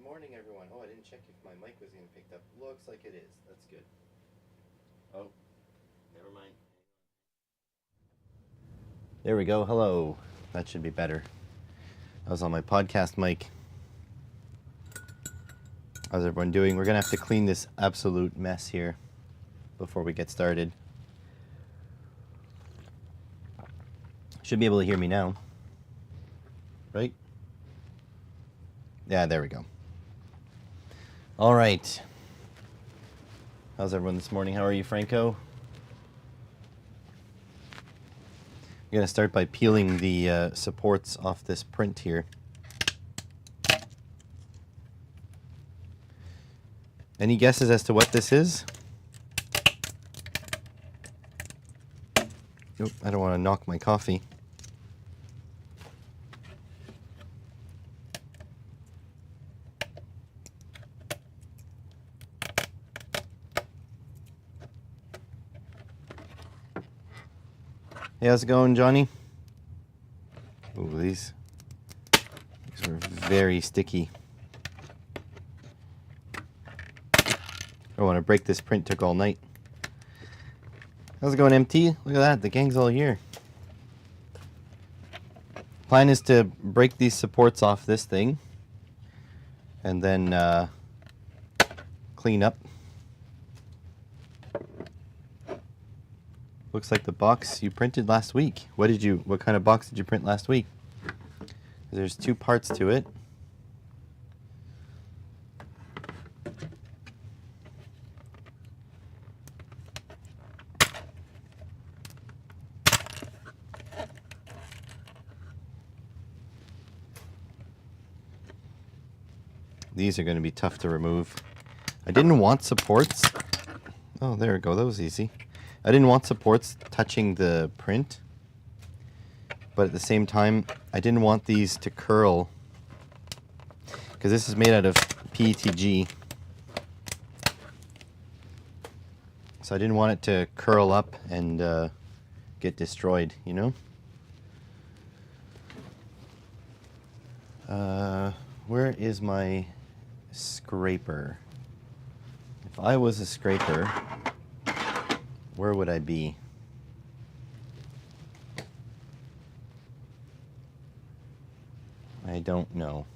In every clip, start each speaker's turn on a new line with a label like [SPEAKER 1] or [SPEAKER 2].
[SPEAKER 1] morning, everyone. Oh, I didn't check if my mic was getting picked up. Looks like it is. That's good. Oh, never mind. There we go. Hello. That should be better. I was on my podcast mic. How's everyone doing? We're going to have to clean this absolute mess here before we get started. Should be able to hear me now. Right? Yeah, there we go. All right. How's everyone this morning? How are you, Franco? I'm going to start by peeling the supports off this print here. Any guesses as to what this is? Nope, I don't want to knock my coffee. Hey, how's it going, Johnny? Ooh, these are very sticky. I want to break this print, took all night. How's it going, MT? Look at that, the gang's all here. Plan is to break these supports off this thing and then clean up. Looks like the box you printed last week. What kind of box did you print last week? There's two parts to it. These are going to be tough to remove. I didn't want supports. Oh, there we go. That was easy. I didn't want supports touching the print, but at the same time, I didn't want these to curl because this is made out of PETG. So I didn't want it to curl up and get destroyed, you know? Where is my scraper? If I was a scraper, where would I be? I don't know.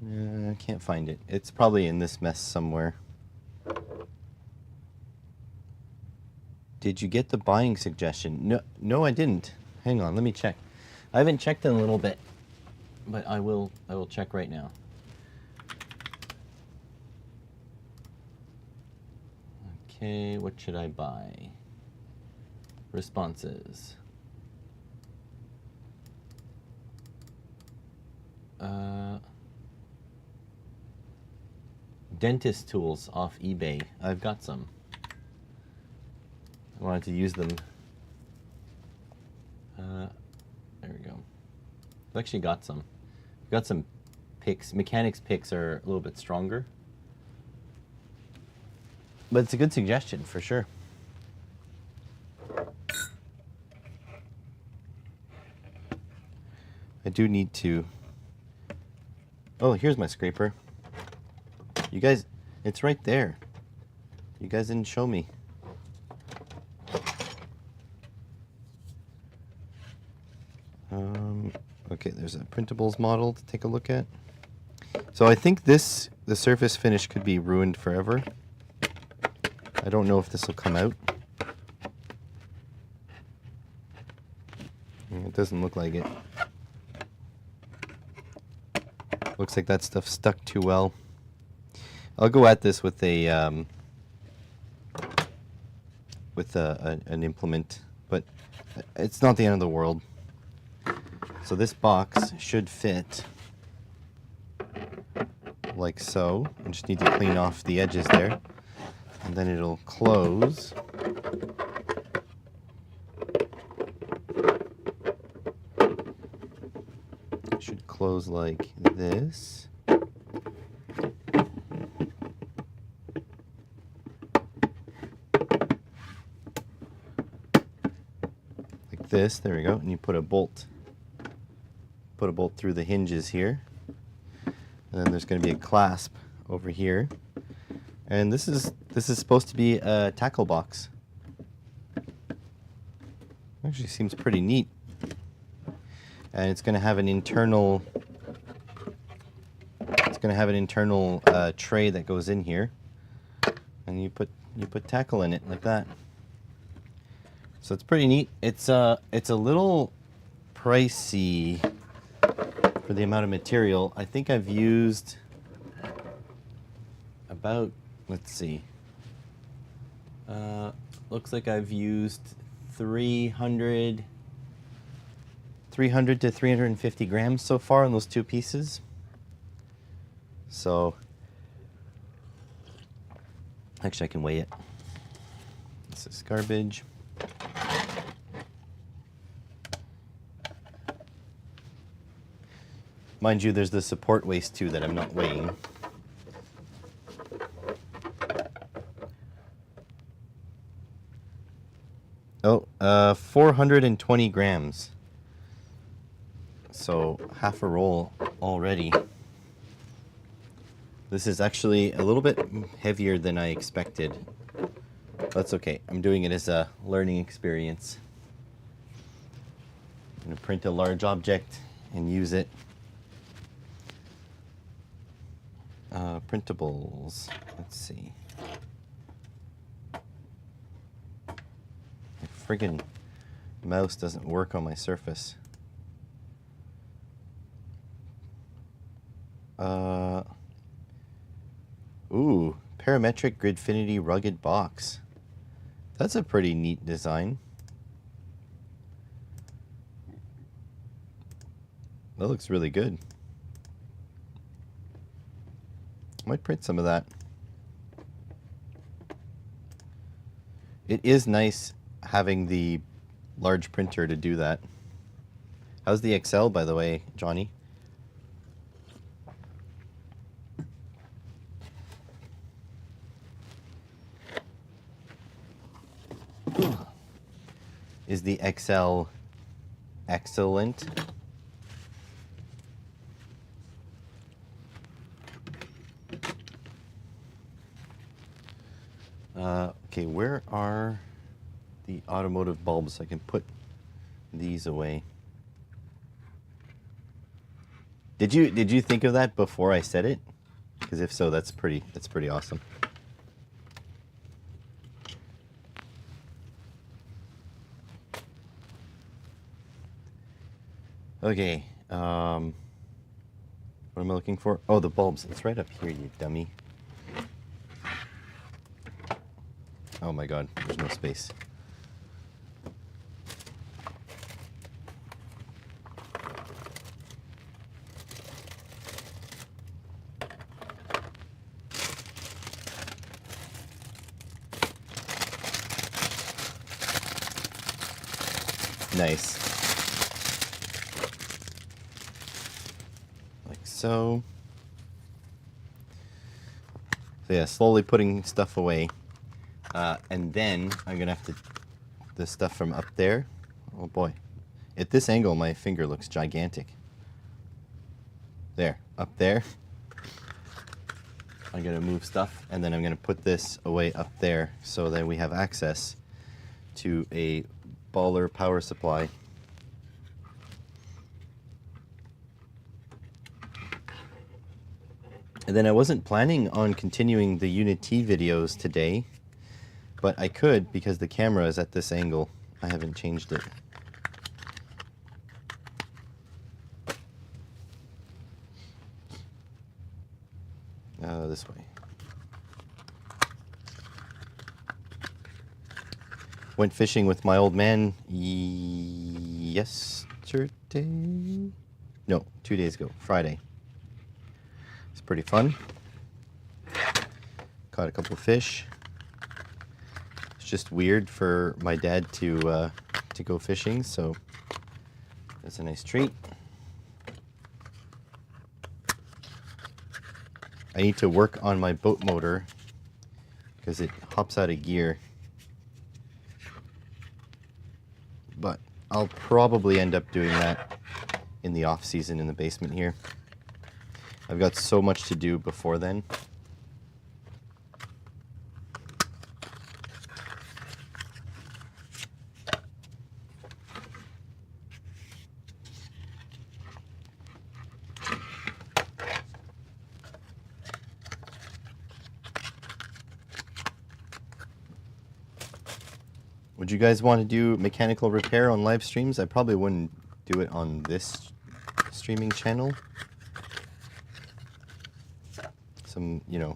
[SPEAKER 1] I can't find it. It's probably in this mess somewhere. Did you get the buying suggestion? No, I didn't. Hang on, let me check. I haven't checked in a little bit, but I will check right now. Okay, what should I buy? Responses. Dentist tools off eBay. I've got some. I wanted to use them. There we go. I've actually got some. I've got some picks. Mechanics picks are a little bit stronger. But it's a good suggestion for sure. I do need to... Oh, here's my scraper. You guys, it's right there. You guys didn't show me. Okay, there's a printables model to take a look at. So I think the surface finish could be ruined forever. I don't know if this will come out. It doesn't look like it. Looks like that stuff stuck too well. I'll go at this with an implement, but it's not the end of the world. So this box should fit like so. I just need to clean off the edges there, and then it'll close. It should close like this. Like this, there we go, and you put a bolt put a bolt through the hinges here. And then there's going to be a clasp over here. And this is supposed to be a tackle box. Actually seems pretty neat. And it's going to have an internal tray that goes in here. And you put tackle in it like that. So it's pretty neat. It's a little pricey for the amount of material. I think I've used about, let's see, looks like I've used 300 to 350 grams so far on those two pieces. So actually I can weigh it. This is garbage. Mind you, there's the support waste too that I'm not weighing. Oh, 420 grams. So half a roll already. This is actually a little bit heavier than I expected. That's okay. I'm doing it as a learning experience. I'm going to print a large object and use it. Printables. Let's see. My friggin' mouse doesn't work on my Surface. Ooh, parametric Gridfinity rugged box. That's a pretty neat design. That looks really good. Might print some of that. It is nice having the large printer to do that. How's the Excel, by the way, Johnny? Is the Excel excellent? Okay, where are the automotive bulbs? I can put these away. Did you think of that before I said it? Because if so, that's pretty awesome. Okay, what am I looking for? Oh, the bulbs. It's right up here, you dummy. Oh my god, there's no space. Nice. Like so. So yeah, slowly putting stuff away. And then I'm gonna have to, the stuff from up there, oh boy. At this angle, my finger looks gigantic. There, up there. I'm gonna move stuff, and then I'm gonna put this away up there so that we have access to a baller power supply. And then I wasn't planning on continuing the Unity videos today, but I could because the camera is at this angle. I haven't changed it. This way. Went fishing with my old man yesterday? No, 2 days ago, Friday. It's pretty fun. Caught a couple of fish. It's just weird for my dad to go fishing, so that's a nice treat. I need to work on my boat motor because it hops out of gear. But I'll probably end up doing that in the off season in the basement here. I've got so much to do before then. Would you guys want to do mechanical repair on live streams? I probably wouldn't do it on this streaming channel. Some, you know,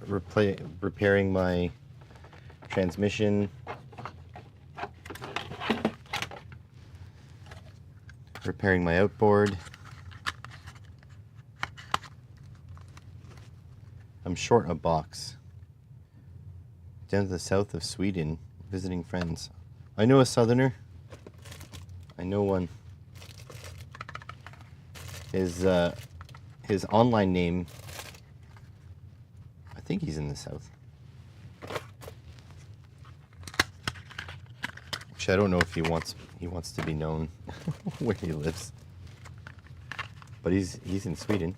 [SPEAKER 1] repairing my transmission, repairing my outboard. I'm short a box. Down to the south of Sweden, visiting friends. I know a southerner. I know one. His online name, I think he's in the south. Actually, I don't know if he wants to be known where he lives. But he's in Sweden.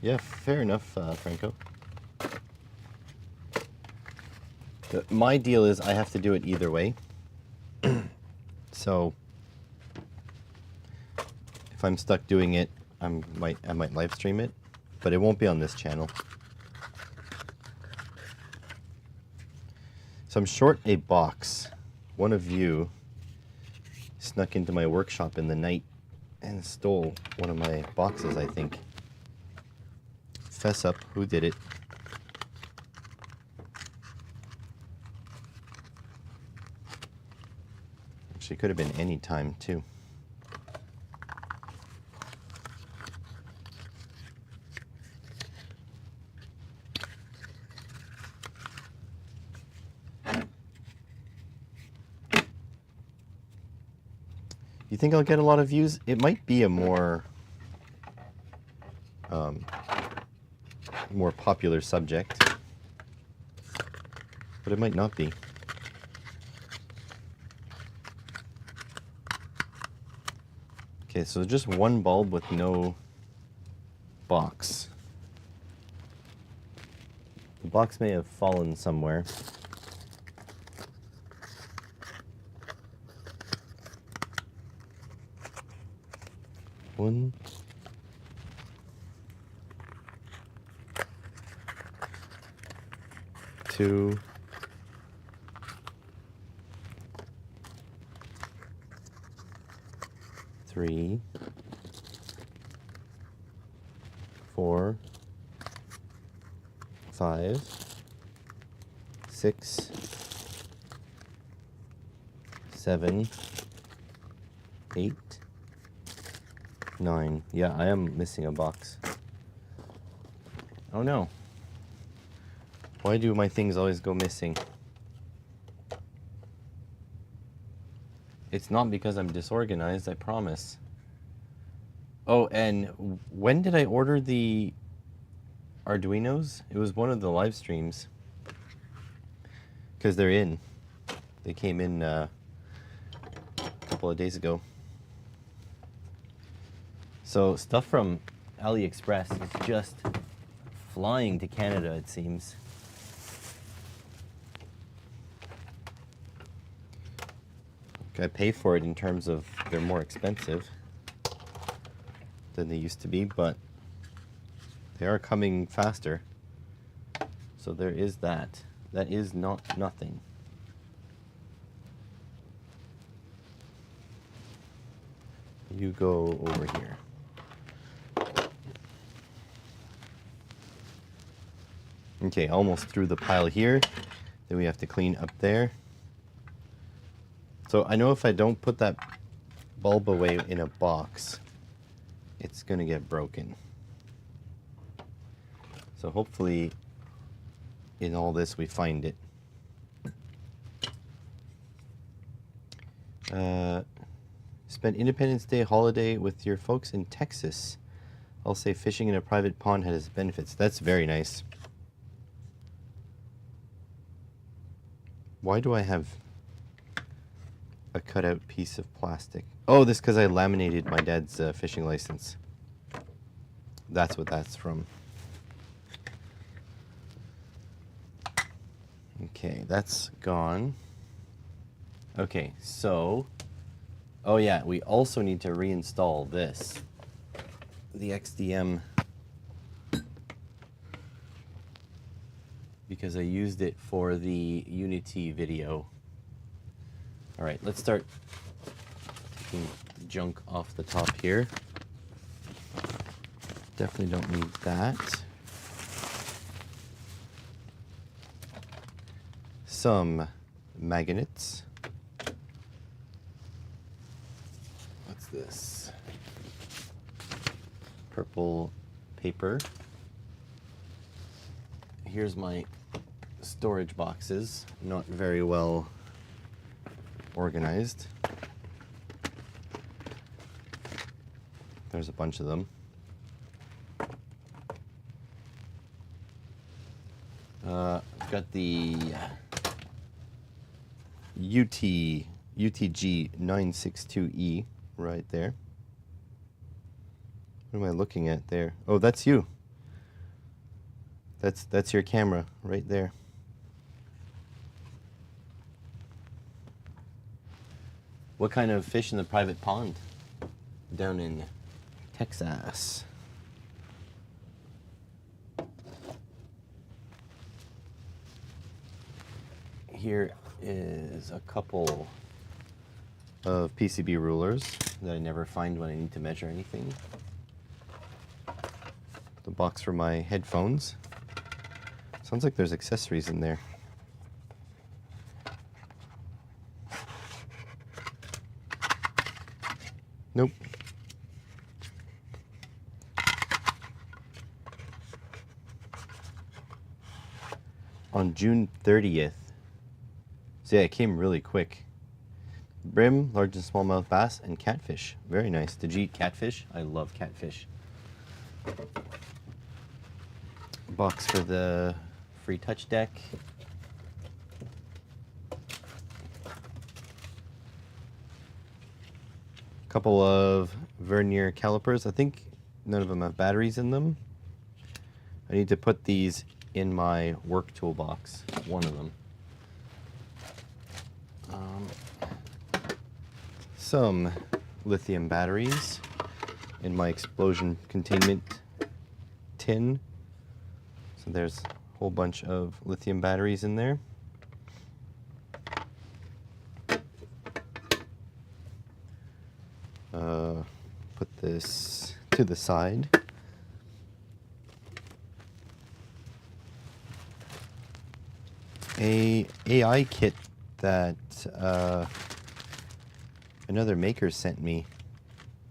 [SPEAKER 1] Yeah, fair enough, Franco. My deal is I have to do it either way. So if I'm stuck doing it, I might live stream it, but it won't be on this channel. So I'm short a box. One of you snuck into my workshop in the night and stole one of my boxes, I think. Fess up, who did it? Actually, could have been any time too. You think I'll get a lot of views? It might be a more popular subject, but it might not be. Okay, so just one bulb with no box. The box may have fallen somewhere. One. Two. Three. 4, 5, 6, 7, 8, 9. Yeah, I am missing a box. Oh no. Why do my things always go missing? It's not because I'm disorganized, I promise. Oh, and when did I order the Arduinos? It was one of the live streams. Because they're in. They came in a couple of days ago. So stuff from AliExpress is just flying to Canada, it seems. I pay for it in terms of they're more expensive than they used to be, but they are coming faster. So there is that. That is not nothing. You go over here. Okay, almost through the pile here. Then we have to clean up there. So I know if I don't put that bulb away in a box, it's gonna get broken. So hopefully in all this we find it. Spent Independence Day holiday with your folks in Texas. I'll say fishing in a private pond has benefits. That's very nice. Why do I have a cutout piece of plastic. Oh, this because I laminated my dad's fishing license. That's what that's from. Okay, that's gone. Okay, so... Oh yeah, we also need to reinstall this. The XDM. Because I used it for the Unity video. Alright, let's start taking junk off the top here. Definitely don't need that. Some magnets. What's this? Purple paper. Here's my storage boxes, not very well organized. There's a bunch of them. I've got the UTG 962E right there. What am I looking at there? Oh, that's you. That's your camera right there. What kind of fish in the private pond down in Texas? Here is a couple of PCB rulers that I never find when I need to measure anything. The box for my headphones. Sounds like there's accessories in there. Nope. On June 30th. So yeah, it came really quick. Brim, large and smallmouth bass, and catfish. Very nice. Did you eat catfish? I love catfish. Box for the free touch deck. Couple of vernier calipers. I think none of them have batteries in them. I need to put these in my work toolbox. One of them. Some lithium batteries in my explosion containment tin. So there's a whole bunch of lithium batteries in there. Put this to the side. A AI kit that another maker sent me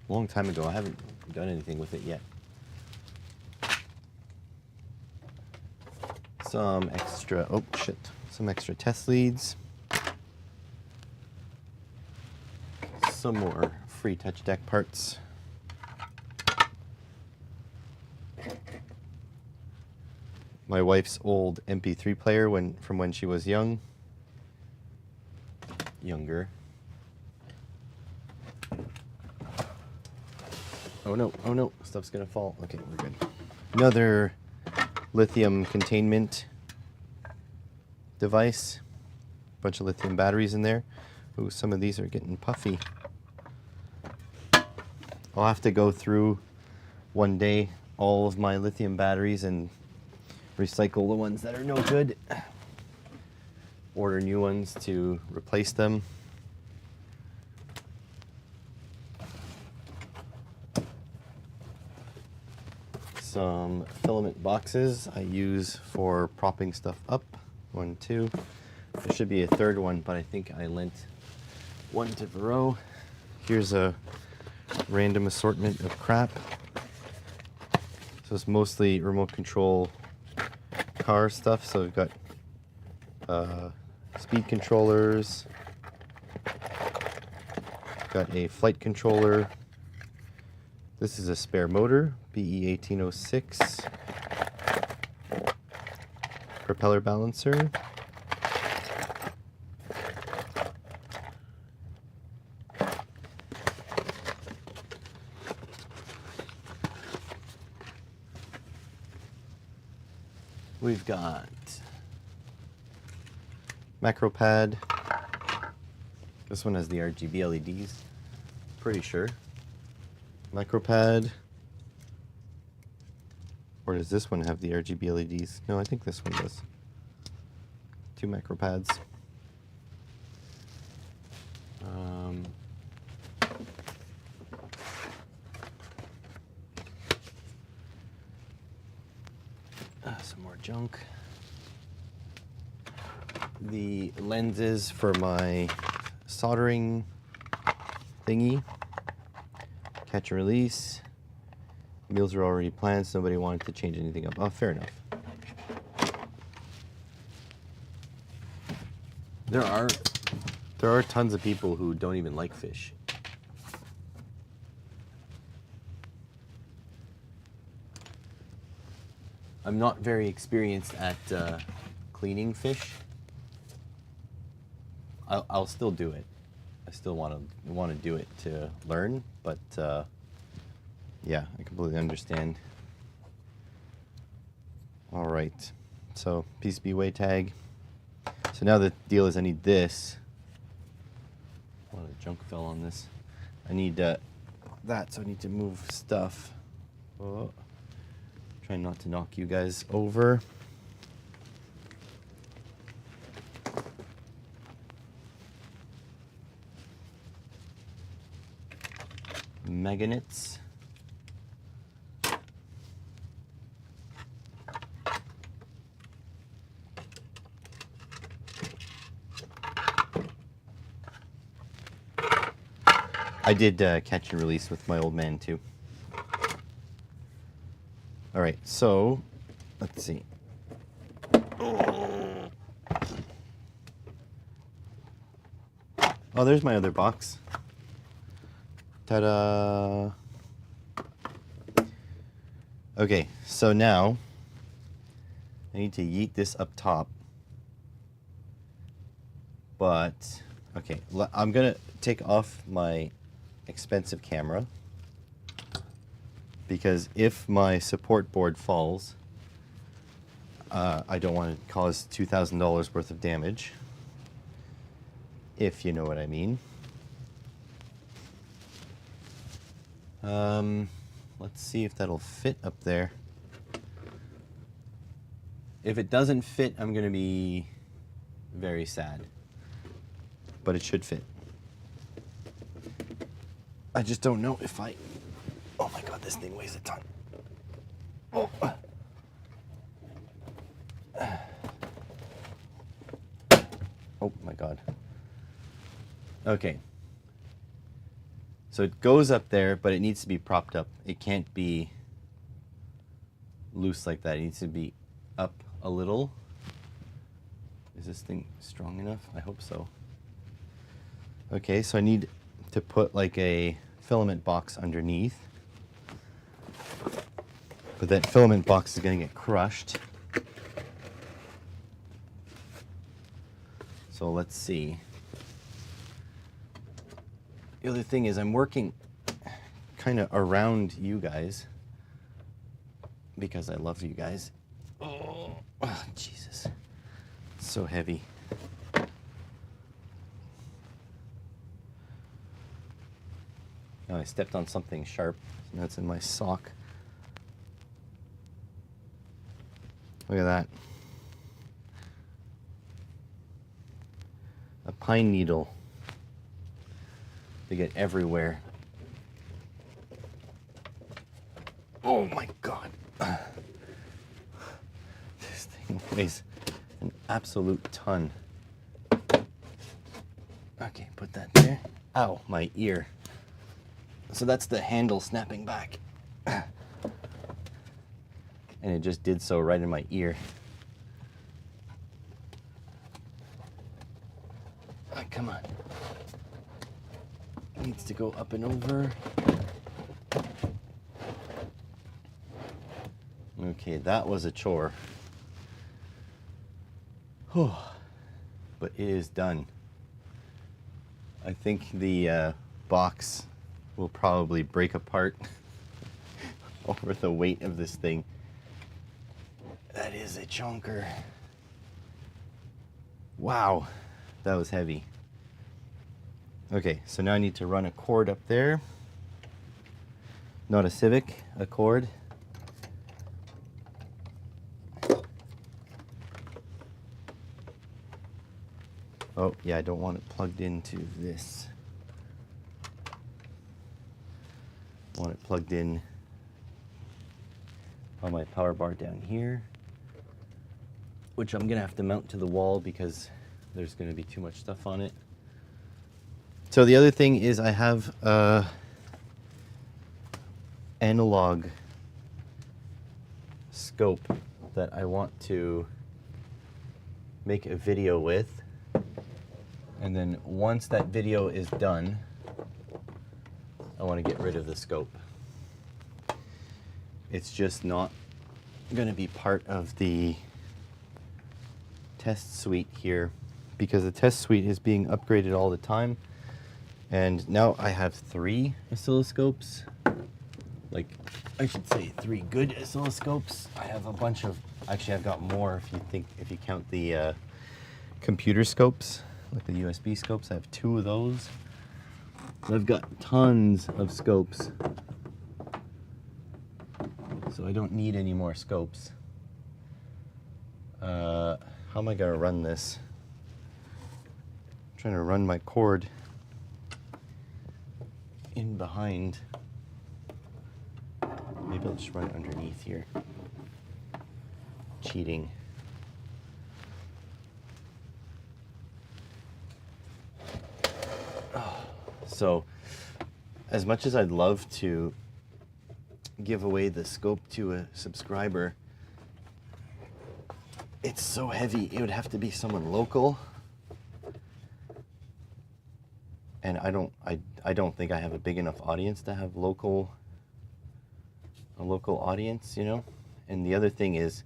[SPEAKER 1] a long time ago. I haven't done anything with it yet. Some extra, oh shit, some extra test leads. Some more free touch deck parts. My wife's old MP3 player from when she was younger. Oh no, stuff's gonna fall. Okay, we're good. Another lithium containment device. Bunch of lithium batteries in there. Ooh, some of these are getting puffy. I'll have to go through one day all of my lithium batteries and recycle the ones that are no good. Order new ones to replace them. Some filament boxes I use for propping stuff up. 1, 2. There should be a third one, but I think I lent one to Vero. Here's a random assortment of crap. So it's mostly remote control car stuff. So we've got speed controllers, got a flight controller. This is a spare motor, BE1806, propeller balancer, We've got macro pad. This one has the RGB LEDs. Pretty sure. Macro pad. Or does this one have the RGB LEDs? No, I think this one does. 2 macro pads. Some more junk. The lenses for my soldering thingy. Catch and release. Meals are already planned, so nobody wanted to change anything up. Oh, fair enough. There are tons of people who don't even like fish. I'm not very experienced at cleaning fish. I'll still do it. I still want to do it to learn, but yeah, I completely understand. All right, so PCB weigh tag. So now the deal is I need this. A lot of junk fell on this. I need that, so I need to move stuff. Oh. Try not to knock you guys over. Magnets. I did catch and release with my old man too. All right, so let's see. Oh, there's my other box. Ta-da! Okay, so now I need to yeet this up top. But, okay, I'm gonna take off my expensive camera, because if my support board falls, I don't want to cause $2,000 worth of damage, if you know what I mean. Let's see if that'll fit up there. If it doesn't fit, I'm going to be very sad, but it should fit. I just don't know if I... Oh my god, this thing weighs a ton. Oh. Oh my god. Okay. So it goes up there, but it needs to be propped up. It can't be loose like that. It needs to be up a little. Is this thing strong enough? I hope so. Okay, so I need to put like a filament box underneath. But that filament box is going to get crushed. So let's see. The other thing is I'm working kind of around you guys because I love you guys. Oh, Jesus. It's so heavy. Oh, I stepped on something sharp. That's in my sock. Look at that. A pine needle. They get everywhere. Oh my god. This thing weighs an absolute ton. Okay, put that there. Ow, my ear. So that's the handle snapping back. And it just did so right in my ear. Oh, come on. Needs to go up and over. Okay, that was a chore. Whew. But it is done. I think the box will probably break apart over the weight of this thing. That is a chunker. Wow, that was heavy. Okay, so now I need to run a cord up there. Not a Civic, a cord. Oh, yeah, I don't want it plugged into this. I want it plugged in on my power bar down here, which I'm gonna have to mount to the wall because there's gonna be too much stuff on it. So the other thing is I have a analog scope that I want to make a video with, and then once that video is done, I want to get rid of the scope. It's just not going to be part of the test suite here because the test suite is being upgraded all the time. And now I have 3 oscilloscopes. Like, I should say 3 good oscilloscopes. I have a bunch of, actually I've got more if you count the computer scopes, like the USB scopes. I have 2 of those. I've got tons of scopes. So I don't need any more scopes. How am I gonna run this? I'm trying to run my cord in behind. Maybe I'll just run it underneath here. Cheating. So, as much as I'd love to give away the scope to a subscriber, it's so heavy. It would have to be someone local, and I don't think I have a big enough audience to have a local audience, you know. And the other thing is,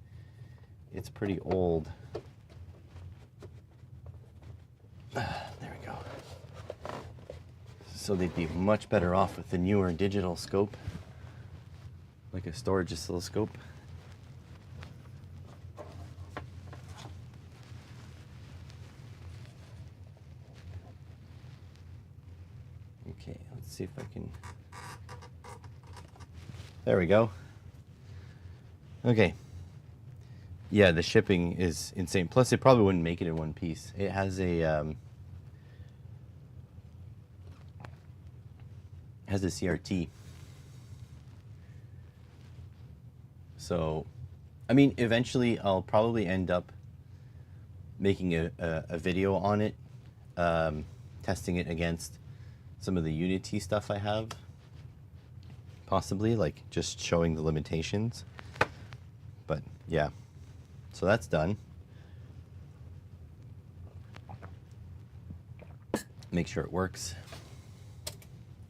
[SPEAKER 1] it's pretty old. There we go. So they'd be much better off with the newer digital scope, like a storage oscilloscope. Okay, let's see if I can. There we go. Okay. Yeah, the shipping is insane. Plus, it probably wouldn't make it in one piece. It has a CRT. So, I mean, eventually I'll probably end up making a video on it, testing it against some of the Unity stuff I have. Possibly, like, just showing the limitations. But, yeah. So that's done. Make sure it works.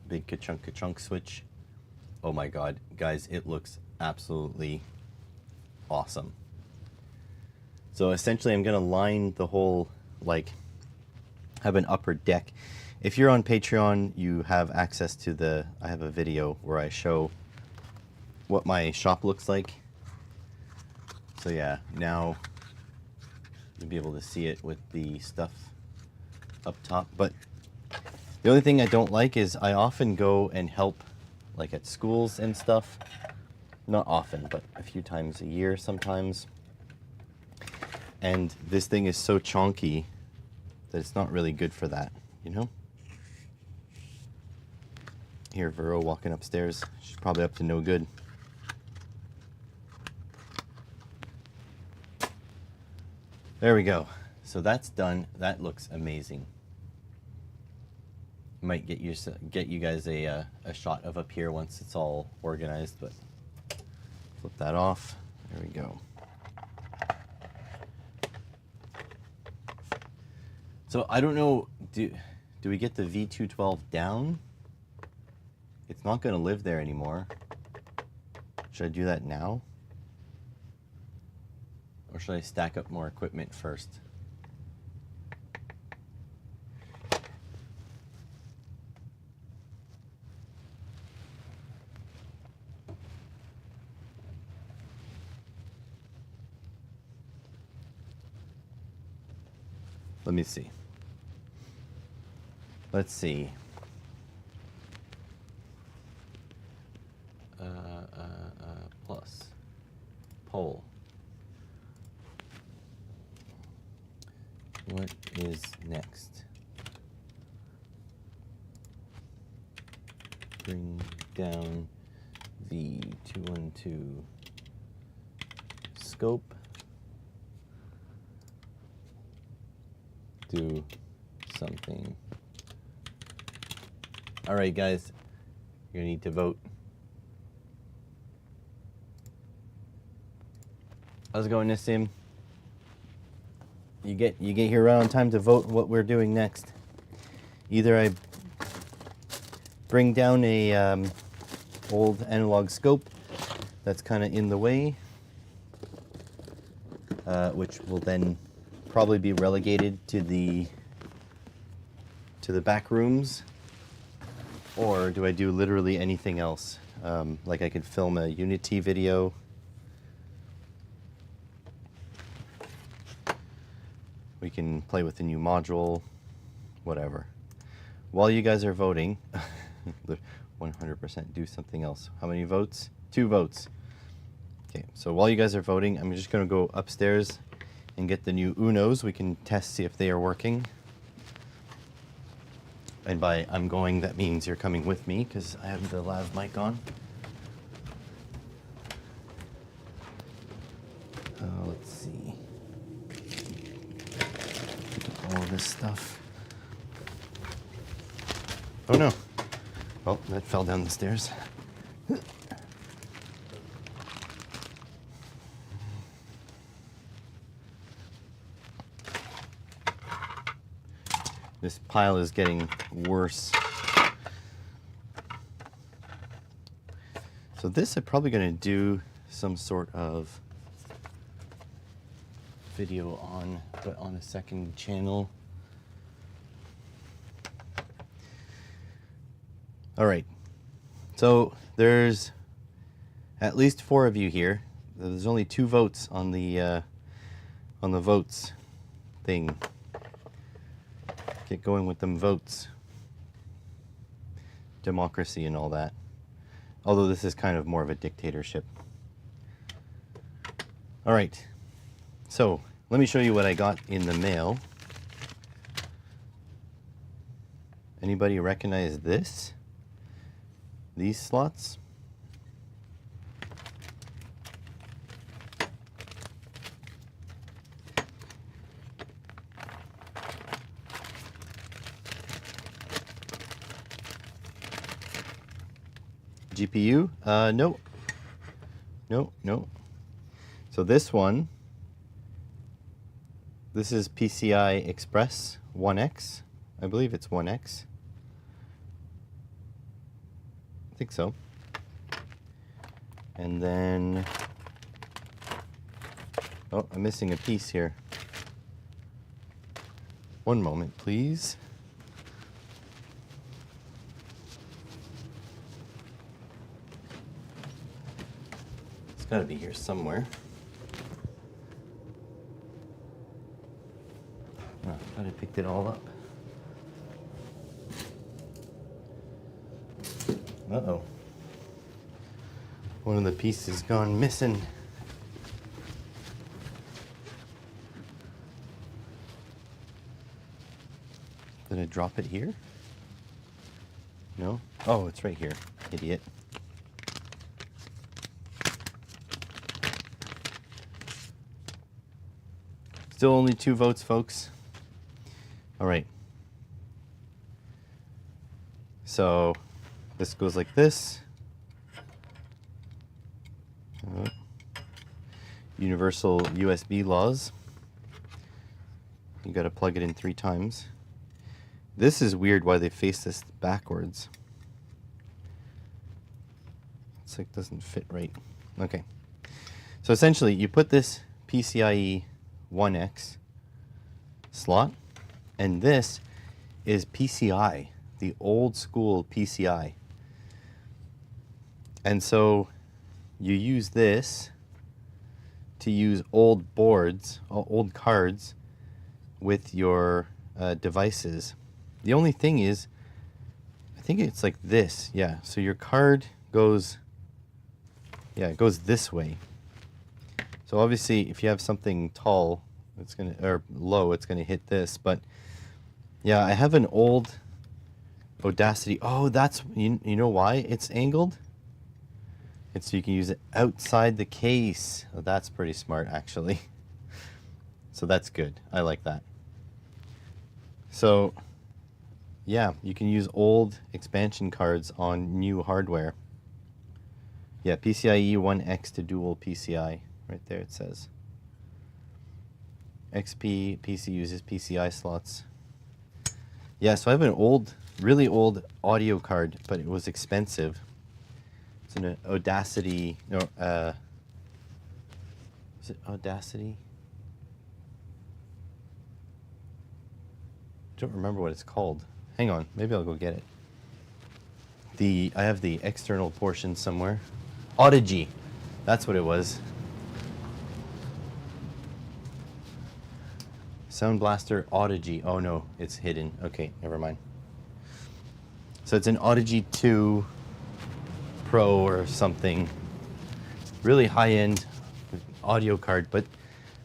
[SPEAKER 1] Big ka-chunk switch. Oh my god, guys, it looks absolutely awesome. So essentially I'm gonna line the whole, like, have an upper deck. If you're on Patreon, you have access to I have a video where I show what my shop looks like. So yeah, now you'll be able to see it with the stuff up top. But the only thing I don't like is I often go and help, like, at schools and stuff. Not often, but a few times a year sometimes. And this thing is so chonky that it's not really good for that, you know? Here, Vero walking upstairs. She's probably up to no good. There we go. So that's done. That looks amazing. Might get you guys a shot of up here once it's all organized, but flip that off. There we go. So I don't know, do we get the V212 down? It's not going to live there anymore. Should I do that now? Or should I stack up more equipment first? Let me see. Let's see. Plus. Poll. What is next? Bring down the 212 scope. Do something. All right, guys, you're gonna need to vote. How's it going, Nassim? You get here right on time to vote what we're doing next. Either I bring down a old analog scope that's kind of in the way, which will then probably be relegated to the back rooms, or do I do literally anything else? Like I could film a Unity video. We can play with the new module, whatever. While you guys are voting, 100% do something else. How many votes? 2 votes. Okay, so while you guys are voting, I'm just gonna go upstairs and get the new Unos. We can test, see if they are working. And by I'm going, that means you're coming with me because I have the lav mic on. Let's see. All this stuff. Oh no. Oh, that fell down the stairs. This pile is getting worse. So this I'm probably going to do some sort of video on, but on a second channel. All right. So there's at least 4 of you here. There's only 2 votes on the votes thing. Get going with them votes. Democracy and all that. Although this is kind of more of a dictatorship. All right. So let me show you what I got in the mail. Anybody recognize this? These slots? GPU? No. No. So this one, this is PCI Express 1X. I believe it's 1X. I think so. And then, oh, I'm missing a piece here. One moment, please. It's got to be here somewhere. Oh, I thought I picked it all up. Uh-oh. One of the pieces gone missing. Did I drop it here? No? Oh, it's right here. Idiot. Still only 2 votes, folks. All right. So this goes like this. Universal USB laws. You got to plug it in 3 times. This is weird why they face this backwards. It's like doesn't fit right. Okay. So essentially you put this PCIe 1X slot, and this is PCI, the old school PCI. And so you use this to use old boards, old cards, with your devices. The only thing is, I think it's like this. Yeah, so your card goes, yeah, it goes this way. So obviously, if you have something tall, it's gonna, or low, it's gonna hit this. But yeah, I have an old Audacity. Oh, that's, you know why it's angled? It's so you can use it outside the case. Oh, that's pretty smart, actually. So that's good. I like that. So yeah, you can use old expansion cards on new hardware. Yeah, PCIe 1X to dual PCI. Right there it says. XP PC uses PCI slots. Yeah, so I have an old, really old audio card, but it was expensive. It's an Audacity, no, is it Audacity? I don't remember what it's called. Hang on, maybe I'll go get it. I have the external portion somewhere. Audigy, that's what it was. Sound Blaster Audigy. Oh no, it's hidden. Okay, never mind. So it's an Audigy 2 Pro or something. Really high-end audio card, but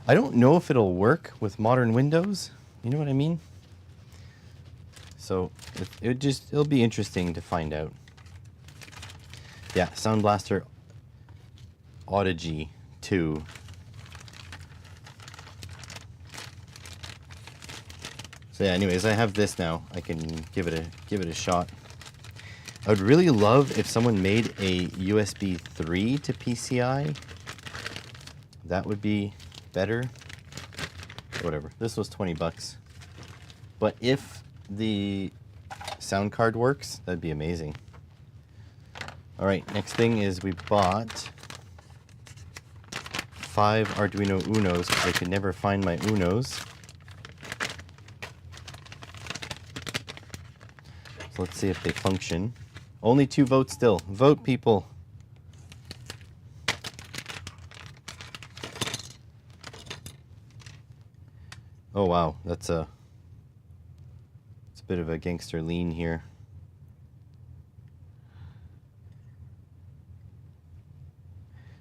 [SPEAKER 1] I don't know if it'll work with modern Windows. You know what I mean? So it'll be interesting to find out. Yeah, Sound Blaster Audigy 2. So yeah, anyways, I have this now. I can give it a shot. I would really love if someone made a USB 3 to PCI. That would be better. Whatever. This was 20 bucks. But if the sound card works, that'd be amazing. All right, next thing is we bought 5 Arduino Unos because I could never find my Unos. So let's see if they function. Only 2 votes still. Vote, people. Oh wow, it's a bit of a gangster lean here.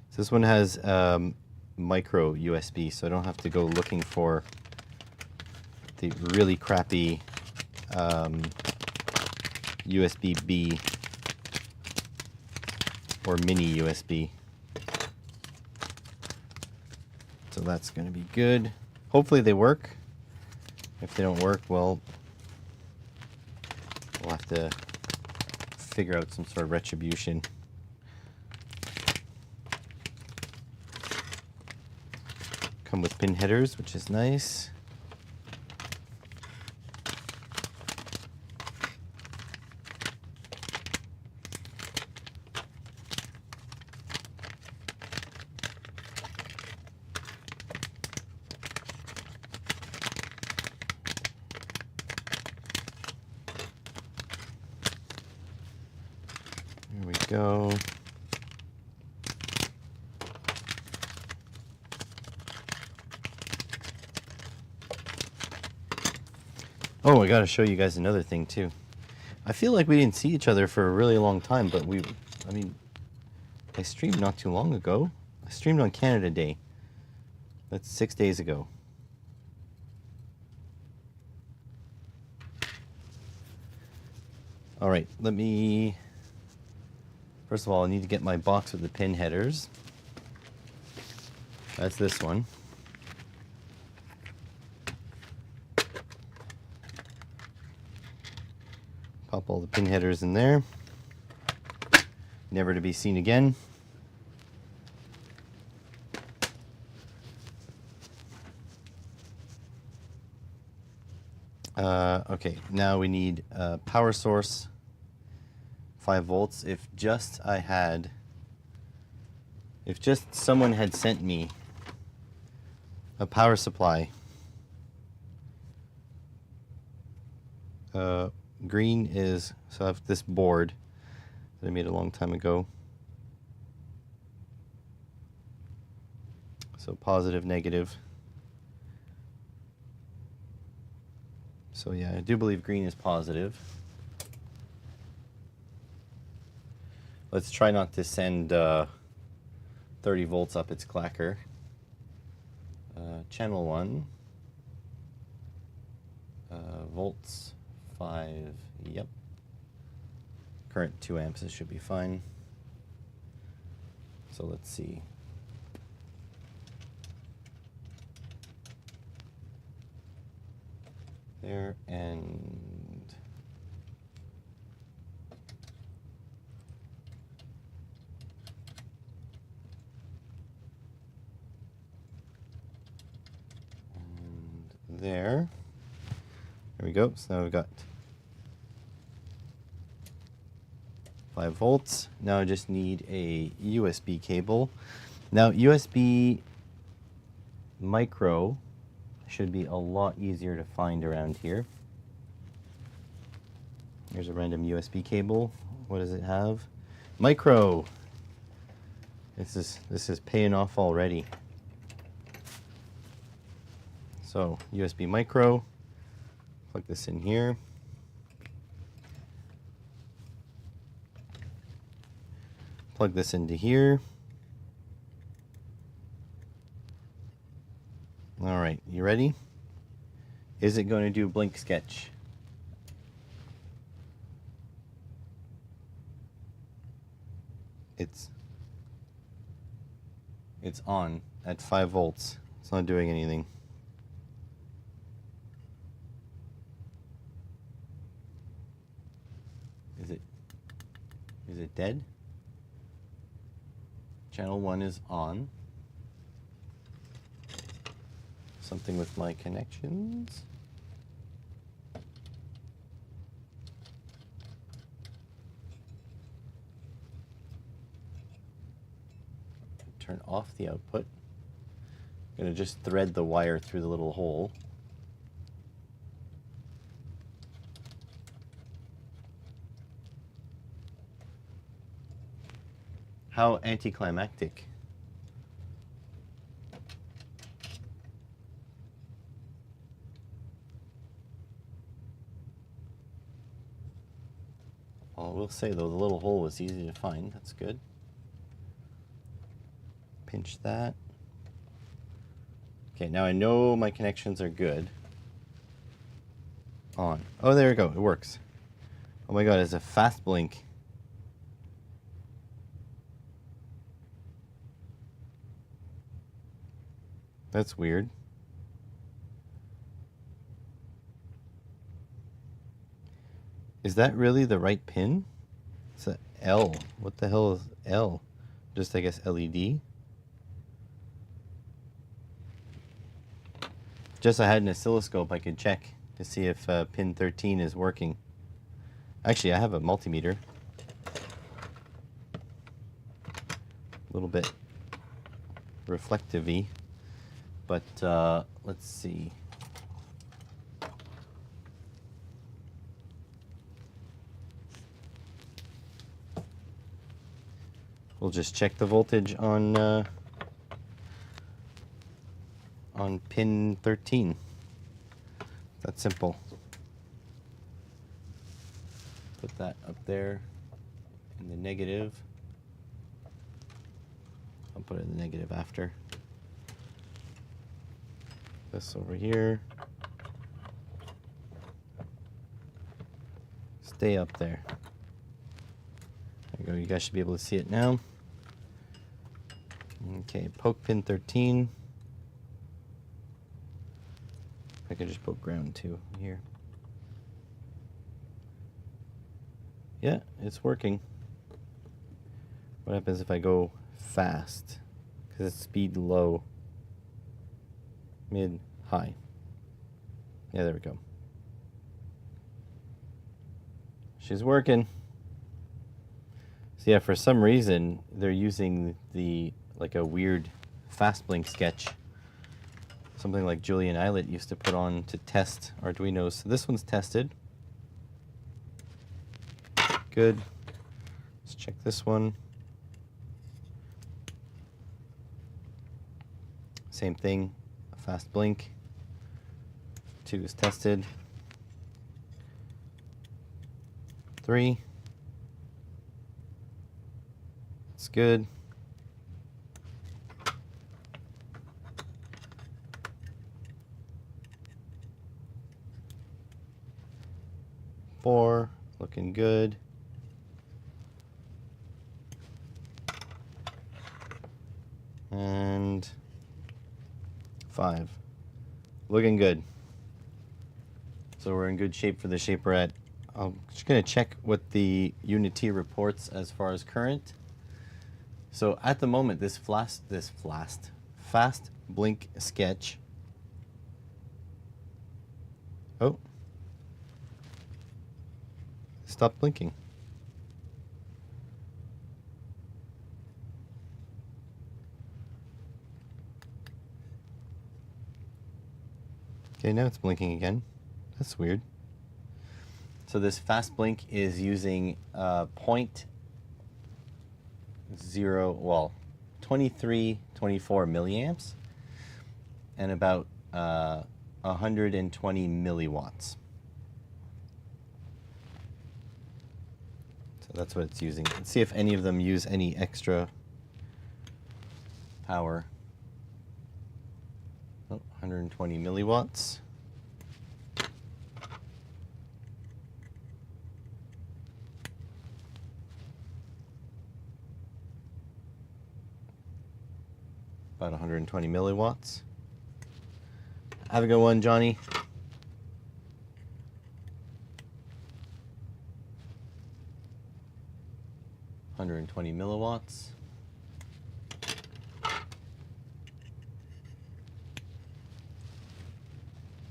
[SPEAKER 1] So this one has micro USB, so I don't have to go looking for the really crappy USB-B or mini USB. So that's going to be good. Hopefully they work. If they don't work, well, we'll have to figure out some sort of retribution. Come with pin headers, which is nice. Here we go. Oh, I gotta show you guys another thing too. I feel like we didn't see each other for a really long time, but I mean, I streamed not too long ago. I streamed on Canada Day. That's 6 days ago. All right, first of all, I need to get my box with the pin headers. That's this one. Pop all the pin headers in there. Never to be seen again. Okay, now we need a power source, 5 volts. If just someone had sent me a power supply, green is, so I have this board that I made a long time ago. So positive, negative. So yeah, I do believe green is positive. Let's try not to send 30 volts up its clacker. Channel 1. Volts 5. Yep. Current 2 amps. It should be fine. So let's see. There and there. There we go. So now we've got 5 volts. Now I just need a USB cable. Now USB micro should be a lot easier to find around here. Here's a random USB cable. What does it have? Micro. This is paying off already. So USB micro. Plug this in here. Plug this into here. All right, you ready? Is it going to do blink sketch? It's on at 5 volts. It's not doing anything. Is it dead? Channel 1 is on. Something with my connections. Turn off the output. I'm going to just thread the wire through the little hole. How anticlimactic. Well, I will say though, the little hole was easy to find. That's good. Pinch that. Okay, now I know my connections are good. On. Oh, there we go. It works. Oh my god, it's a fast blink. That's weird. Is that really the right pin? It's a L. What the hell is L? Just, I guess, LED? Just I had an oscilloscope I could check to see if pin 13 is working. Actually, I have a multimeter. A little bit reflective-y. But let's see. We'll just check the voltage on pin 13. That's simple. Put that up there in the negative. I'll put it in the negative after. This over here. Stay up there. There you go. You guys should be able to see it now. Okay, poke pin 13. I could just poke ground too here. Yeah, it's working. What happens if I go fast? Because it's speed low. Mid, high. Yeah, there we go. She's working. So yeah, for some reason, they're using like a weird fast blink sketch. Something like Julian Eilert used to put on to test Arduinos. So this one's tested. Good. Let's check this one. Same thing, a fast blink. 2 is tested. 3. It's good. 4, looking good. And 5, looking good. So we're in good shape for the Shaperette. I'm just going to check what the Unity reports as far as current. So at the moment, this fast blink sketch. Oh, stop blinking. Okay, now it's blinking again. That's weird. So this fast blink is using 2324 milliamps and about 120 milliwatts. So that's what it's using. Let's see if any of them use any extra power. Oh, 120 milliwatts. About 120 milliwatts. Have a good one, Johnny. $120 milliwatts.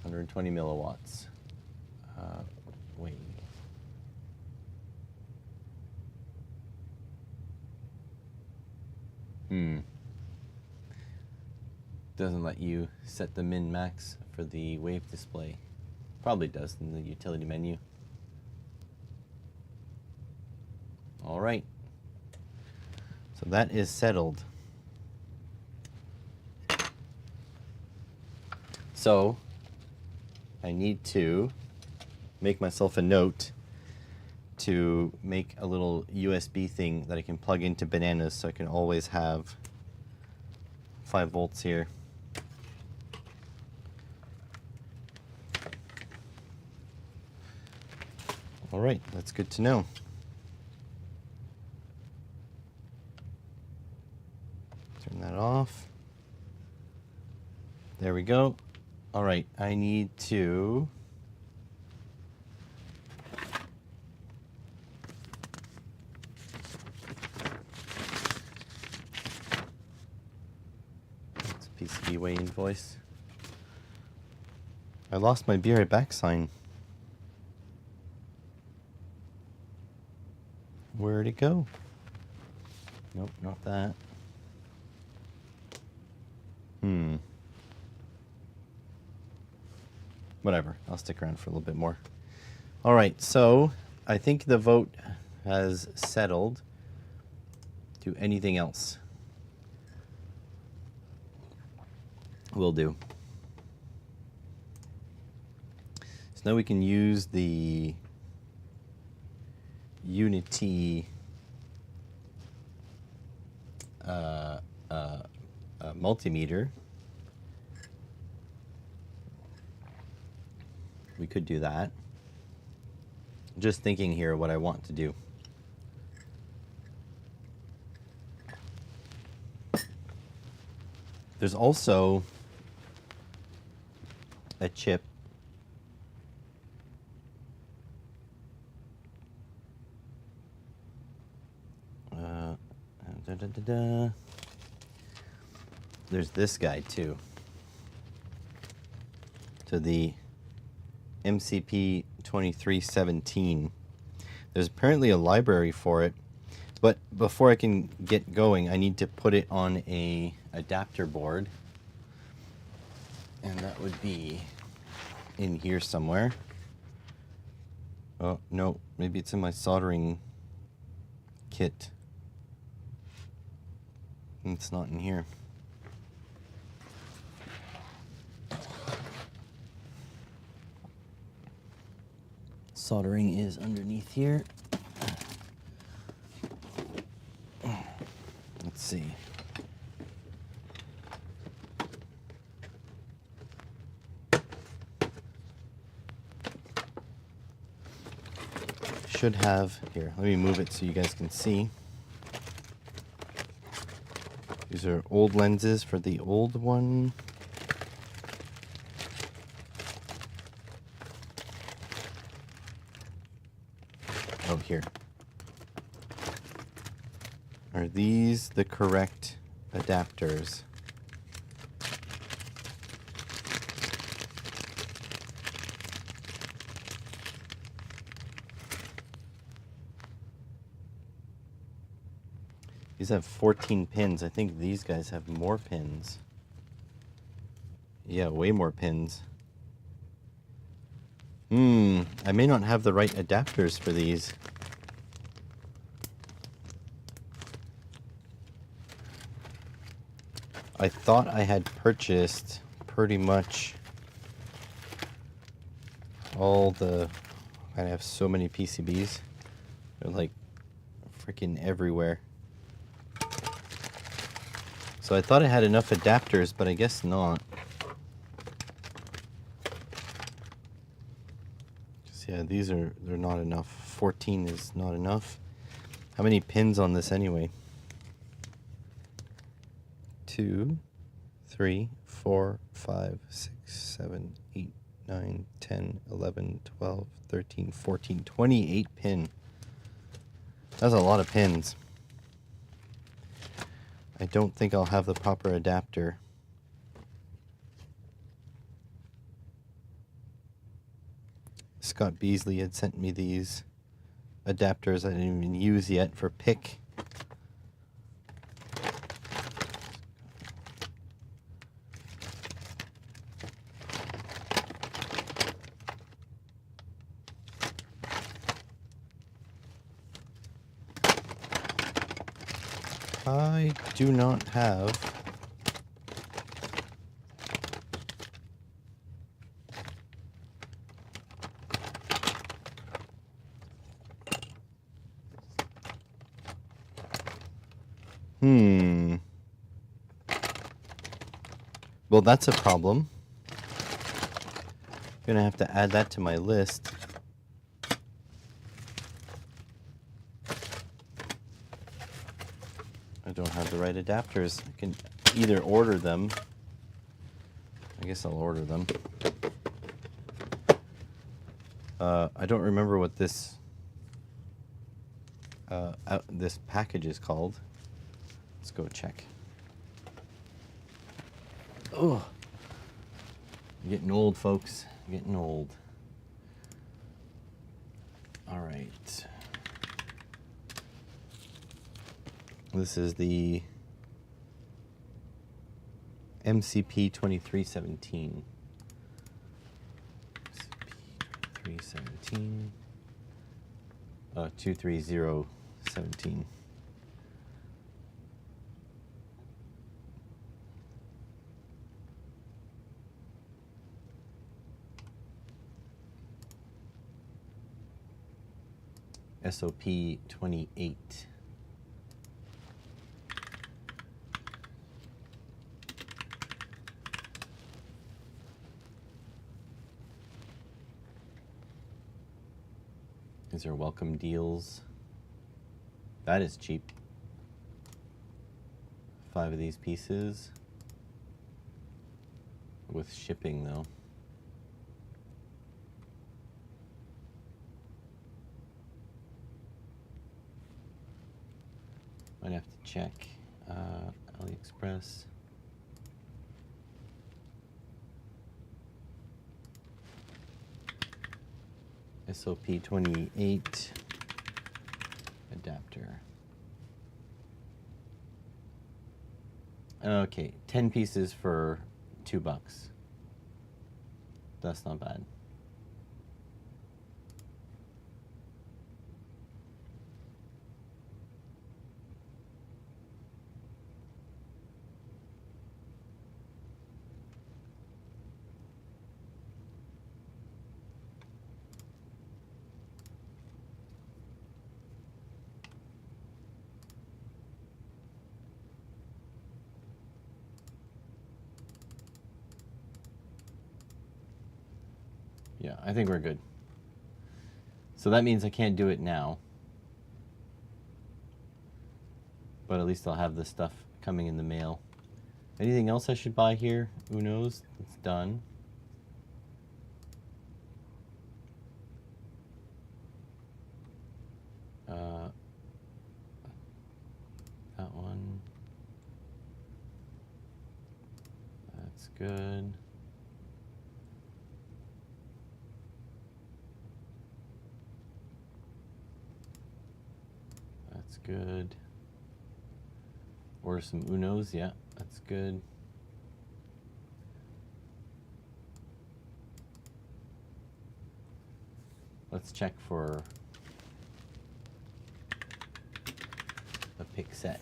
[SPEAKER 1] $120 milliwatts. Wait. Doesn't let you set the min-max for the wave display. Probably does in the utility menu. All right. So that is settled. So I need to make myself a note to make a little USB thing that I can plug into Bananas so I can always have 5 volts here. All right, that's good to know. Turn that off. There we go. All right, I need to it's a PCB way invoice. I lost my Be Right Back sign. Where'd it go? Nope, not that. Whatever, I'll stick around for a little bit more. All right, so I think the vote has settled. Do anything else? Will do. So now we can use the Unity multimeter. We could do that. Just thinking here what I want to do. There's also a chip There's this guy too. So the MCP 2317. There's apparently a library for it, but before I can get going, I need to put it on a adapter board, and that would be in here somewhere. Oh no, maybe it's in my soldering kit. It's not in here. Soldering is underneath here. see. Should have, here, let me move it so you guys can see. These are old lenses for the old one. Oh, here. Are these the correct adapters? These have 14 pins. I think these guys have more pins. Yeah, way more pins. I may not have the right adapters for these. I thought I had purchased pretty much all the... I have so many PCBs. They're like freaking everywhere. So I thought I had enough adapters, but I guess not. Yeah, they're not enough. 14 is not enough. How many pins on this anyway? 2, 3, 4, 5, 6, 7, 8, 9, 10, 11, 12, 13, 14, 28 pin. That's a lot of pins. I don't think I'll have the proper adapter. Scott Beasley had sent me these adapters I didn't even use yet for PIC. I do not have Well, that's a problem. Gonna have to add that to my list. I don't have the right adapters. I can either order them. I guess I'll order them. I don't remember what this this package is called. Let's go check. Oh, I'm getting old, folks. I'm getting old. All right. This is the MCP 2317. MCP 2317. 23017. SOP 28. These are welcome deals. That is cheap. 5 of these pieces. With shipping though. Might have to check AliExpress. SOP 28 adapter. Okay, 10 pieces for $2. That's not bad. Yeah, I think we're good. So that means I can't do it now. But at least I'll have the stuff coming in the mail. Anything else I should buy here? Who knows? It's done. That one. That's good. That's good. Order some Unos, yeah, that's good. Let's check for a pick set.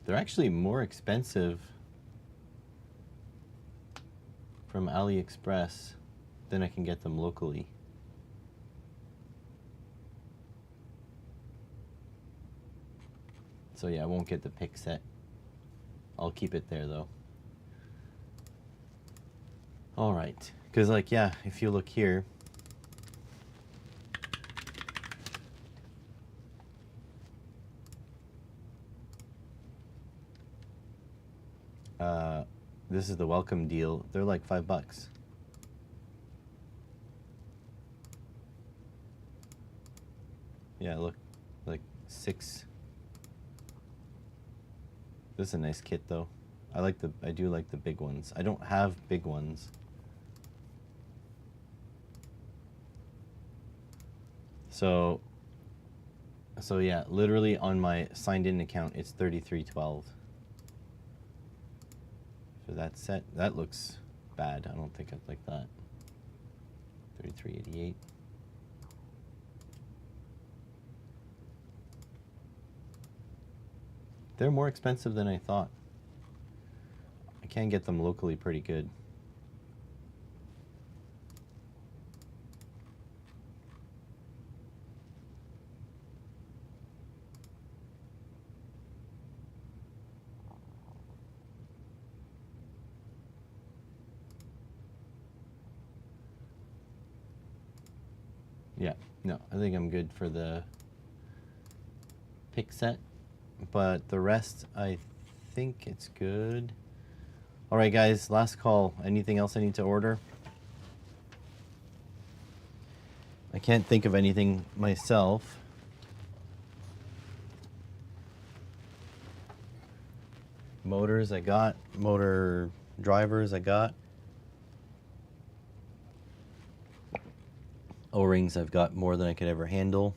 [SPEAKER 1] They're actually more expensive from AliExpress than I can get them locally. So yeah, I won't get the pick set. I'll keep it there though. All right, because like, yeah, if you look here, this is the welcome deal. They're like $5. Yeah, look, like 6. This is a nice kit though. I do like the big ones. I don't have big ones. So yeah, literally on my signed in account, it's $33.12 for that set. That looks bad. I don't think I'd like that. $33.88. They're more expensive than I thought. I can get them locally pretty good. Yeah, no, I think I'm good for the pick set, but the rest, I think it's good. All right, guys, last call. Anything else I need to order? I can't think of anything myself. Motors I got, motor drivers I got. O-rings I've got more than I could ever handle.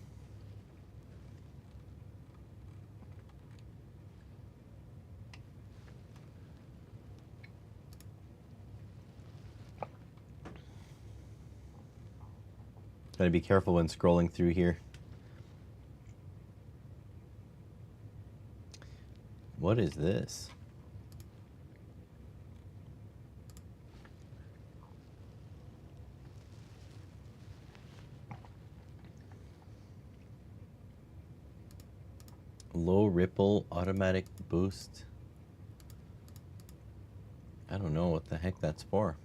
[SPEAKER 1] Gotta be careful when scrolling through here. What is this? Low ripple automatic boost. I don't know what the heck that's for.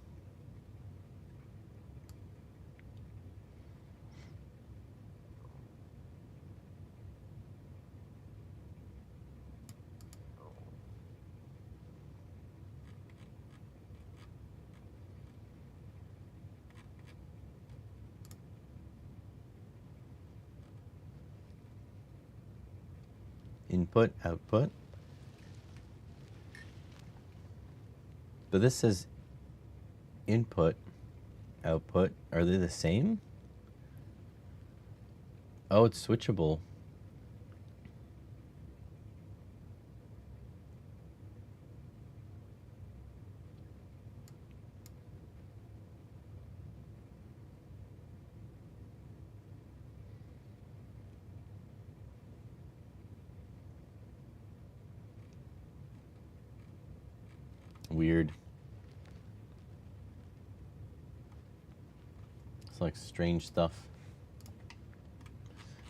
[SPEAKER 1] Input, output. But this says input, output. Are they the same? Oh, it's switchable. Weird. It's like strange stuff.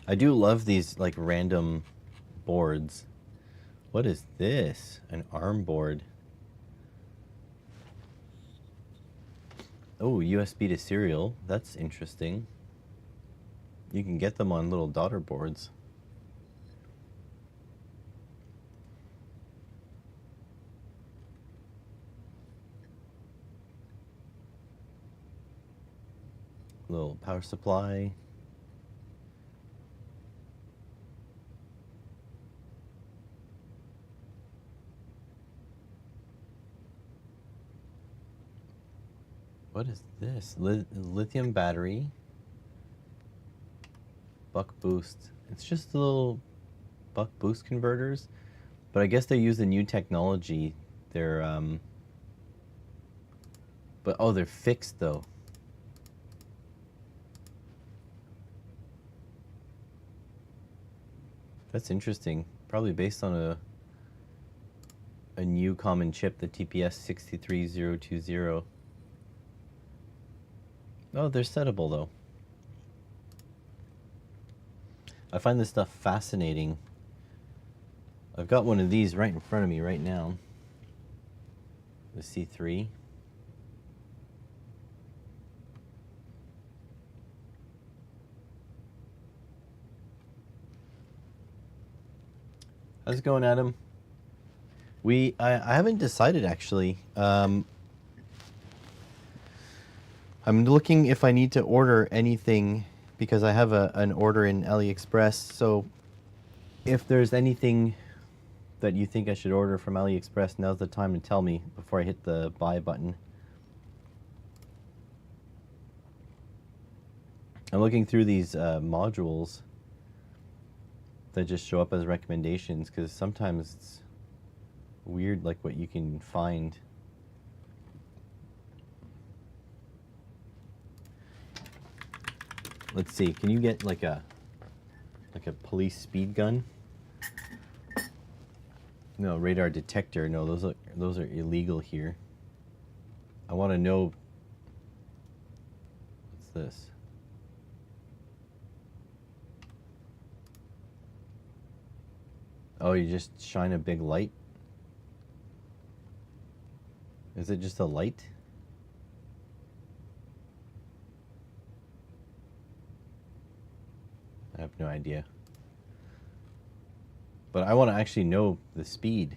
[SPEAKER 1] I do love these like random boards. What is this? An ARM board. Oh, USB to serial. That's interesting. You can get them on little daughter boards. Little power supply. What is this? Lithium battery. Buck boost. It's just the little buck boost converters, but I guess they use the new technology. They're but oh, they're fixed though. That's interesting. Probably based on a new common chip, the TPS 63020. Oh, they're settable though. I find this stuff fascinating. I've got one of these right in front of me right now. The C3. How's it going, Adam? I haven't decided actually. I'm looking if I need to order anything because I have an order in AliExpress. So if there's anything that you think I should order from AliExpress, now's the time to tell me before I hit the buy button. I'm looking through these modules that just show up as recommendations because sometimes it's weird like what you can find. Let's see, can you get like a police speed gun? No, radar detector. No, those are illegal here. I want to know. What's this? Oh, you just shine a big light? Is it just a light? I have no idea. But I want to actually know the speed.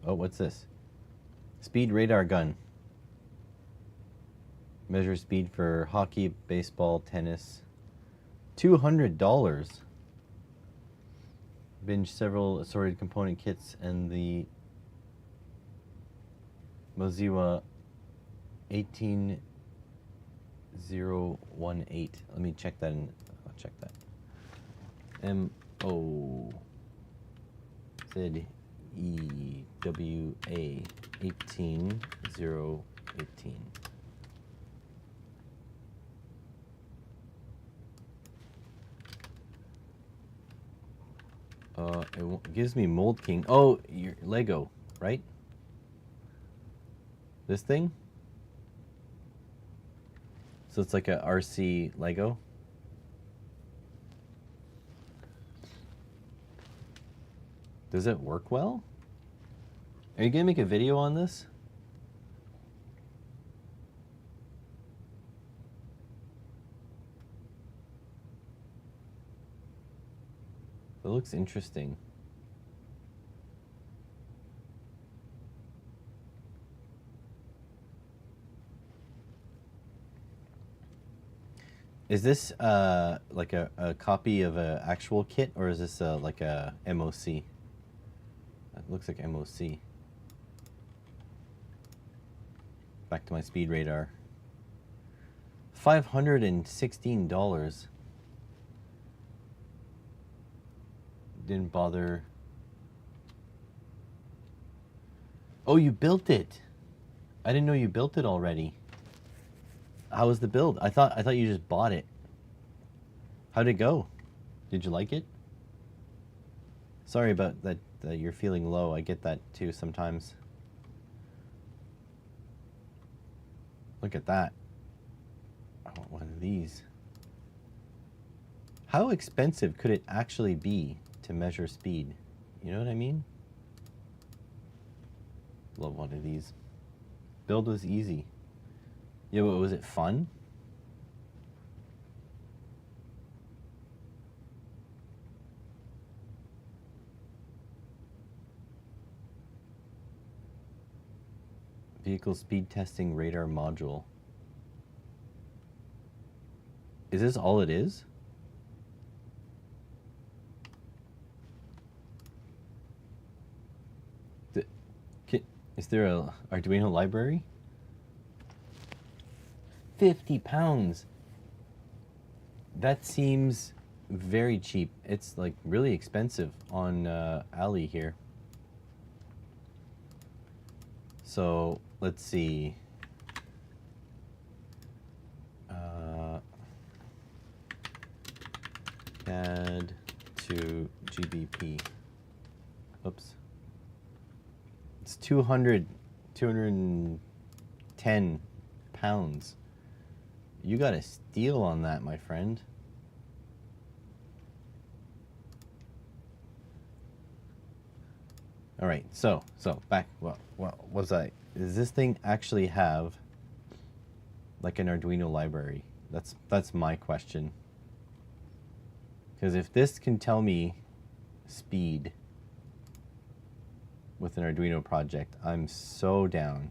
[SPEAKER 1] Oh, what's this? Speed radar gun. Measure speed for hockey, baseball, tennis. $200. Binge several assorted component kits and the Mozilla 18018. Let me check that in. I'll check that. MOZEWA 18018. It gives me Mold King. Oh, your Lego, right? This thing? So it's like a RC Lego. Does it work well? Are you gonna make a video on this? It looks interesting. Is this like a copy of an actual kit, or is this like a MOC? It looks like MOC. Back to my speed radar. $516. Didn't bother. Oh, you built it. I didn't know you built it already. How was the build? I thought you just bought it. How'd it go? Did you like it? Sorry about that you're feeling low. I get that too sometimes. Look at that. I want one of these. How expensive could it actually be to measure speed? You know what I mean? Love one of these. Build was easy. Yeah, but was it fun? Vehicle speed testing radar module. Is this all it is? Is there a Arduino library? 50 pounds. That seems very cheap. It's like really expensive on Ali here. So let's see. Add to GBP. Oops. It's 210 pounds. You got a steal on that, my friend. All right, so back. What was I? Does this thing actually have like an Arduino library? That's my question. Because if this can tell me speed with an Arduino project, I'm so down.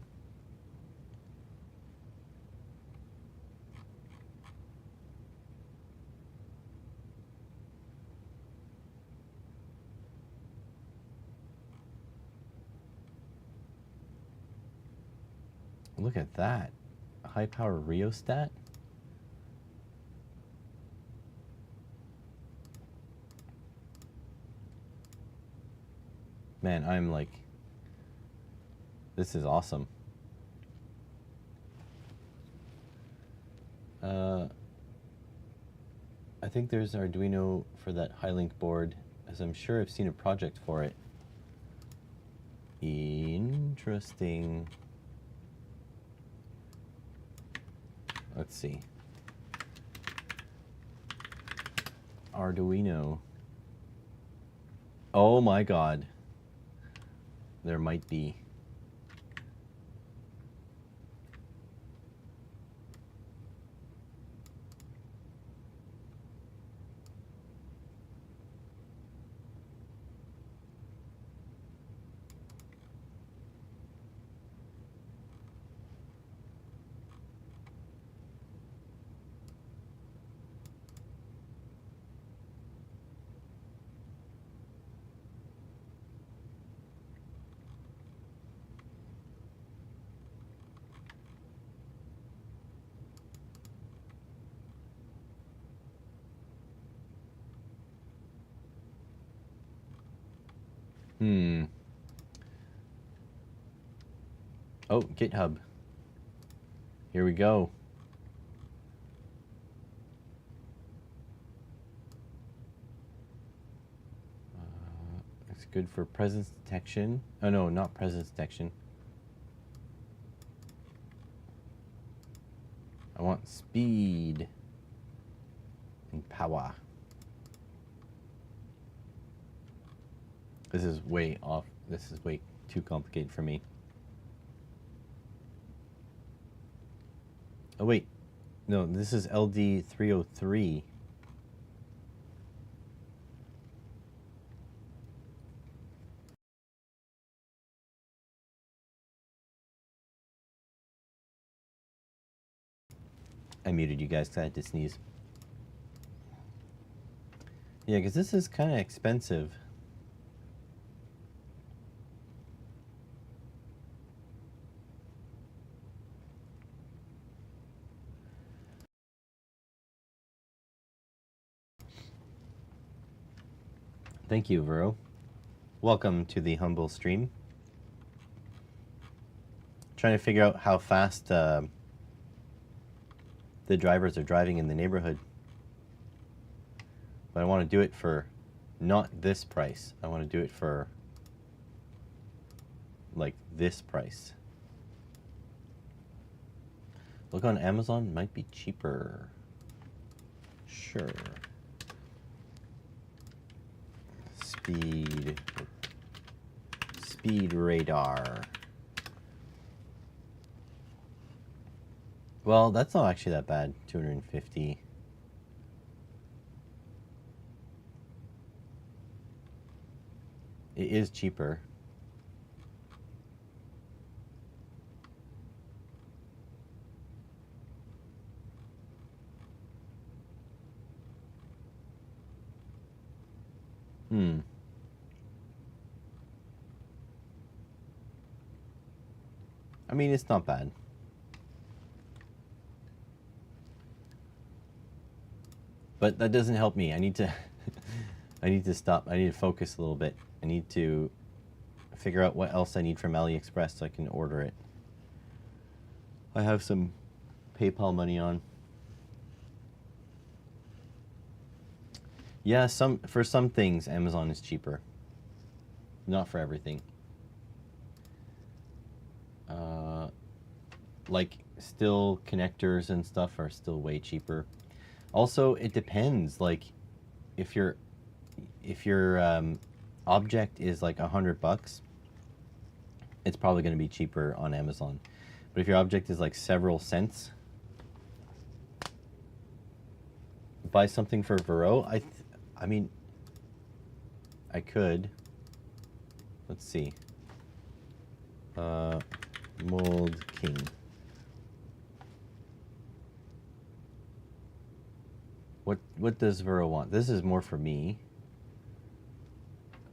[SPEAKER 1] Look at that. High power rheostat. Man, I'm like, this is awesome. I think there's Arduino for that Highlink board, as I'm sure I've seen a project for it. Interesting. Let's see. Arduino. Oh my God. There might be. Oh, GitHub. Here we go. It's good for presence detection. Oh no, not presence detection. I want speed and power. This is way off. This is way too complicated for me. Oh wait, no, this is LD303. I muted you guys because I had to sneeze. Yeah, because this is kind of expensive. Thank you, Vero. Welcome to the humble stream. Trying to figure out how fast the drivers are driving in the neighborhood. But I want to do it for not this price. I want to do it for like this price. Look on Amazon, might be cheaper. Sure. Speed radar. Well, that's not actually that bad. 250. It is cheaper. I mean, it's not bad. But that doesn't help me. I need to I need to stop. I need to focus a little bit. I need to figure out what else I need from AliExpress so I can order it. I have some PayPal money on. Yeah, for some things Amazon is cheaper. Not for everything. Like still connectors and stuff are still way cheaper. Also, it depends. Like if your object is like $100, it's probably going to be cheaper on Amazon. But if your object is like several cents, buy something for Vero. I mean, I could. Let's see. Mold King. What does Vero want? This is more for me.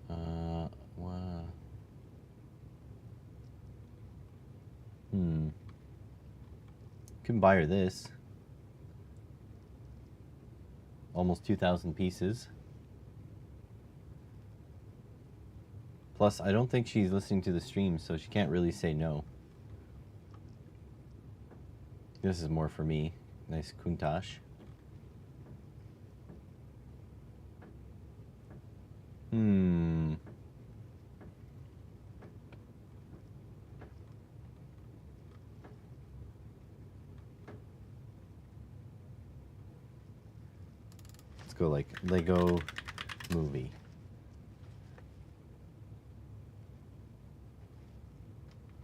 [SPEAKER 1] Wow. Can buy her this. Almost 2,000 pieces. Plus, I don't think she's listening to the stream, so she can't really say no. This is more for me. Nice Countach. Let's go like Lego Movie.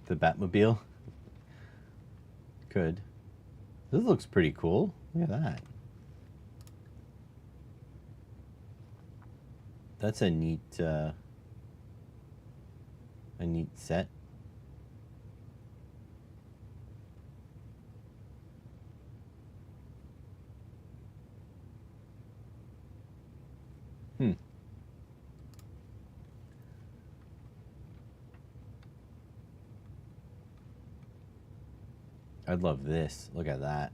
[SPEAKER 1] The Batmobile? Good. This looks pretty cool. Look at that. That's a neat set. I'd love this. Look at that.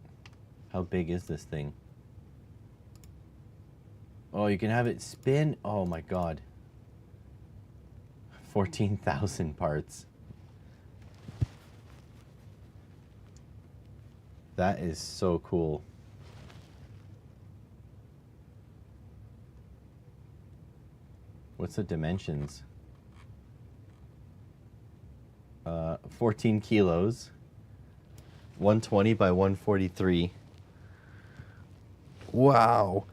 [SPEAKER 1] How big is this thing? Oh, you can have it spin. Oh my god. 14,000 parts. That is so cool. What's the dimensions? 14 kilos. 120 by 143. Wow.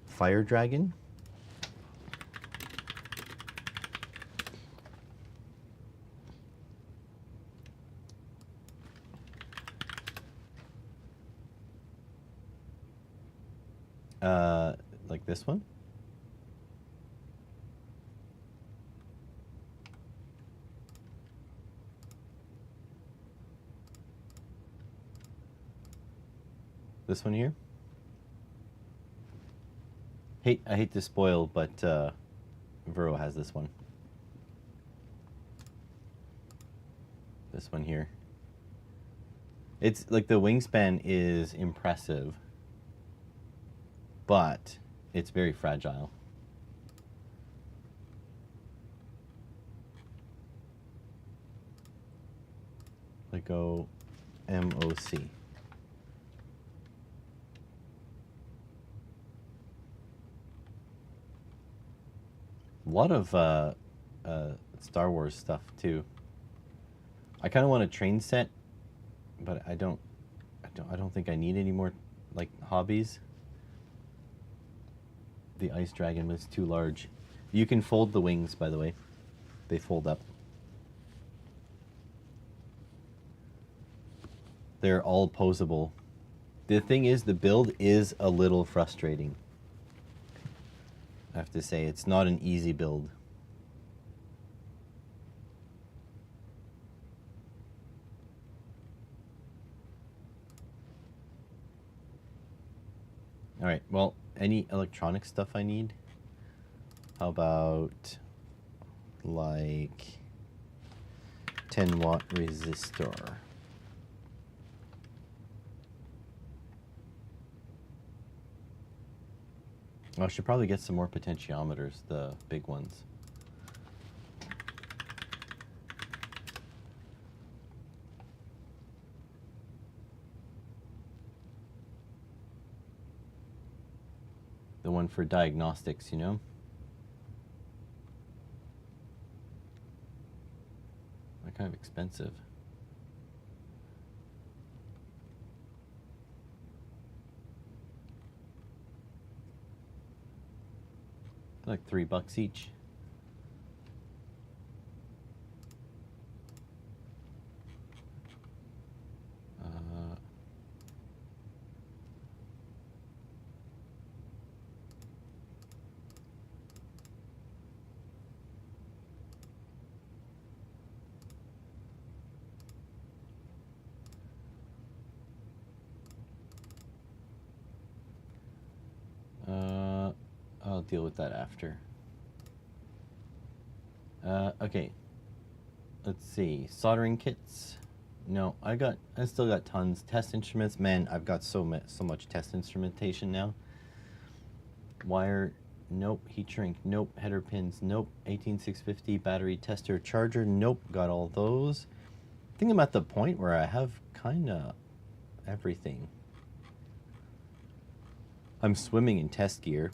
[SPEAKER 1] Fire Dragon? Like this one? This one here? I hate to spoil, but Vero has this one. This one here. It's like the wingspan is impressive, but it's very fragile. Lego MOC. A lot of Star Wars stuff too. I kind of want a train set, but I don't think I need any more like hobbies. the ice dragon, but it's too large. You can fold the wings, by the way. They fold up. They're all posable. The thing is, the build is a little frustrating. I have to say, it's not an easy build. All right, well, any electronic stuff I need? How about like 10-watt resistor? I should probably get some more potentiometers, the big ones. The one for diagnostics, you know? They're kind of expensive. Like $3 each. I'll deal with that after. Okay. Let's see. Soldering kits. No, I still got tons. Test instruments. Man, I've got so much test instrumentation now. Wire. Nope. Heat shrink. Nope. Header pins. Nope. 18650 battery tester charger. Nope. Got all those. I think I'm at the point where I have kind of everything. I'm swimming in test gear,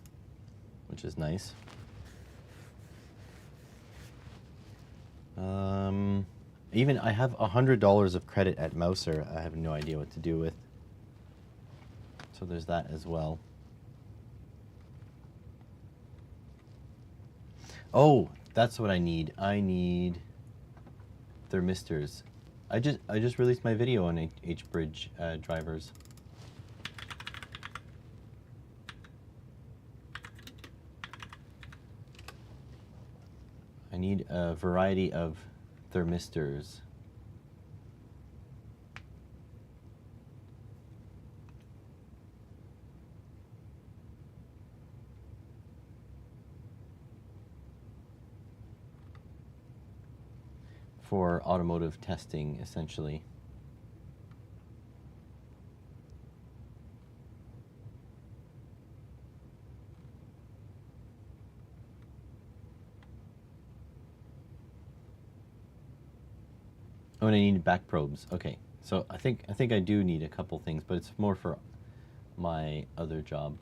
[SPEAKER 1] which is nice. Even I have $100 of credit at Mouser. I have no idea what to do with. So there's that as well. Oh, that's what I need. I need thermistors. I just released my video on H-bridge drivers. I need a variety of thermistors. For automotive testing, essentially. Oh, and I need back probes. Okay, so I think I do need a couple things, but it's more for my other job.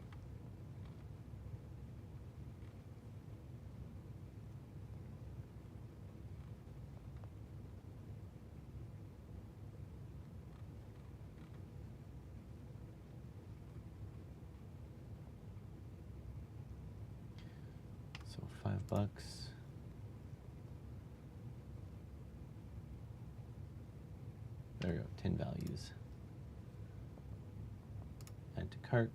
[SPEAKER 1] So $5. There we go, 10 values. Add to cart.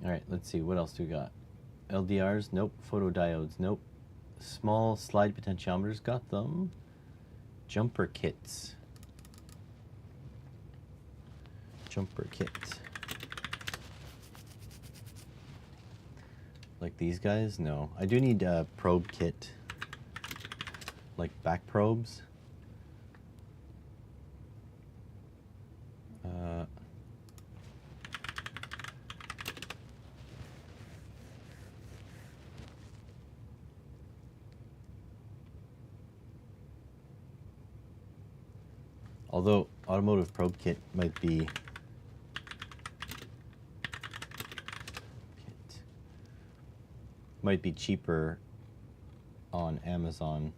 [SPEAKER 1] All right, let's see, what else do we got? LDRs, nope. Photodiodes, nope. Small slide potentiometers, got them. Jumper kits. Jumper kits. Like these guys? No. I do need a probe kit. Like back probes. Although automotive probe kit might be cheaper on Amazon.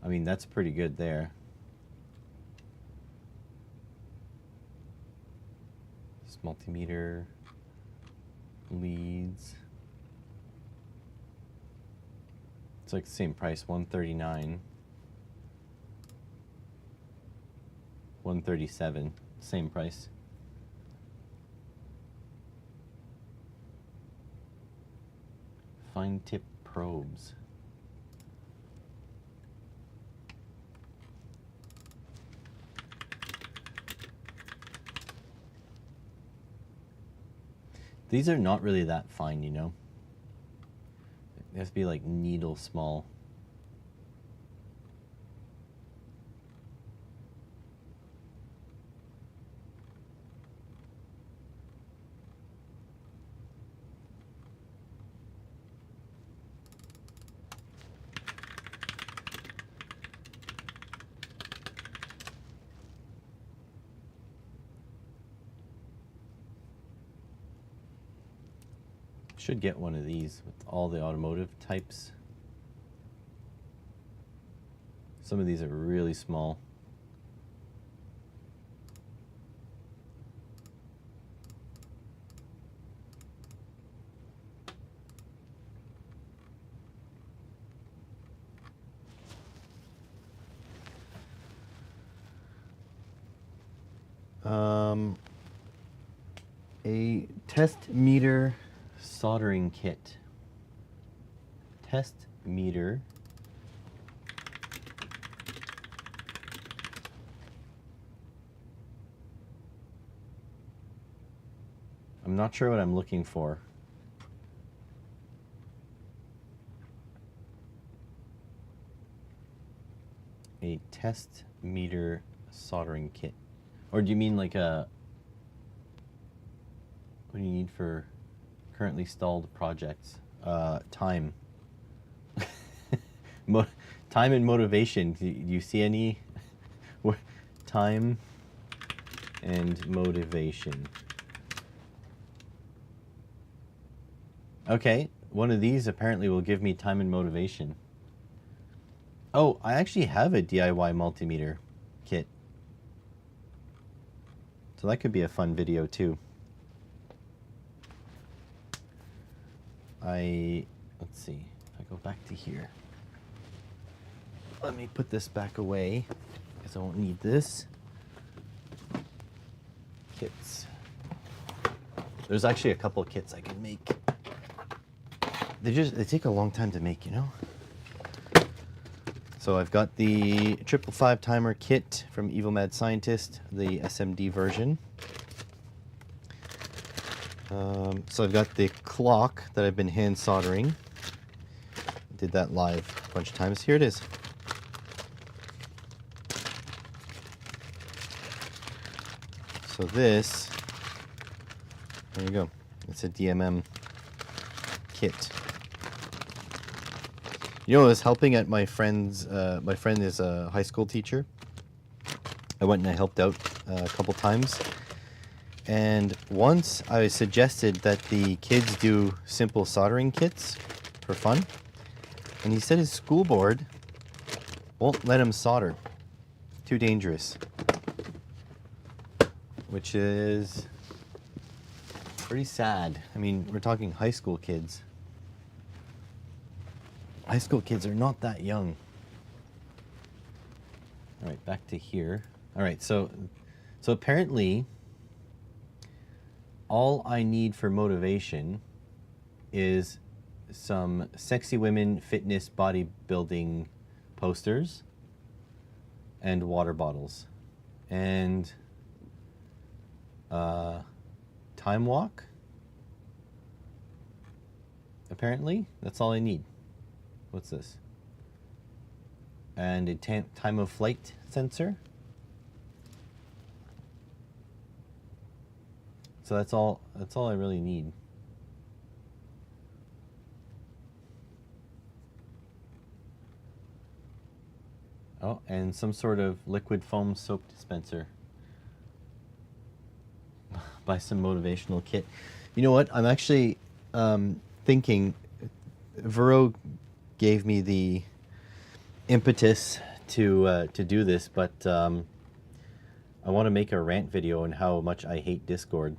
[SPEAKER 1] I mean, that's pretty good there. This multimeter, leads. It's like the same price, $139. $137, same price. Fine tip probes. These are not really that fine, you know. They have to be like needle small. Should get one of these with all the automotive types. Some of these are really small. A test meter soldering kit. Test meter. I'm not sure what I'm looking for. A test meter soldering kit. Or do you mean like a... What do you need for currently stalled projects? Time. Time and motivation. Do you see any? Time and motivation. Okay, one of these apparently will give me time and motivation. Oh, I actually have a DIY multimeter kit. So that could be a fun video too. Let's see, if I go back to here. Let me put this back away, because I won't need this. Kits. There's actually a couple of kits I can make. They take a long time to make, you know? So I've got the 555 timer kit from Evil Mad Scientist, the SMD version. So I've got the clock that I've been hand soldering. Did that live a bunch of times. Here it is. So this, there you go. It's a DMM kit. You know, I was helping at my friend's, my friend is a high school teacher. I went and I helped out a couple times. And once I suggested that the kids do simple soldering kits for fun. And he said his school board won't let him solder. Too dangerous. Which is pretty sad. I mean, we're talking high school kids. High school kids are not that young. All right, back to here. All right, so apparently all I need for motivation is some sexy women fitness bodybuilding posters and water bottles and time walk. Apparently, that's all I need. What's this? And a time of flight sensor. So that's all I really need. Oh, and some sort of liquid foam soap dispenser. Buy some motivational kit. You know what? I'm actually thinking Vero gave me the impetus to do this, but I want to make a rant video on how much I hate Discord,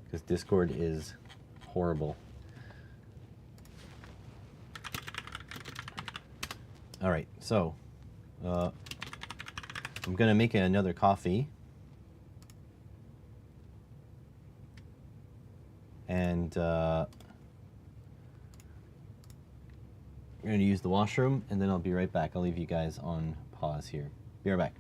[SPEAKER 1] because Discord is horrible. All right, so I'm gonna make another coffee, and I'm gonna use the washroom, and then I'll be right back. I'll leave you guys on pause here. Be right back.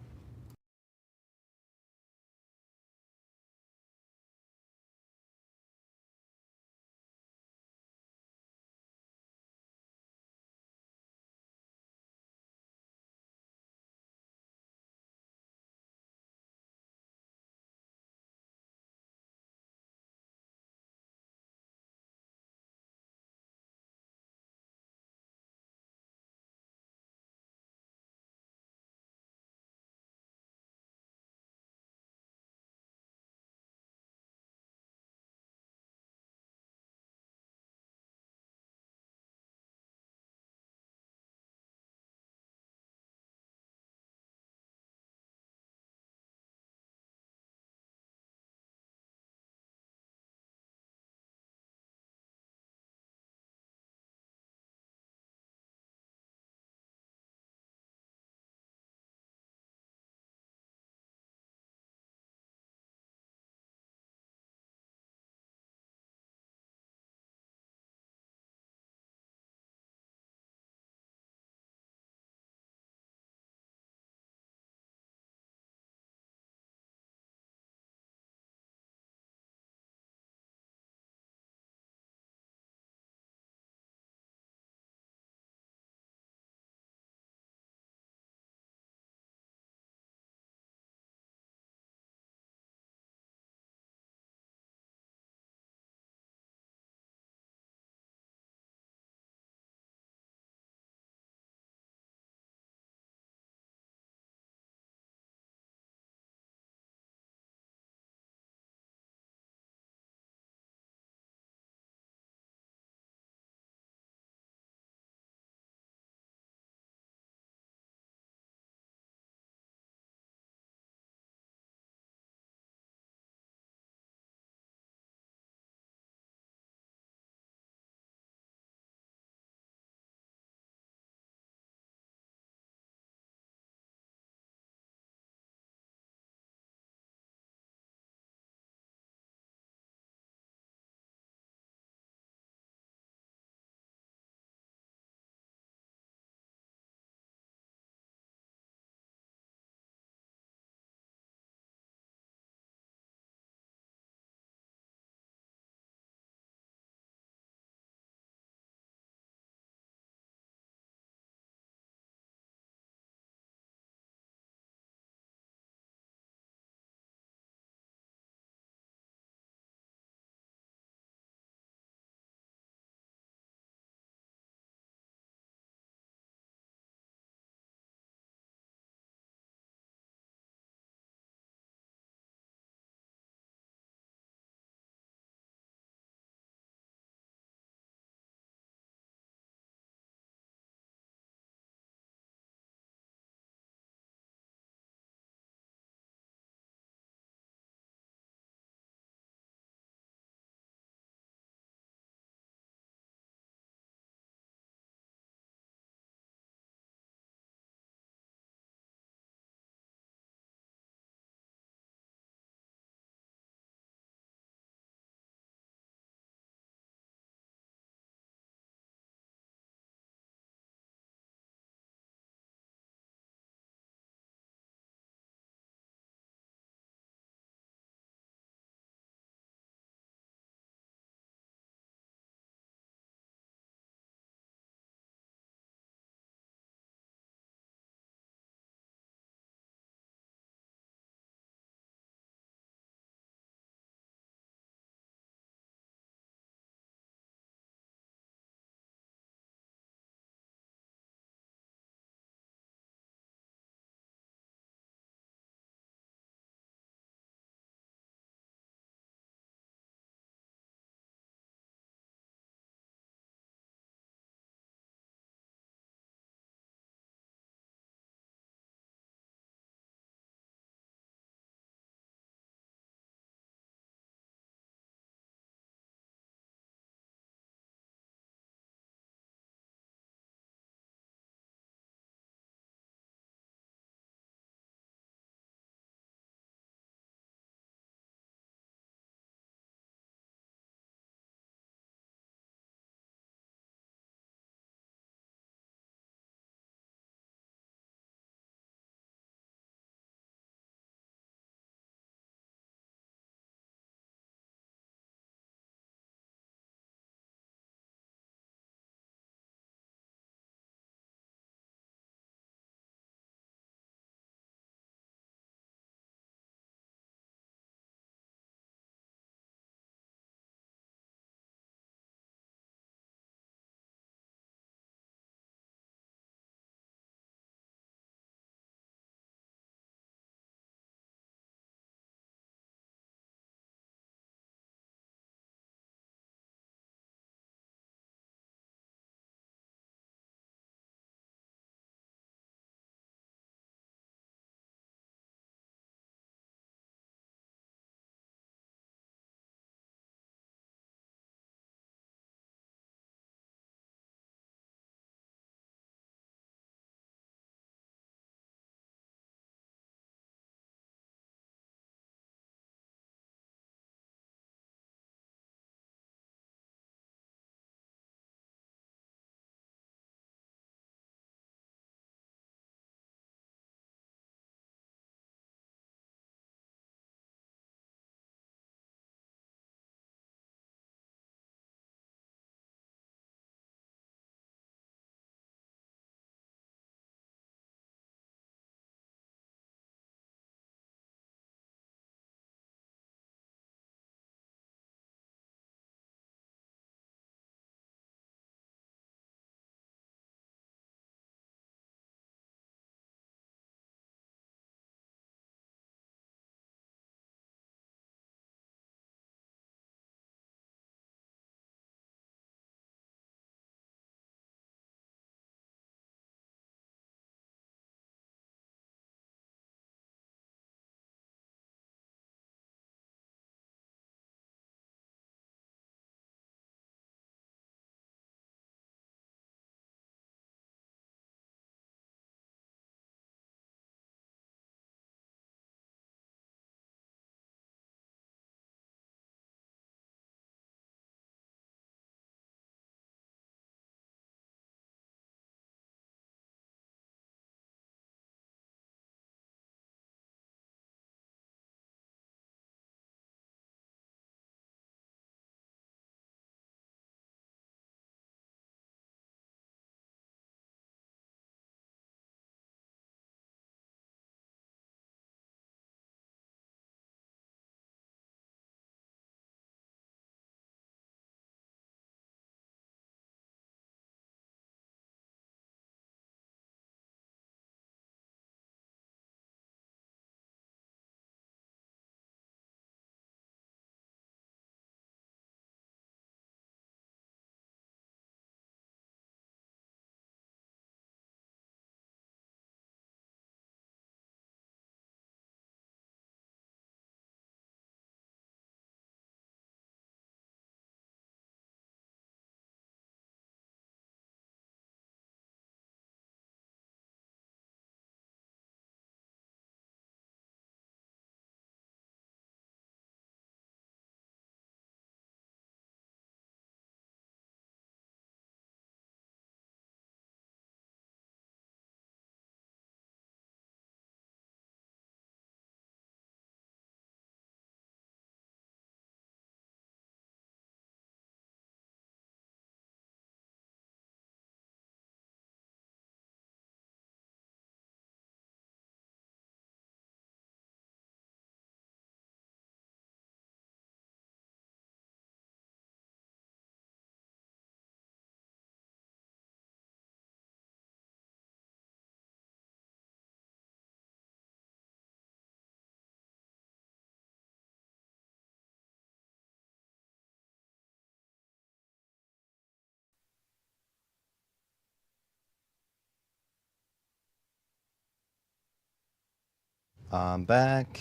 [SPEAKER 1] I'm back,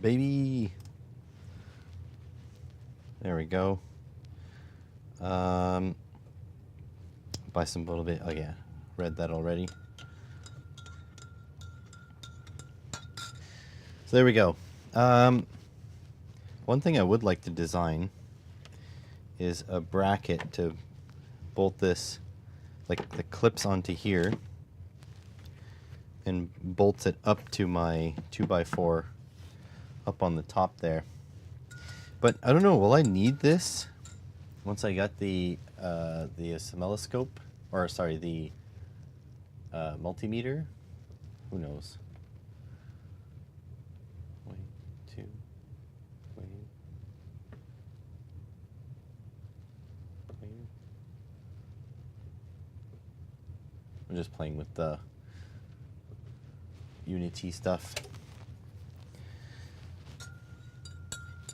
[SPEAKER 1] baby. There we go. Buy some little bit. Oh yeah, read that already. So there we go. One thing I would like to design is a bracket to bolt this, like the clips onto here, and bolts it up to my 2x4 up on the top there. But I don't know, will I need this once I got the oscilloscope, or sorry, the multimeter? Who knows? Wait, two, wait. I'm just playing with the Unity stuff.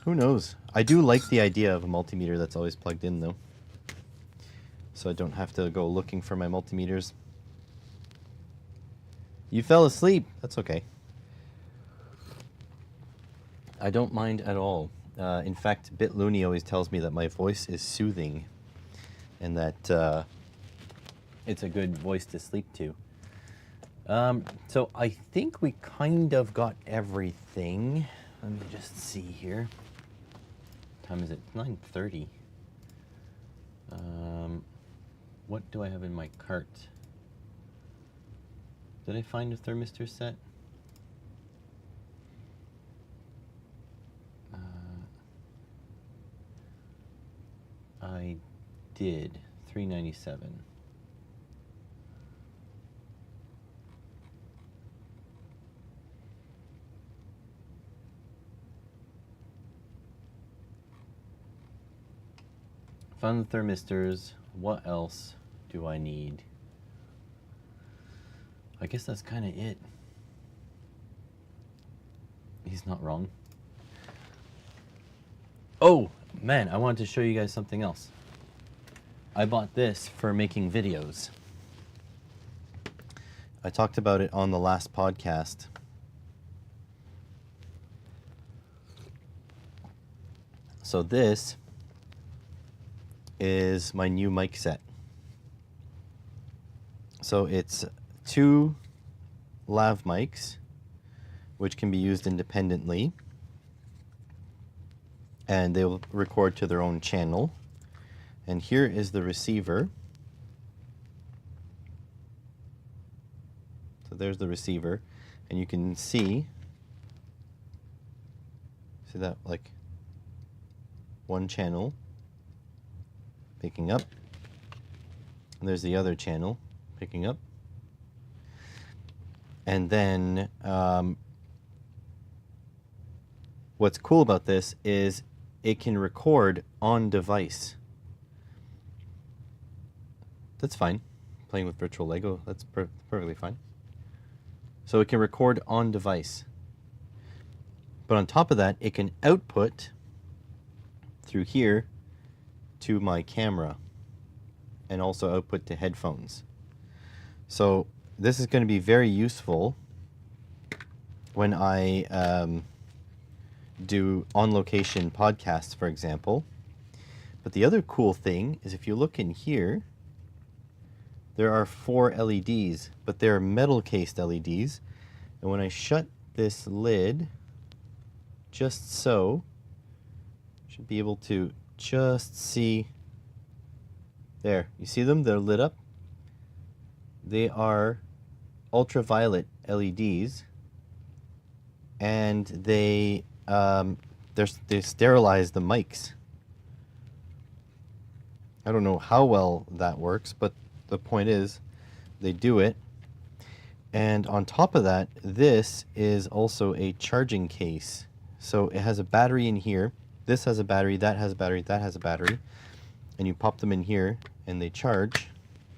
[SPEAKER 1] Who knows? I do like the idea of a multimeter that's always plugged in, though. So I don't have to go looking for my multimeters. You fell asleep. That's okay. I don't mind at all. In fact, BitLooney always tells me that my voice is soothing and that it's a good voice to sleep to. So I think we kind of got everything. Let me just see here. What time is it? 9:30. What do I have in my cart? Did I find a thermistor set? I did. $3.97. Found the thermistors. What else do I need? I guess that's kind of it. He's not wrong. Oh, man, I wanted to show you guys something else. I bought this for making videos. I talked about it on the last podcast. So this is my new mic set. So it's 2 lav mics, which can be used independently, and they will record to their own channel. And here is the receiver. So there's the receiver, and you can see that, like, one channel picking up, and there's the other channel picking up. And then what's cool about this is it can record on device. That's fine. Playing with virtual Lego, that's perfectly fine. So it can record on device. But on top of that, it can output through here to my camera and also output to headphones. So this is going to be very useful when I do on-location podcasts, for example. But the other cool thing is if you look in here, there are 4 LEDs, but they're metal-cased LEDs. And when I shut this lid, just so, should be able to just see. There, you see them? They're lit up. They are ultraviolet LEDs, and they sterilize the mics. I don't know how well that works, but the point is they do it. And on top of that, this is also a charging case. So it has a battery in here. This has a battery, that has a battery, that has a battery. And you pop them in here and they charge.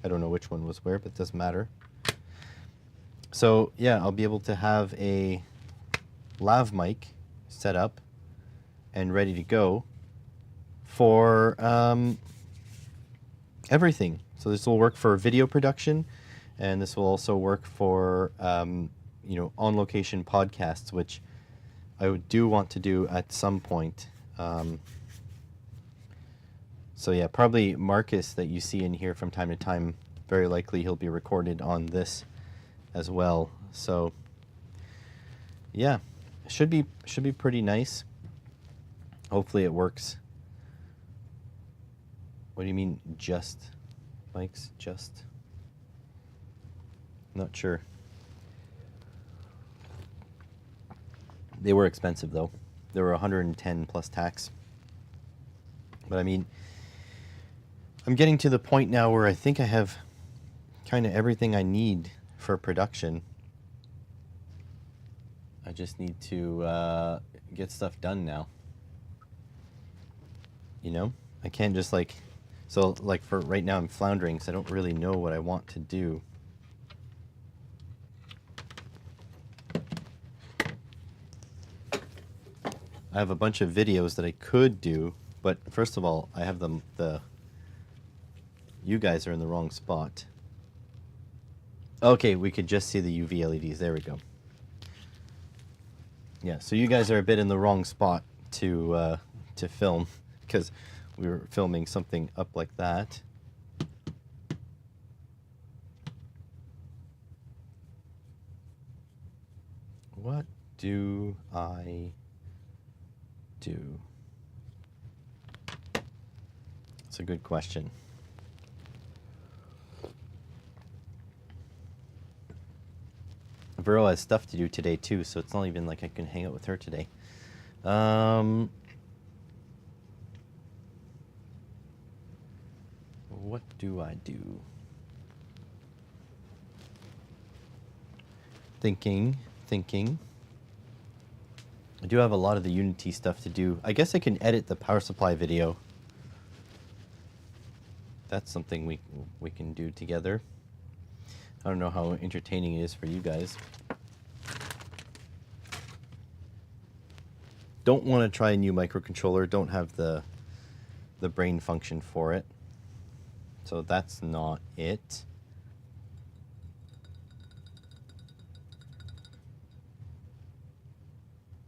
[SPEAKER 1] I don't know which one was where, but it doesn't matter. So yeah, I'll be able to have a lav mic set up and ready to go for everything. So this will work for video production, and this will also work for you know, on location podcasts, which I do want to do at some point. So yeah, probably Marcus that you see in here from time to time, very likely he'll be recorded on this as well. So yeah, should be pretty nice. Hopefully it works. What do you mean just? Mike's just? Not sure. They were expensive though. They were 110 plus tax. But I mean, I'm getting to the point now where I think I have kind of everything I need for production. I just need to get stuff done now. You know? I can't just like... So like for right now I'm floundering because I don't really know what I want to do. I have a bunch of videos that I could do, but first of all, I have the you guys are in the wrong spot. Okay, we could just see the UV LEDs. There we go. Yeah, so you guys are a bit in the wrong spot to film because we were filming something up like that. What do I do? It's a good question. Vero has stuff to do today too, so it's not even like I can hang out with her today. What do I do? Thinking. I do have a lot of the Unity stuff to do. I guess I can edit the power supply video. That's something we can do together. I don't know how entertaining it is for you guys. Don't want to try a new microcontroller. Don't have the brain function for it. So that's not it.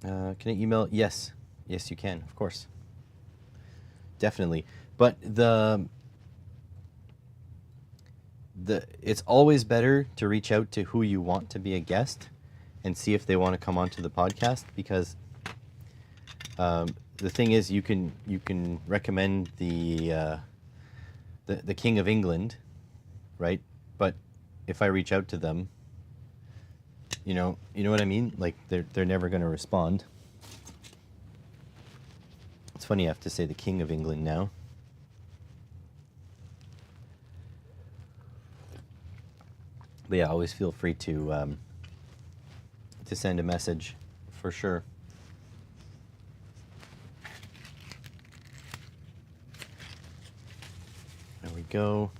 [SPEAKER 1] Can I email? Yes. Yes, you can, of course. Definitely. But it's always better to reach out to who you want to be a guest and see if they want to come onto the podcast, because the thing is, you can recommend the King of England, right? But if I reach out to them, you know what I mean? Like they're never going to respond. It's funny I have to say the King of England now. But yeah, always feel free to send a message, for sure. There we go.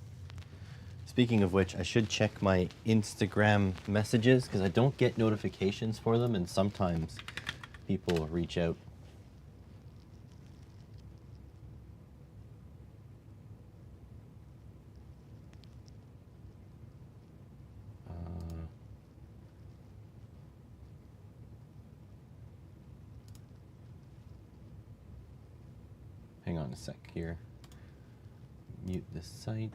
[SPEAKER 1] Speaking of which, I should check my Instagram messages because I don't get notifications for them, and sometimes people reach out. Hang on a sec here. Mute the site.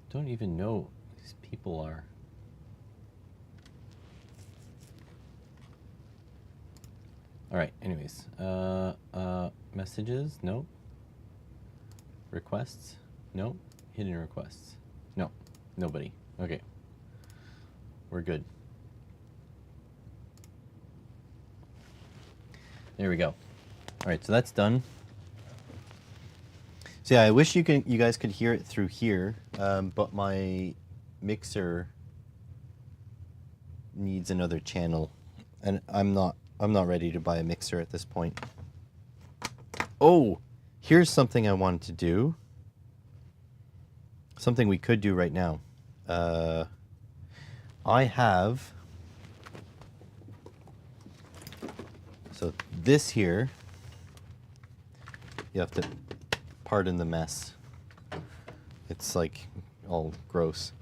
[SPEAKER 1] Don't even know who these people are. All right, anyways. Messages? No. Requests? No. Hidden requests? No. Nobody. Okay. We're good. There we go. All right, so that's done. So yeah, I wish you guys could hear it through here, but my mixer needs another channel, and I'm not ready to buy a mixer at this point. Oh, here's something I wanted to do. Something we could do right now. I have, so this here You have to pardon the mess. It's like all gross.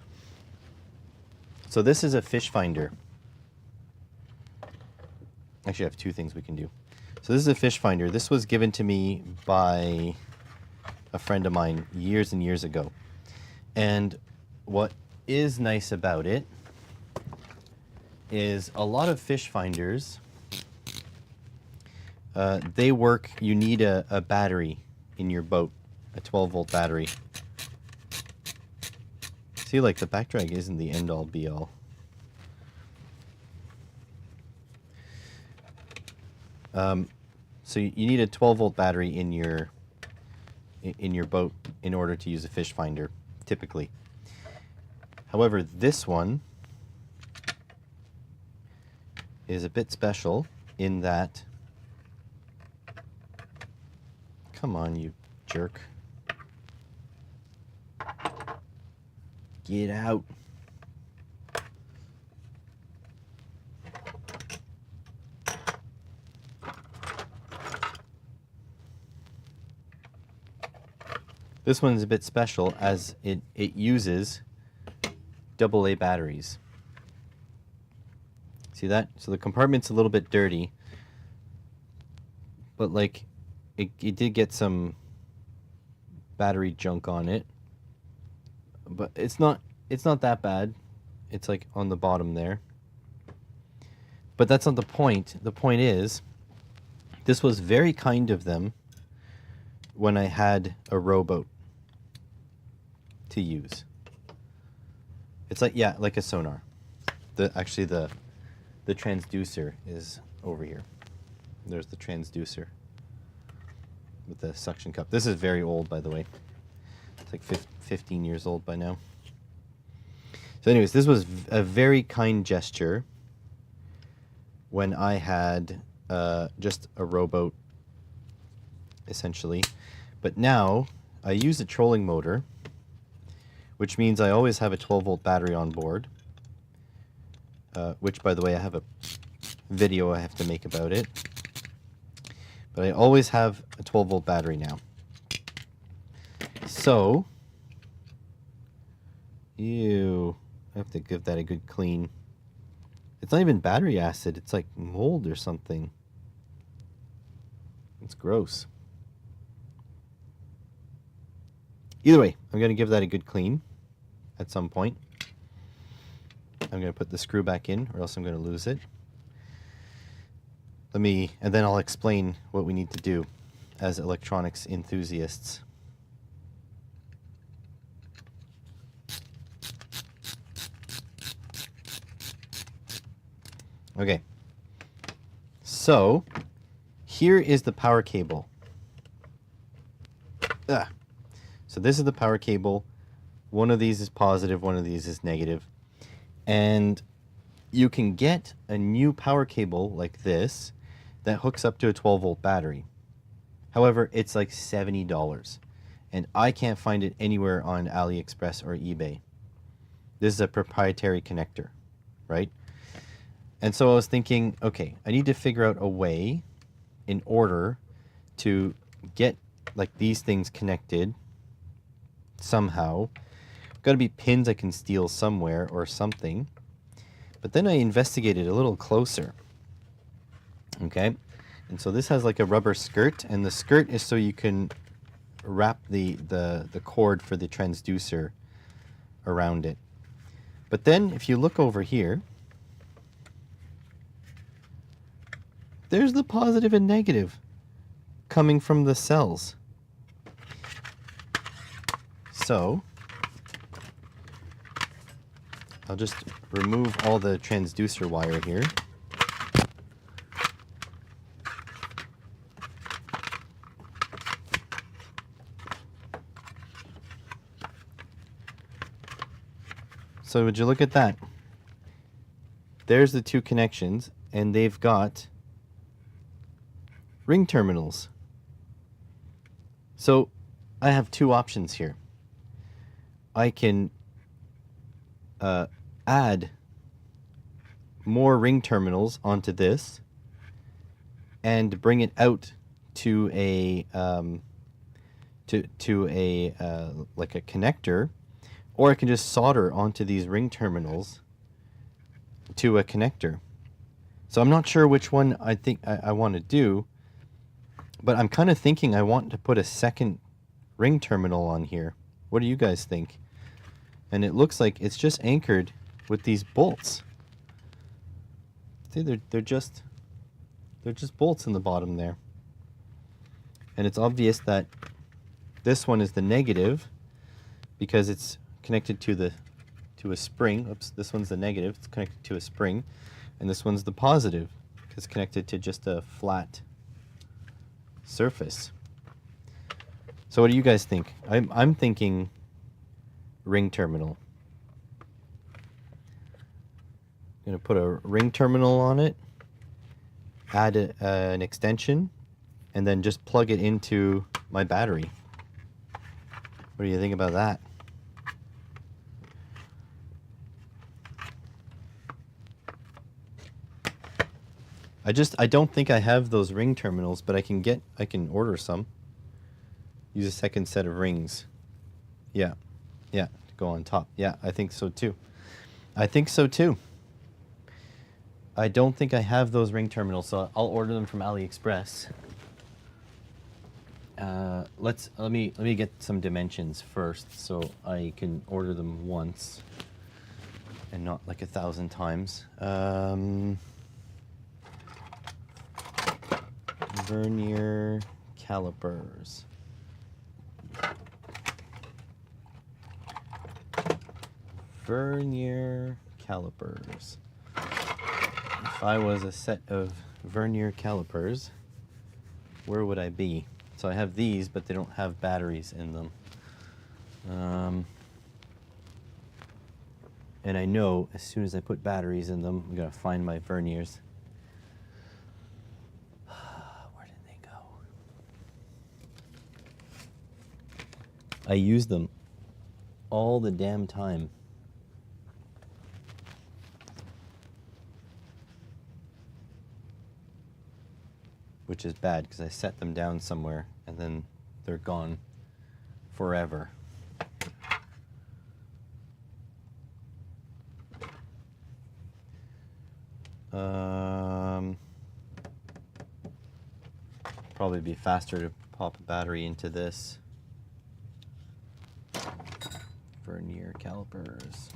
[SPEAKER 1] So this is a fish finder. Actually, I have two things we can do. So this is a fish finder. This was given to me by a friend of mine years and years ago. And what is nice about it is a lot of fish finders, they work, you need a battery in your boat, a 12-volt battery. See, like the back drag isn't the end-all be-all. So you need a 12-volt battery in your boat in order to use a fish finder, typically. However, this one is a bit special in that... Come on, you jerk. Get out. This one is a bit special as it uses AA batteries. See that? So the compartment's a little bit dirty, but like it did get some battery junk on it. But it's not that bad. It's like on the bottom there. But that's not the point. The point is, this was very kind of them when I had a rowboat to use. It's like, yeah, like a sonar. Actually the transducer is over here. There's the transducer with the suction cup. This is very old, by the way. It's like 15 years old by now. So anyways, this was a very kind gesture when I had just a rowboat, essentially. But now I use a trolling motor, which means I always have a 12-volt battery on board, which, by the way, I have a video I have to make about it. But I always have a 12-volt battery now. So, ew, I have to give that a good clean. It's not even battery acid, it's like mold or something. It's gross. Either way, I'm going to give that a good clean at some point. I'm going to put the screw back in, or else I'm going to lose it. And then I'll explain what we need to do as electronics enthusiasts. Okay. So, here is the power cable. So this is the power cable. One of these is positive, one of these is negative. And you can get a new power cable like this that hooks up to a 12-volt battery. However, it's like $70. And I can't find it anywhere on AliExpress or eBay. This is a proprietary connector, right? And so I was thinking, okay, I need to figure out a way in order to get like these things connected somehow. Got to be pins I can steal somewhere or something. But then I investigated a little closer. Okay, and so this has like a rubber skirt, and the skirt is so you can wrap the cord for the transducer around it. But then if you look over here, there's the positive and negative coming from the cells. So I'll just remove all the transducer wire here. So would you look at that? There's the two connections, and they've got ring terminals. So I have two options here. I can add more ring terminals onto this and bring it out to a to a like a connector, or I can just solder onto these ring terminals to a connector. So I'm not sure which one I think I want to do, but I'm kind of thinking I want to put a second ring terminal on here. What do you guys think? And it looks like it's just anchored with these bolts. See, they're just bolts in the bottom there. And it's obvious that this one is the negative because it's connected to a spring. Oops, this one's the negative. It's connected to a spring. And this one's the positive. It's connected to just a flat surface. So what do you guys think? I'm thinking ring terminal. I'm going to put a ring terminal on it, add an extension, and then just plug it into my battery. What do you think about that? I don't think I have those ring terminals, but I can order some. Use a second set of rings. Yeah, to go on top. Yeah, I think so too. I don't think I have those ring terminals, so I'll order them from AliExpress. Let me get some dimensions first, so I can order them once and not like 1,000 times. Vernier calipers. Vernier calipers. If I was a set of vernier calipers, where would I be? So I have these, but they don't have batteries in them. And I know as soon as I put batteries in them, I'm gonna find my verniers. Where did they go? I use them all the damn time. Which is bad because I set them down somewhere and then they're gone forever. Probably be faster to pop a battery into this. Vernier calipers.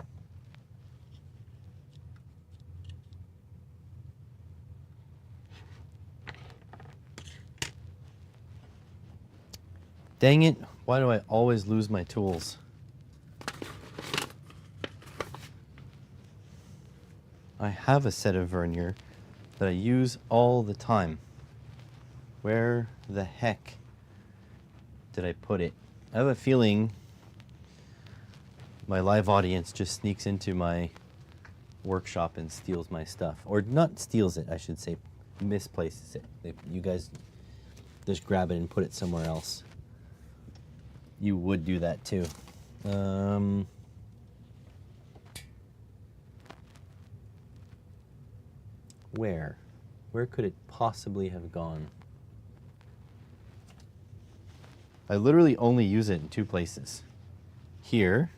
[SPEAKER 1] Dang it, why do I always lose my tools? I have a set of vernier that I use all the time. Where the heck did I put it? I have a feeling my live audience just sneaks into my workshop and steals my stuff. Or not steals it, I should say, misplaces it. You guys just grab it and put it somewhere else. You would do that too. Where? Where could it possibly have gone? I literally only use it in two places. Here,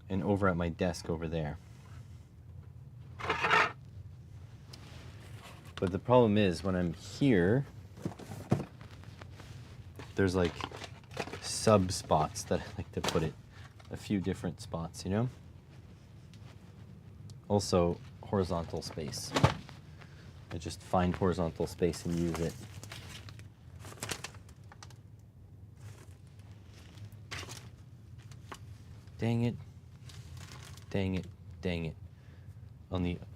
[SPEAKER 1] and over at my desk over there. But the problem is, when I'm here, there's like sub spots that I like to put it. A few different spots, you know? Also, horizontal space. I just find horizontal space and use it. Dang it. Dang it. Dang it.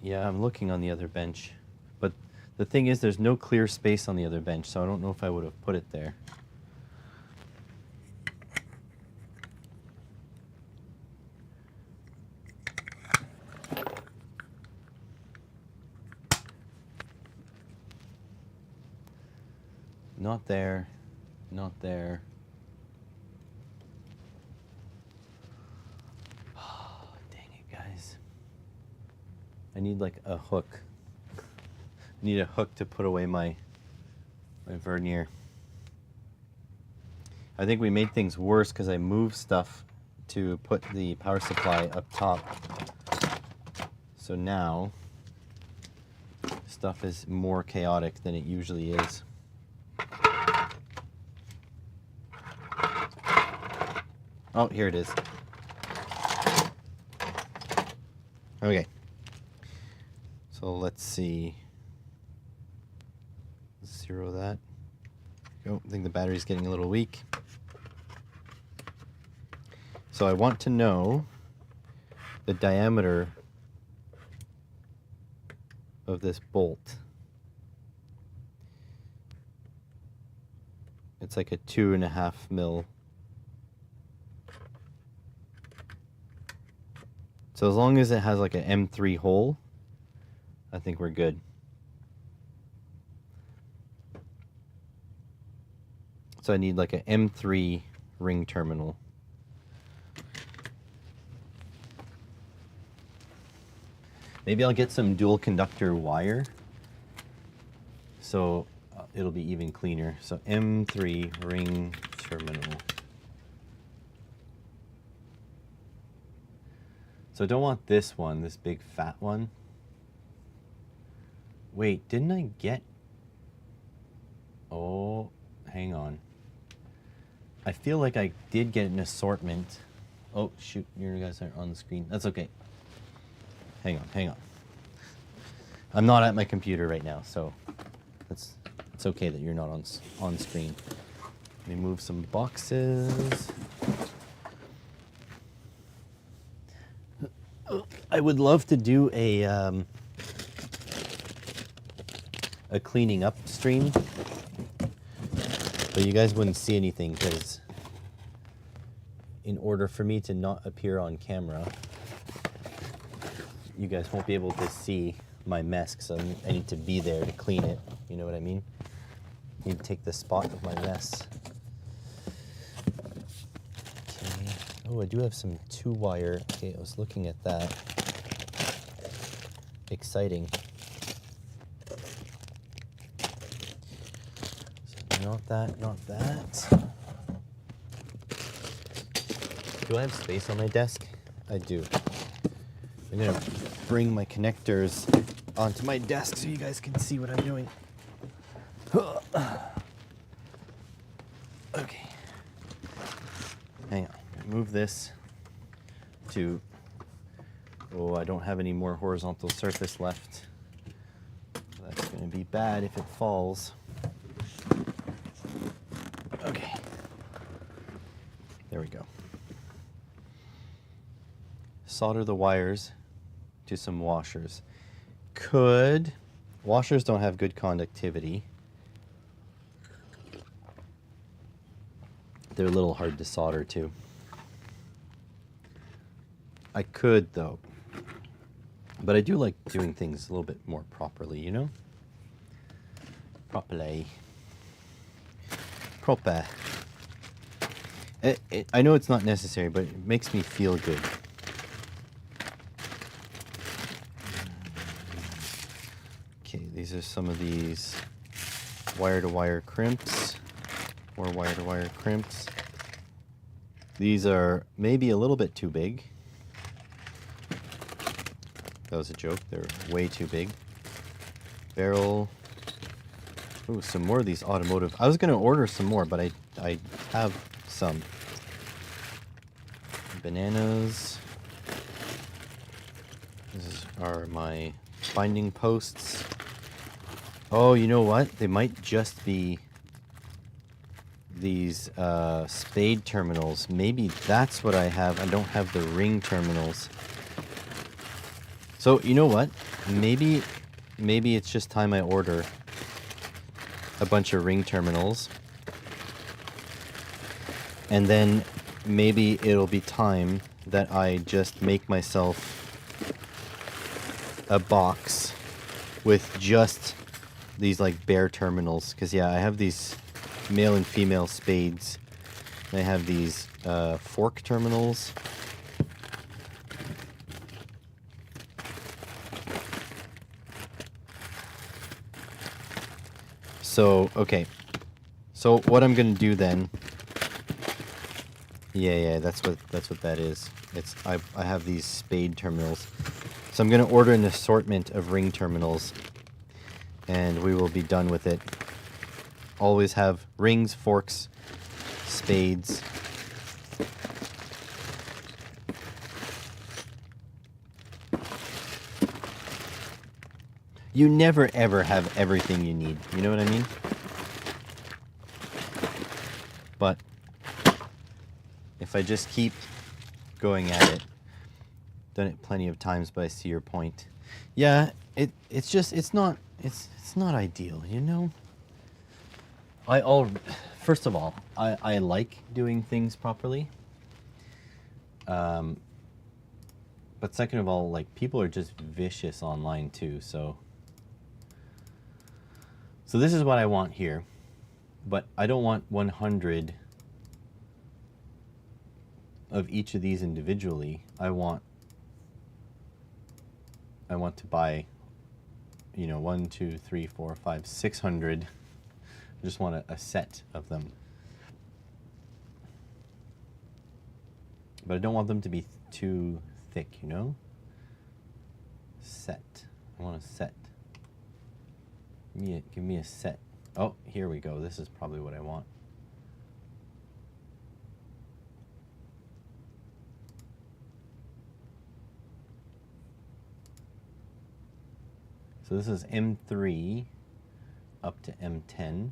[SPEAKER 1] Yeah, I'm looking on the other bench. But the thing is, there's no clear space on the other bench, so I don't know if I would have put it there. Not there. Not there. Oh, dang it, guys. I need like a hook. I need a hook to put away my vernier. I think we made things worse because I moved stuff to put the power supply up top. So now stuff is more chaotic than it usually is. Oh, here it is. Okay. So let's see. Zero that. Oh, I think the battery's getting a little weak. So I want to know the diameter of this bolt. It's like a 2.5 mil. So as long as it has like an M3 hole, I think we're good. So I need like an M3 ring terminal. Maybe I'll get some dual conductor wire, so it'll be even cleaner. So M3 ring terminal. So I don't want this one, this big fat one. Wait, didn't I get... Oh, hang on. I feel like I did get an assortment. Oh, shoot, you guys aren't on the screen. That's okay. Hang on, hang on. I'm not at my computer right now, so it's okay that you're not on screen. Let me move some boxes. I would love to do a cleaning up stream, but you guys wouldn't see anything because in order for me to not appear on camera, you guys won't be able to see my mess, so I need to be there to clean it. You know what I mean? I need to take the spot of my mess. Okay. Oh, I do have some 2-wire. Okay, I was looking at that. Exciting. So not that, not that. Do I have space on my desk? I do. I'm gonna bring my connectors onto my desk so you guys can see what I'm doing. Okay. Hang on. Move this to... Oh, I don't have any more horizontal surface left. That's gonna be bad if it falls. Okay. There we go. Solder the wires to some washers. Washers don't have good conductivity. They're a little hard to solder to. I could though, but I do like doing things a little bit more properly, you know? Properly. Proper. I know it's not necessary, but it makes me feel good. These are some of these wire-to-wire crimps. More wire-to-wire crimps. These are maybe a little bit too big. That was a joke. They're way too big. Barrel. Ooh, some more of these automotive. I was going to order some more, but I have some. Bananas. These are my binding posts. Oh, you know what? They might just be these spade terminals. Maybe that's what I have. I don't have the ring terminals. So, you know what? Maybe it's just time I order a bunch of ring terminals. And then maybe it'll be time that I just make myself a box with just these like bare terminals, because yeah, I have these male and female spades, and I have these fork terminals. So okay, so what I'm gonna do then Yeah, that's what that is. It's I have these spade terminals. So I'm gonna order an assortment of ring terminals and we will be done with it. Always have rings, forks, spades. You never ever have everything you need. You know what I mean? But if I just keep going at it, done it plenty of times, but I see your point. Yeah, it's not ideal, you know? First of all, I like doing things properly. But second of all, like, people are just vicious online too, so this is what I want here. But I don't want 100 of each of these individually. I want to buy, 1, 2, 3, 4, 5, 600. I just want a set of them. But I don't want them to be too thick, you know? Set. I want a set. Give me a set. Oh, here we go. This is probably what I want. So this is M3 up to M10.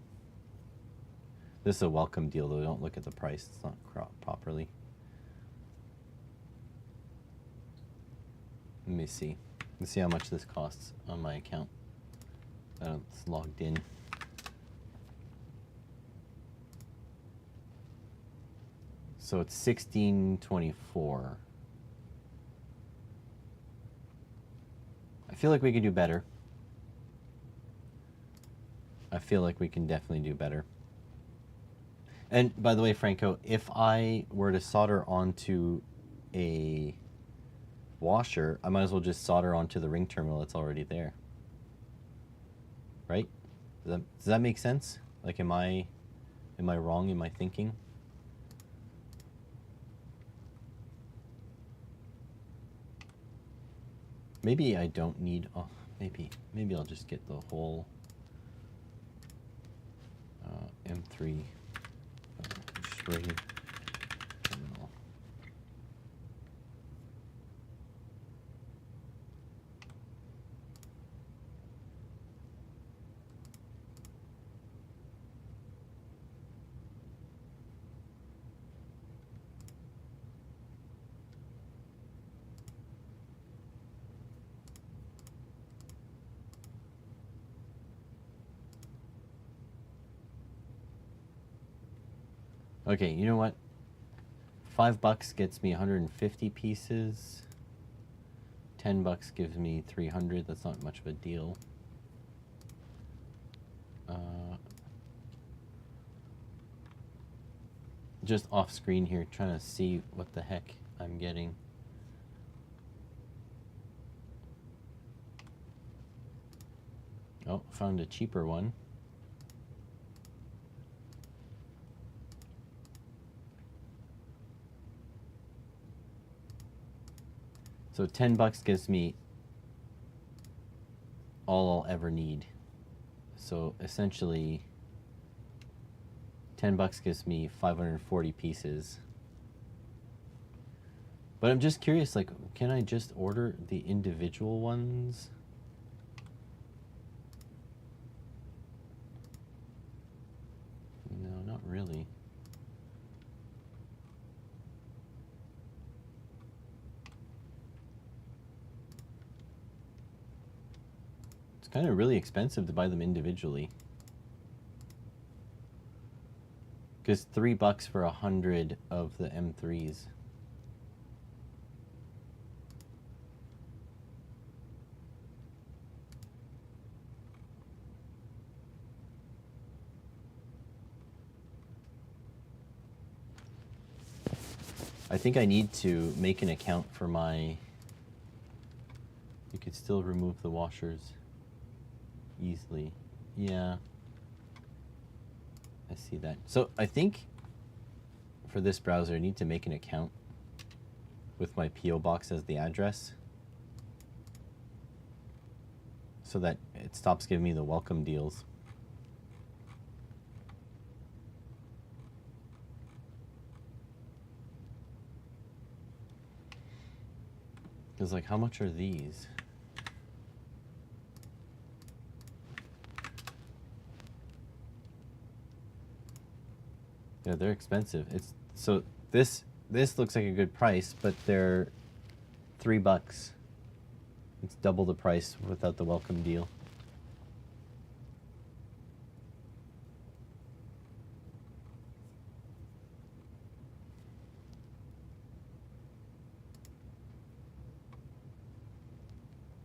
[SPEAKER 1] This is a welcome deal, though. Don't look at the price. It's not cropped properly. Let me see. Let's see how much this costs on my account. It's logged in. So it's $16.24. I feel like we could do better. I feel like we can definitely do better. And by the way, Franco, if I were to solder onto a washer, I might as well just solder onto the ring terminal that's already there. Right? Does that make sense? Like, am I wrong in my thinking? Maybe I don't need, maybe I'll just get the whole M3 ring terminal. Okay, you know what? $5 gets me 150 pieces. $10 gives me 300. That's not much of a deal. Just off screen here, trying to see what the heck I'm getting. Oh, found a cheaper one. So $10 gives me all I'll ever need. So essentially, $10 gives me 540 pieces. But I'm just curious, like, can I just order the individual ones? No, not really. It's kind of really expensive to buy them individually. Because $3 for 100 of the M3s. I think I need to make an account for my... You could still remove the washers easily. Yeah. I see that. So I think for this browser, I need to make an account with my PO box as the address so that it stops giving me the welcome deals. Because, like, how much are these? Yeah, they're expensive. It's so this looks like a good price, but they're $3. It's double the price without the welcome deal.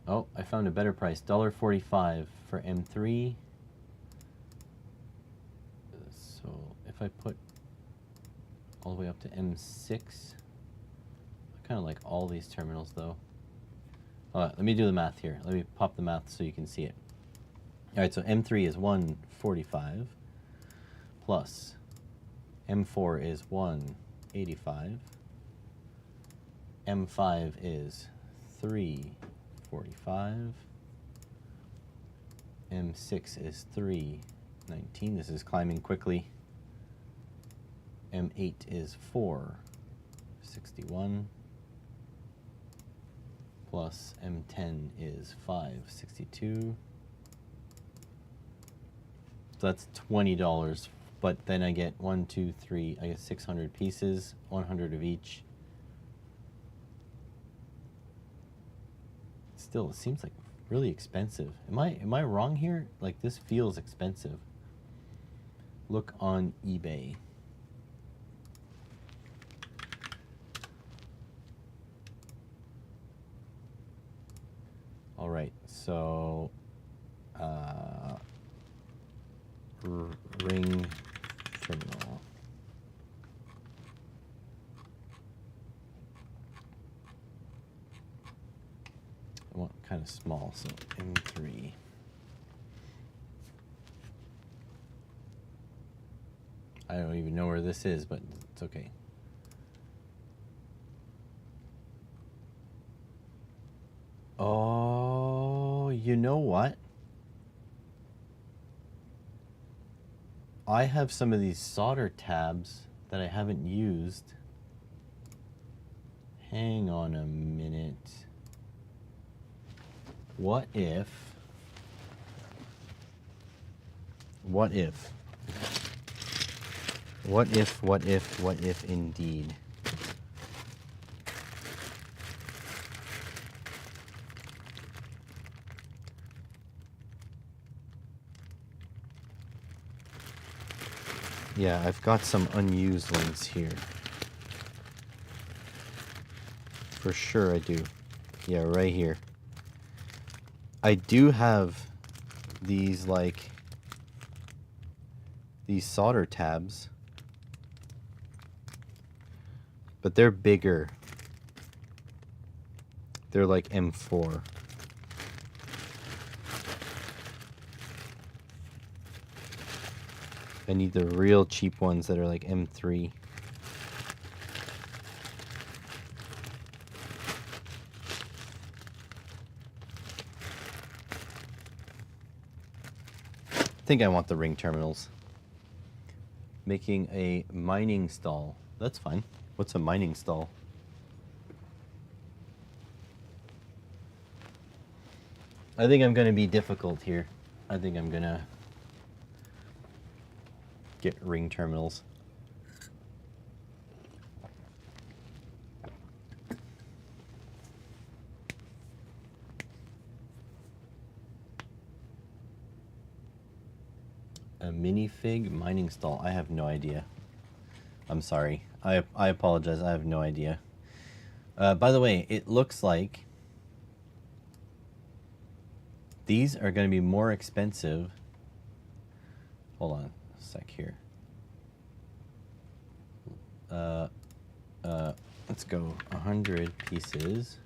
[SPEAKER 1] Oh, I found a better price. $1.45 for M3. So if I put all the way up to M6, I kind of like all these terminals though. Let me do the math here. Let me pop the math so you can see it. All right, so M3 is 145 plus M4 is 185. M5 is 345. M6 is 319. This is climbing quickly. M8 is 461. Plus M10 is 562. So that's $20. But then I get 1, 2, 3, I get 600 pieces, 100 of each. Still, it seems like really expensive. Am I wrong here? Like, this feels expensive. Look on eBay. All right, so ring terminal. I want kind of small, so M3. I don't even know where this is, but it's okay. Oh, you know what? I have some of these solder tabs that I haven't used. Hang on a minute. What if indeed? Yeah, I've got some unused ones here. For sure I do. Yeah, right here. I do have these, like, these solder tabs, but they're bigger. They're like M4. I need the real cheap ones that are like M3. I think I want the ring terminals. Making a mining stall. That's fine. What's a mining stall? I think I'm going to be difficult here. I think I'm going to get ring terminals. A minifig mining stall. I have no idea. I'm sorry. I apologize. I have no idea. By the way, it looks like these are going to be more expensive. Hold on a sec here. Let's go 100 pieces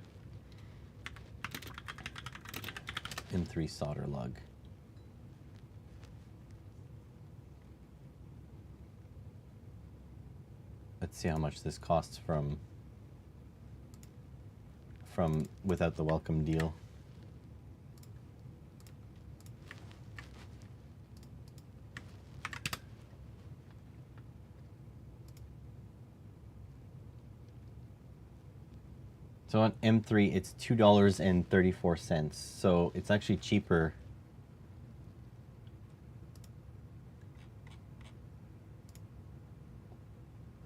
[SPEAKER 1] in 3 solder lug. Let's see how much this costs from without the welcome deal. So on M3, it's $2.34. So it's actually cheaper.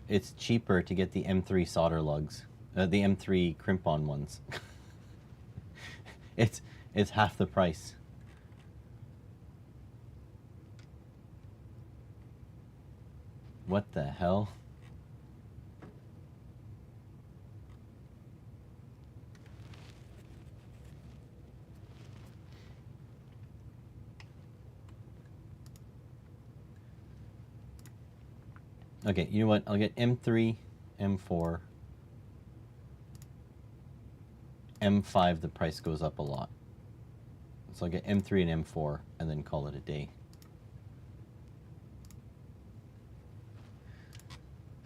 [SPEAKER 1] It's cheaper to get the M3 solder lugs, the M3 crimp-on ones. It's half the price. What the hell? Okay, you know what? I'll get M3, M4, M5, the price goes up a lot. So I'll get M3 and M4 and then call it a day.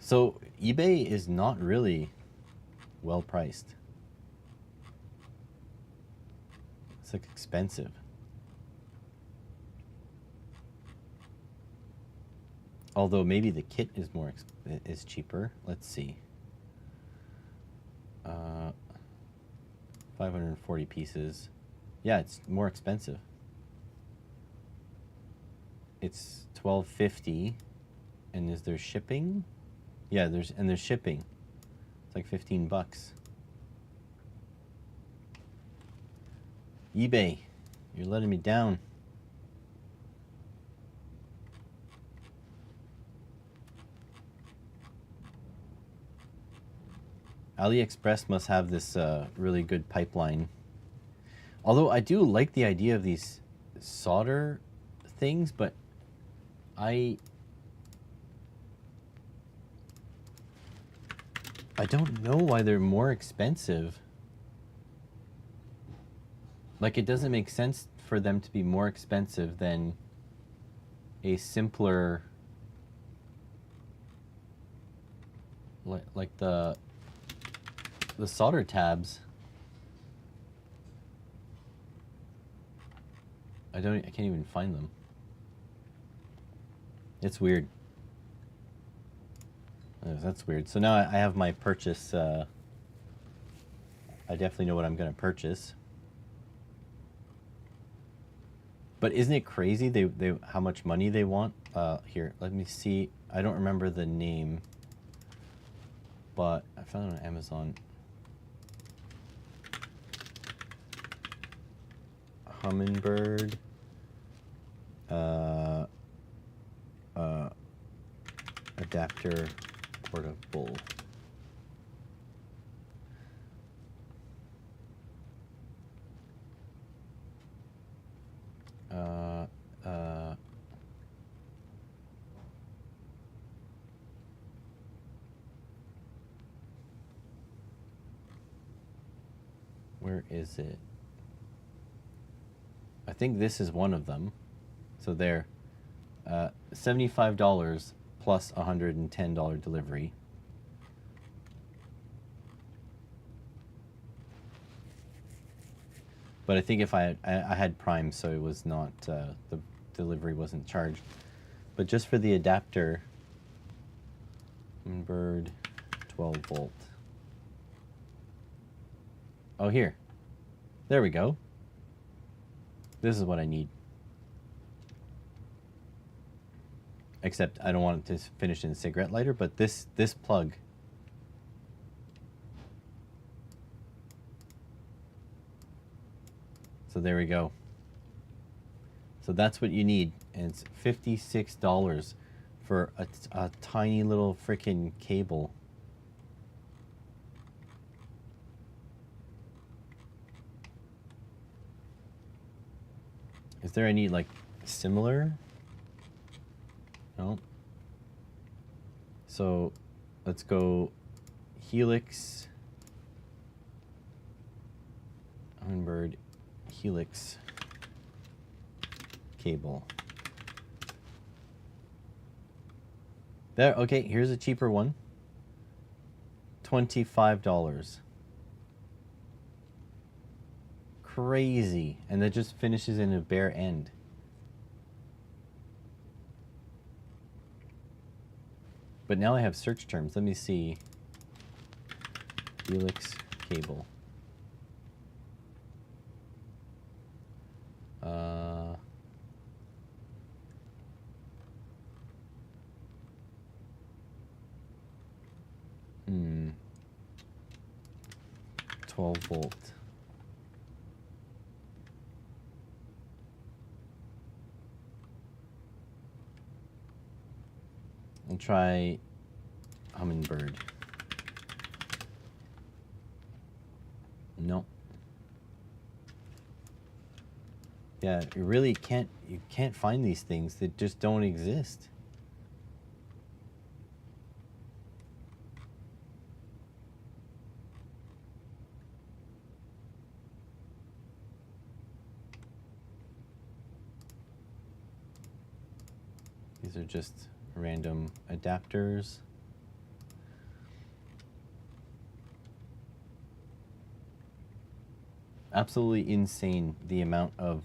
[SPEAKER 1] So eBay is not really well priced. It's like expensive. Although maybe the kit is is cheaper. Let's see. 540 pieces. Yeah, it's more expensive. It's $12.50. And is there shipping? Yeah, there's shipping. It's like 15 bucks. eBay, you're letting me down. AliExpress must have this really good pipeline. Although I do like the idea of these solder things, but I don't know why they're more expensive. Like, it doesn't make sense for them to be more expensive than a simpler, like the solder tabs. I can't even find them. It's weird. That's weird. So now I have my purchase. I definitely know what I'm going to purchase. But isn't it crazy they how much money they want? Here, let me see. I don't remember the name, but I found it on Amazon. Humminbird. Adapter portable. Where is it? I think this is one of them. So there, $75 plus $110 delivery. But I think if I had Prime, so it was not, the delivery wasn't charged. But just for the adapter, Bird 12 volt. Oh, here. There we go. This is what I need. Except I don't want it to finish in a cigarette lighter, but this plug. So there we go. So that's what you need, and it's $56 for a tiny little freaking cable. Is there any like similar? No. So let's go Helix, Humminbird Helix cable. There, okay, here's a cheaper one. $25. Crazy. And that just finishes in a bare end. But now I have search terms. Let me see. Helix cable. Hmm. 12 volt. I'll try Humminbird. No. Yeah, you can't find these things that just don't exist. These are just random adapters. Absolutely insane the amount of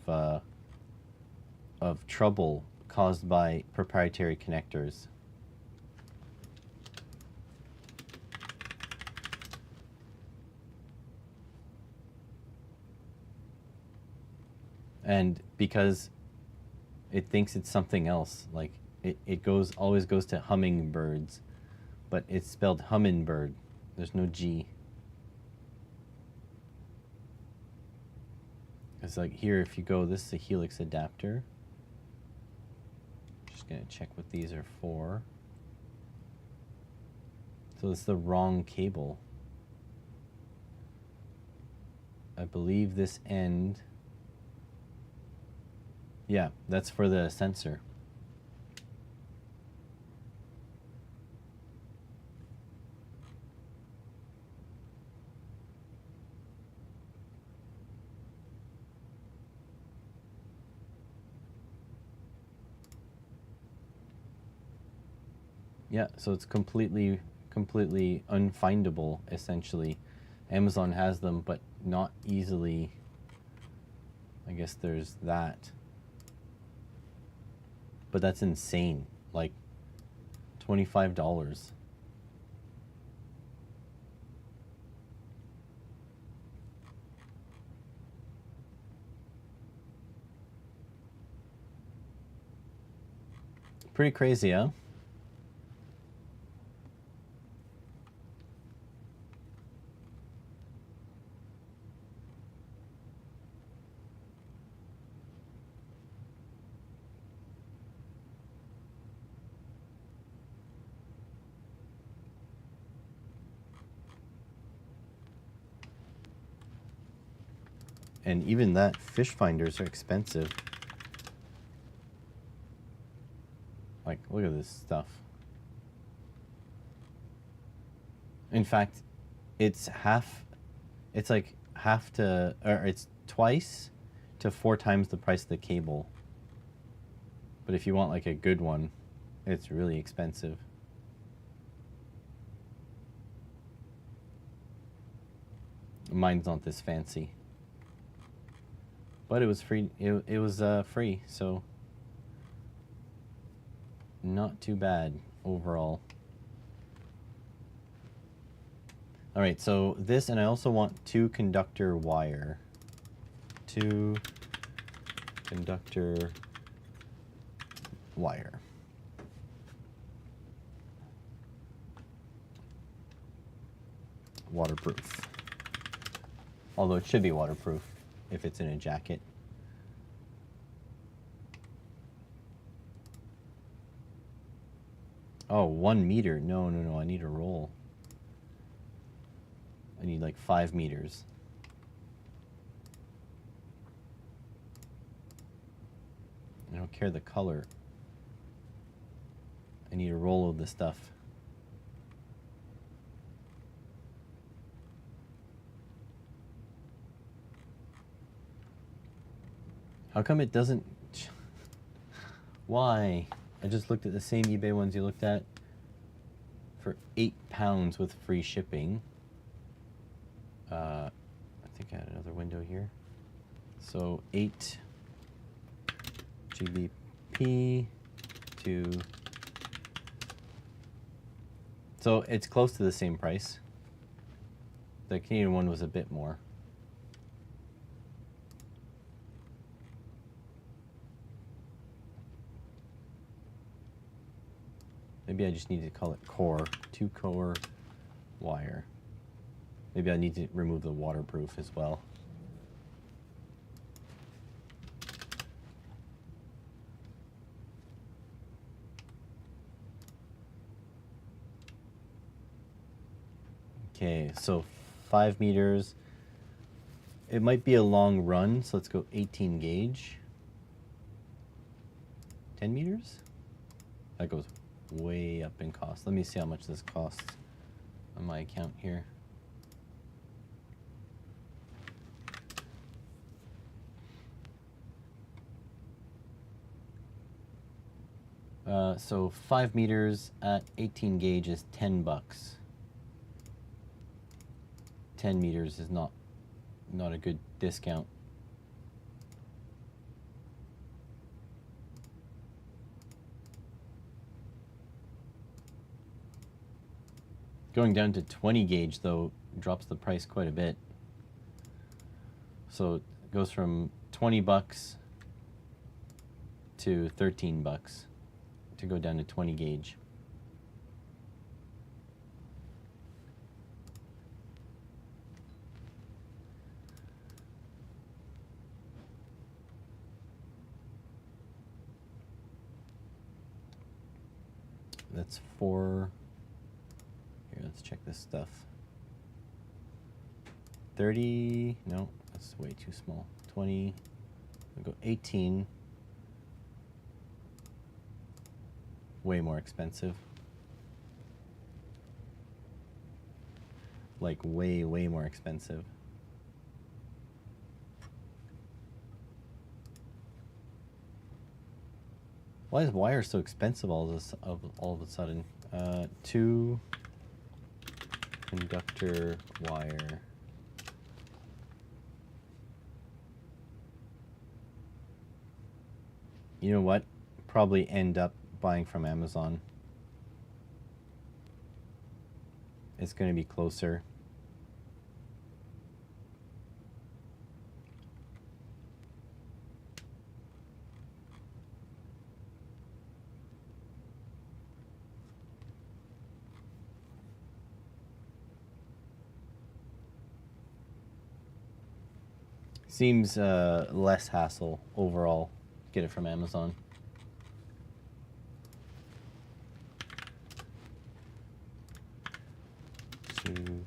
[SPEAKER 1] trouble caused by proprietary connectors. And because it thinks it's something else, like it always goes to hummingbirds, but it's spelled Humminbird. There's no G. It's like here, if you go, this is a Helix adapter. Just gonna check what these are for. So it's the wrong cable. I believe this end. Yeah, that's for the sensor. Yeah, so it's completely unfindable, essentially. Amazon has them, but not easily. I guess there's that. But that's insane. Like, $25. Pretty crazy, huh? And even that, fish finders are expensive. Like, look at this stuff. In fact, it's like half to, or it's twice to 4 times the price of the cable. But if you want like a good one, it's really expensive. Mine's not this fancy. But it was free. It was free, so not too bad overall. All right, so this, and I also want 2 conductor wire. 2 conductor wire. Waterproof. Although it should be waterproof if it's in a jacket. Oh, 1 meter. No, I need a roll. I need like 5 meters. I don't care the color. I need a roll of the stuff. How come it doesn't? Why? I just looked at the same eBay ones you looked at for £8 with free shipping. I think I had another window here. So 8 GBP to, so it's close to the same price. The Canadian one was a bit more. Maybe I just need to call it core, 2-core wire. Maybe I need to remove the waterproof as well. Okay, so 5 meters. It might be a long run, so let's go 18 gauge. 10 meters? That goes way up in cost. Let me see how much this costs on my account here. So 5 meters at 18 gauge is $10. 10 meters is not a good discount. Going down to 20 gauge though drops the price quite a bit. So it goes from $20 to $13 to go down to 20 gauge. That's 4. Here, let's check this stuff. 30, no, that's way too small. 20, we'll go 18. Way more expensive. Like way more expensive. Why is wire so expensive all of a sudden? 2 conductor wire. You know what? Probably end up buying from Amazon. It's going to be closer. Seems less hassle overall. Get it from Amazon.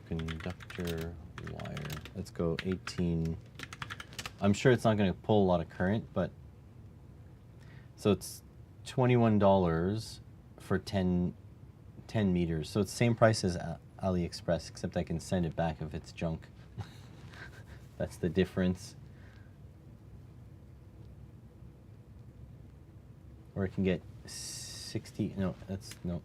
[SPEAKER 1] Conductor wire. Let's go 18. I'm sure it's not going to pull a lot of current, but so it's $21 for 10 meters. So it's the same price as AliExpress, except I can send it back if it's junk. That's the difference. Or I can get 60. No, that's not.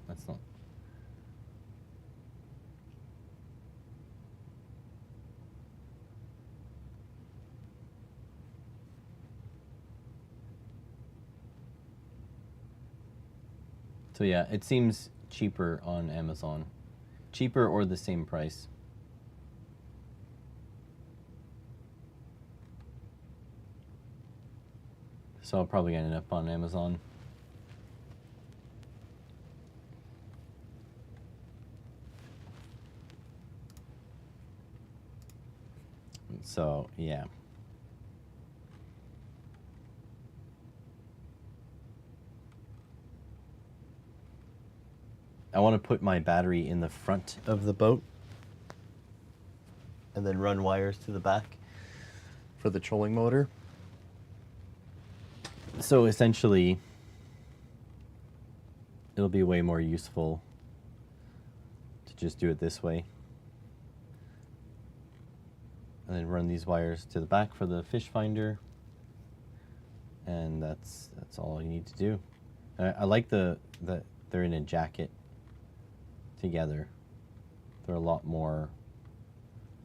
[SPEAKER 1] So yeah, it seems cheaper on Amazon. Cheaper or the same price. So I'll probably end up on Amazon. So yeah. I want to put my battery in the front of the boat and then run wires to the back for the trolling motor. So essentially, it'll be way more useful to just do it this way. And then run these wires to the back for the fish finder. And that's all you need to do. I like that they're in a jacket together. They're a lot more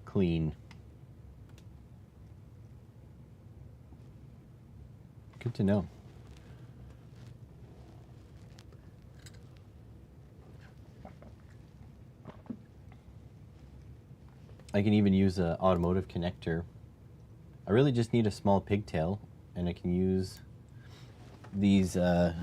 [SPEAKER 1] clean. Good to know. I can even use an automotive connector. I really just need a small pigtail, and I can use these I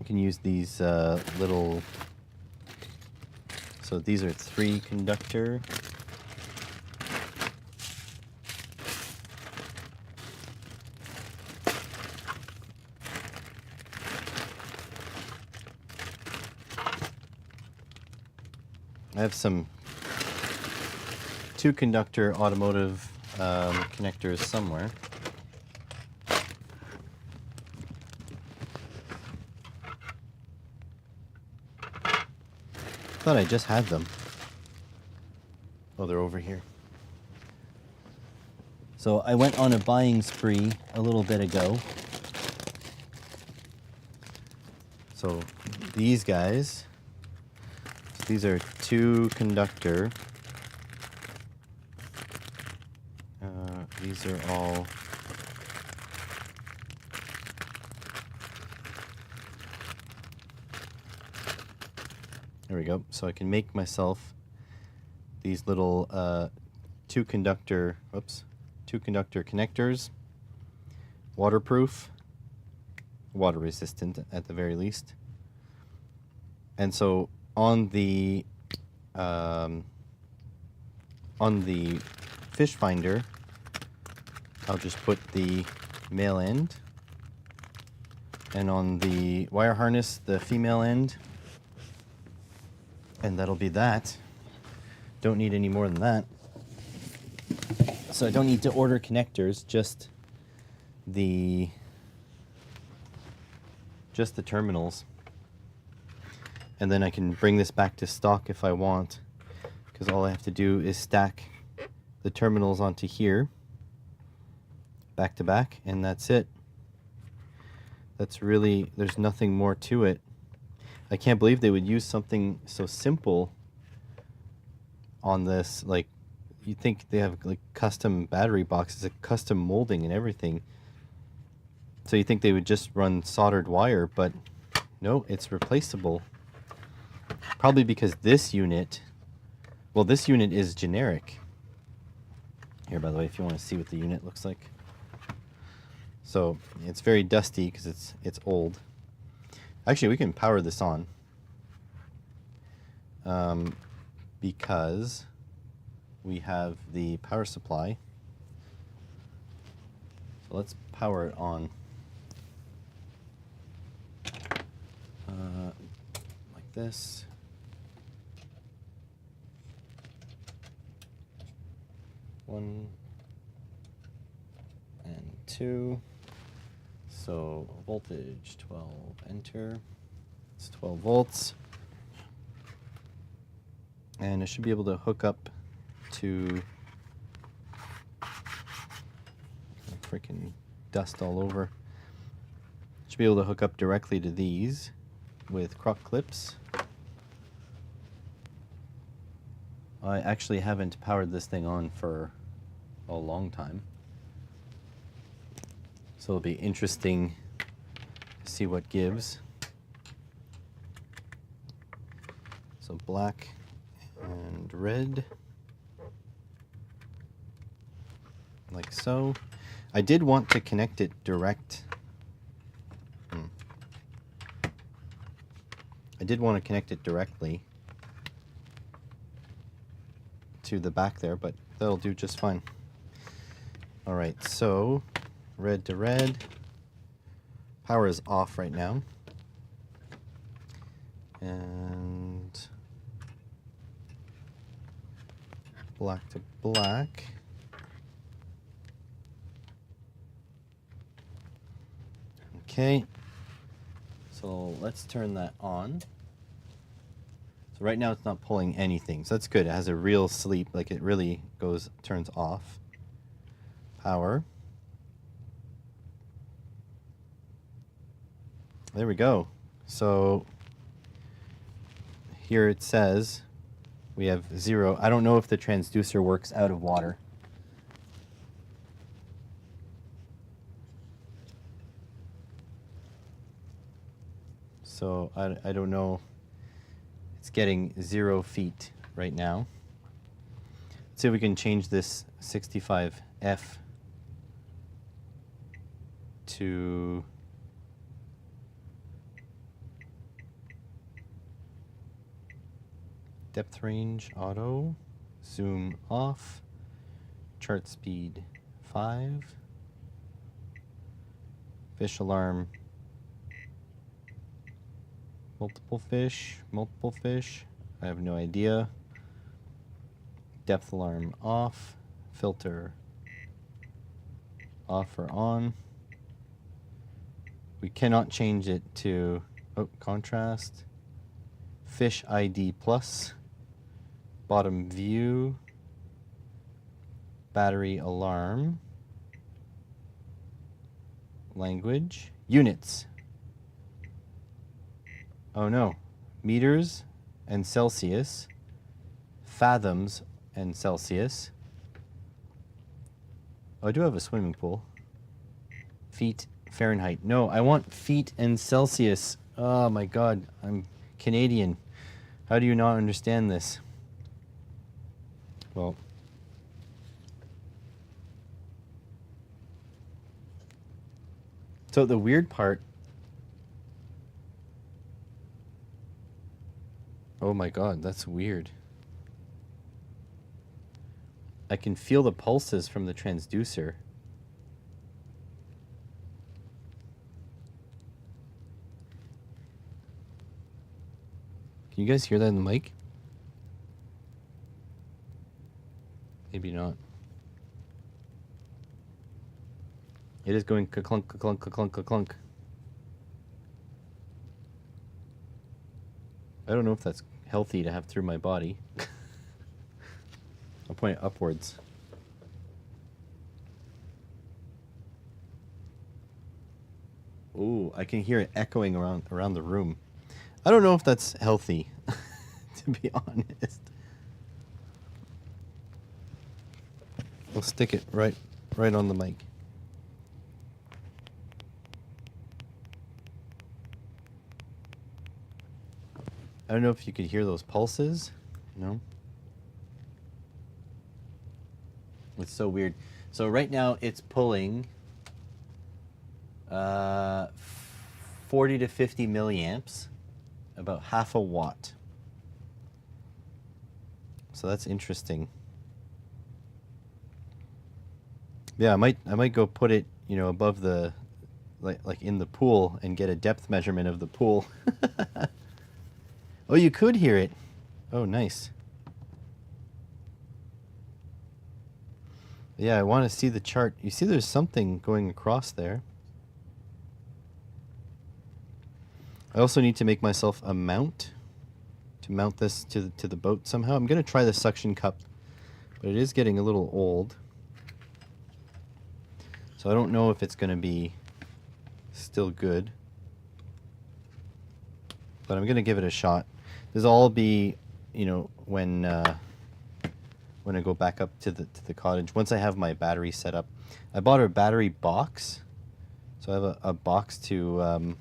[SPEAKER 1] can use these little, so these are 3 conductor. I have some 2 conductor automotive connectors somewhere. Thought I just had them. Oh, they're over here. So I went on a buying spree a little bit ago. So these guys, so these are 2 conductor. These are all there we go. So I can make myself these little 2 conductor connectors, waterproof, water resistant at the very least. And so on the fish finder, I'll just put the male end, and on the wire harness, the female end, and that'll be that. Don't need any more than that. So I don't need to order connectors, just the terminals. And then I can bring this back to stock if I want, because all I have to do is stack the terminals onto here, back to back, and that's it. That's really, there's nothing more to it. I can't believe they would use something so simple on this. Like, you'd think they have like custom battery boxes, a custom molding and everything. So you think they would just run soldered wire, but no, it's replaceable. Probably because this unit, well, this unit is generic. Here, by the way, if you want to see what the unit looks like. So it's very dusty because it's old. Actually, we can power this on because we have the power supply. So let's power it on. Like this. One and 2. So voltage 12, enter. It's 12 volts. And it should be able to hook up to freaking dust all over. Should be able to hook up directly to these with croc clips. I actually haven't powered this thing on for a long time, so it'll be interesting to see what gives. So black and red, like so. I did want to connect it direct. I did want to connect it directly to the back there, but that'll do just fine. All right, so red to red. Power is off right now. And black to black. Okay, so let's turn that on. So right now it's not pulling anything, so that's good. It has a real sleep, like it really turns off. Power. There we go. So here it says we have 0. I don't know if the transducer works out of water. So I don't know. It's getting 0 feet right now. Let's see if we can change this 65F to depth range auto, zoom off, chart speed 5, fish alarm, multiple fish, I have no idea, depth alarm off, filter off or on. We cannot change it to, contrast, fish ID plus, bottom view, battery alarm, language, units. Oh no, meters and Celsius, fathoms and Celsius. Oh, I do have a swimming pool. Feet, Fahrenheit. No, I want feet and Celsius. Oh my God, I'm Canadian. How do you not understand this? Well, so the weird part, oh my God, that's weird. I can feel the pulses from the transducer. Can you guys hear that in the mic? Maybe not. It is going ka-clunk, ka-clunk, ka-clunk, ka-clunk. I don't know if that's healthy to have through my body. I'll point it upwards. Ooh, I can hear it echoing around the room. I don't know if that's healthy, to be honest. I'll stick it right on the mic. I don't know if you could hear those pulses. No? It's so weird. So right now it's pulling 40 to 50 milliamps, about half a watt. So that's interesting. Yeah, I might go put it, above the, like in the pool and get a depth measurement of the pool. Oh, you could hear it. Oh, nice. Yeah, I want to see the chart. You see there's something going across there. I also need to make myself a mount to mount this to the boat somehow. I'm going to try the suction cup, but it is getting a little old. So I don't know if it's going to be still good. But I'm going to give it a shot. This will all be, when I go back up to the cottage. Once I have my battery set up. I bought a battery box. So I have a box to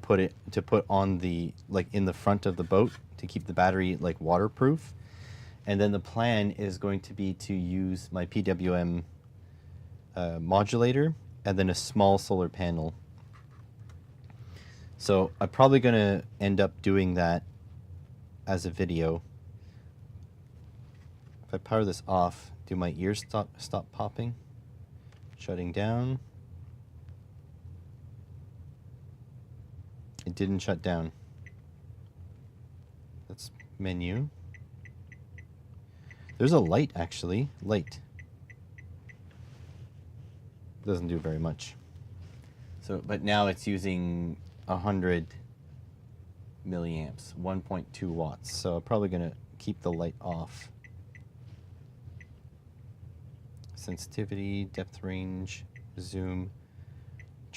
[SPEAKER 1] put on the, in the front of the boat to keep the battery waterproof. And then the plan is going to be to use my PWM modulator and then a small solar panel. So I'm probably going to end up doing that as a video. If I power this off, do my ears stop popping? Shutting down. It didn't shut down. That's menu. There's a light, actually. Light. Doesn't do very much. So, but now it's using 100 milliamps, 1.2 watts. So I'm probably going to keep the light off. Sensitivity, depth range, zoom,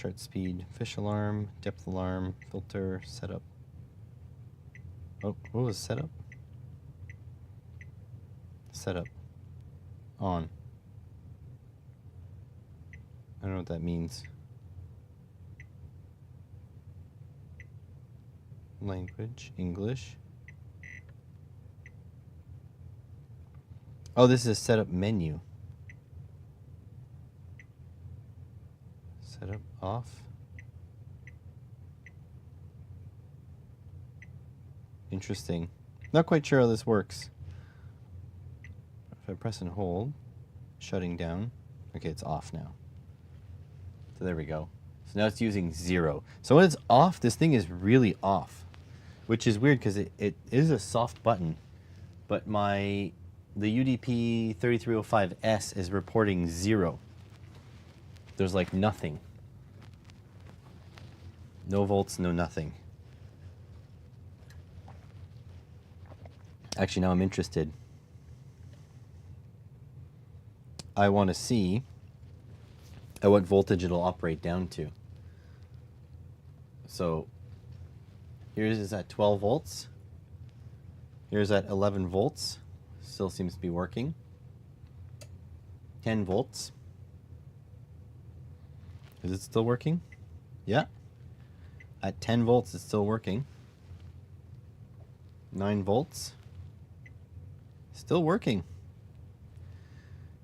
[SPEAKER 1] chart speed, fish alarm, depth alarm, filter, setup. Oh, what was setup? Setup. On. I don't know what that means. Language, English. Oh, this is a setup menu. Setup off. Interesting. Not quite sure how this works. If I press and hold, shutting down. Okay, it's off now. So there we go. So now it's using 0. So when it's off, this thing is really off, which is weird because it is a soft button, but the UDP 3305S is reporting 0. There's like nothing. No volts, no nothing. Actually, now I'm interested. I want to see at what voltage it'll operate down to. So here's is at 12 volts. Here's at 11 volts. Still seems to be working. 10 volts. Is it still working? Yeah. At 10 volts, it's still working. 9 volts. Still working.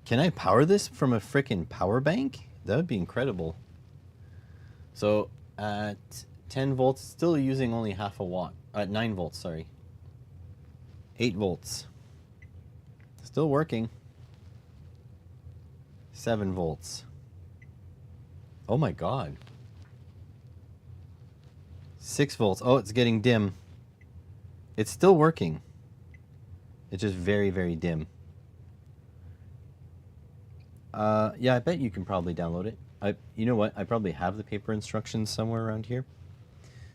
[SPEAKER 1] Can I power this from a frickin' power bank? That would be incredible. So at 10 volts, still using only half a watt. At 9 volts, sorry. 8 volts. Still working. 7 volts. Oh my god. 6 volts. Oh, it's getting dim. It's still working. It's just very, very dim. Yeah, I bet you can probably download it. You know what? I probably have the paper instructions somewhere around here.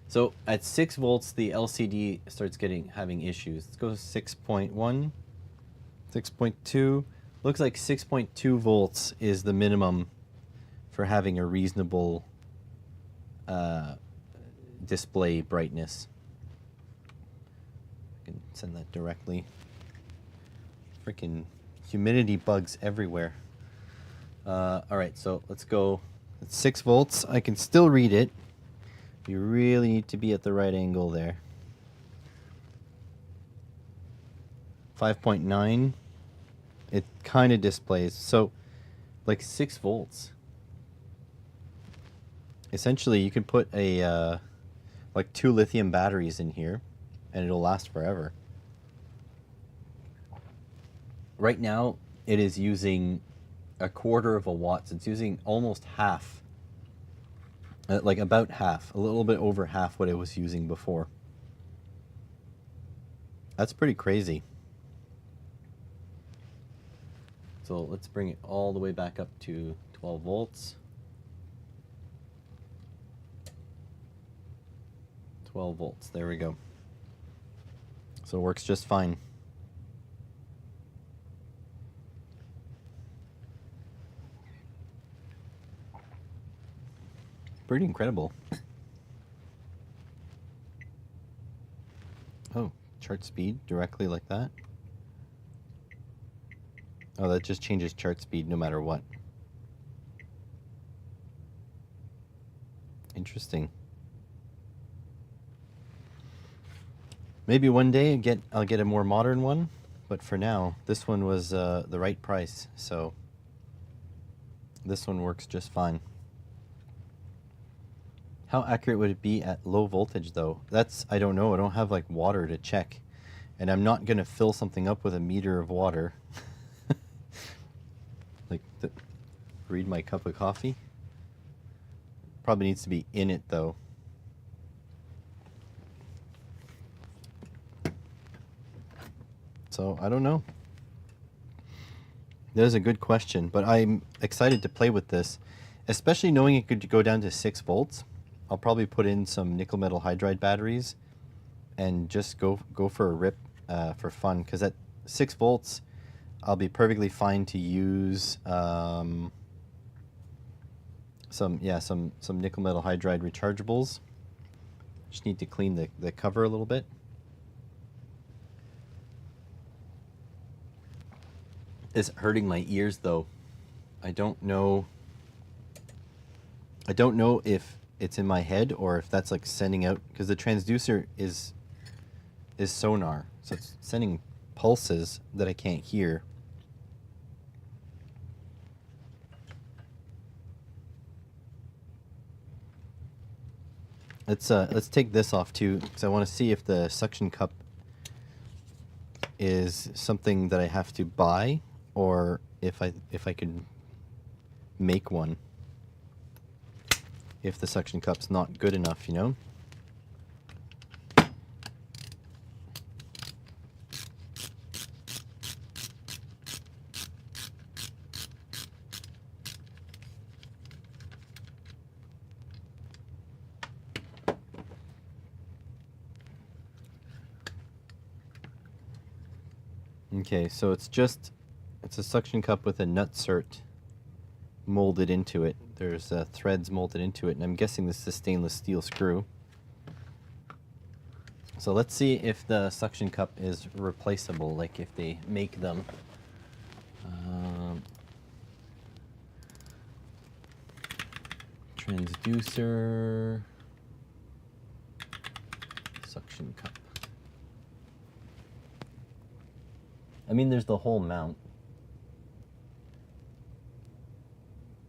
[SPEAKER 1] So at 6 volts, the LCD starts having issues. Let's go 6.1, 6.2. Looks like 6.2 volts is the minimum for having a reasonable display brightness. I can send that directly. Freaking humidity bugs everywhere. Alright, so let's go. It's 6 volts. I can still read it. You really need to be at the right angle there. 5.9. It kind of displays. So, like 6 volts. Essentially, you can put a like 2 lithium batteries in here, and it'll last forever. Right now, it is using 1/4 of a watt. So it's using almost half. Like about half, a little bit over half what it was using before. That's pretty crazy. So let's bring it all the way back up to 12 volts. 12 volts, there we go. So it works just fine. Pretty incredible. Oh, chart speed directly like that. Oh, that just changes chart speed no matter what. Interesting. Maybe one day I'll get a more modern one, but for now, this one was the right price, so this one works just fine. How accurate would it be at low voltage though? I don't know. I don't have like water to check. And I'm not going to fill something up with a meter of water. Read my cup of coffee. Probably needs to be in it though. So I don't know. That is a good question, but I'm excited to play with this, especially knowing it could go down to 6 volts. I'll probably put in some nickel metal hydride batteries and just go for a rip for fun, because at 6 volts I'll be perfectly fine to use some nickel metal hydride rechargeables. Just need to clean the cover a little bit. It's hurting my ears though. I don't know if it's in my head or if that's like sending out, because the transducer is sonar, so it's sending pulses that I can't hear. Let's take this off too, because I want to see if the suction cup is something that I have to buy, or if I could make one. If the suction cup's not good enough, you know. Okay, so it's a suction cup with a nutsert molded into it. There's threads molded into it, and I'm guessing this is a stainless steel screw. So let's see if the suction cup is replaceable, like if they make them. Transducer, suction cup. I mean, there's the whole mount.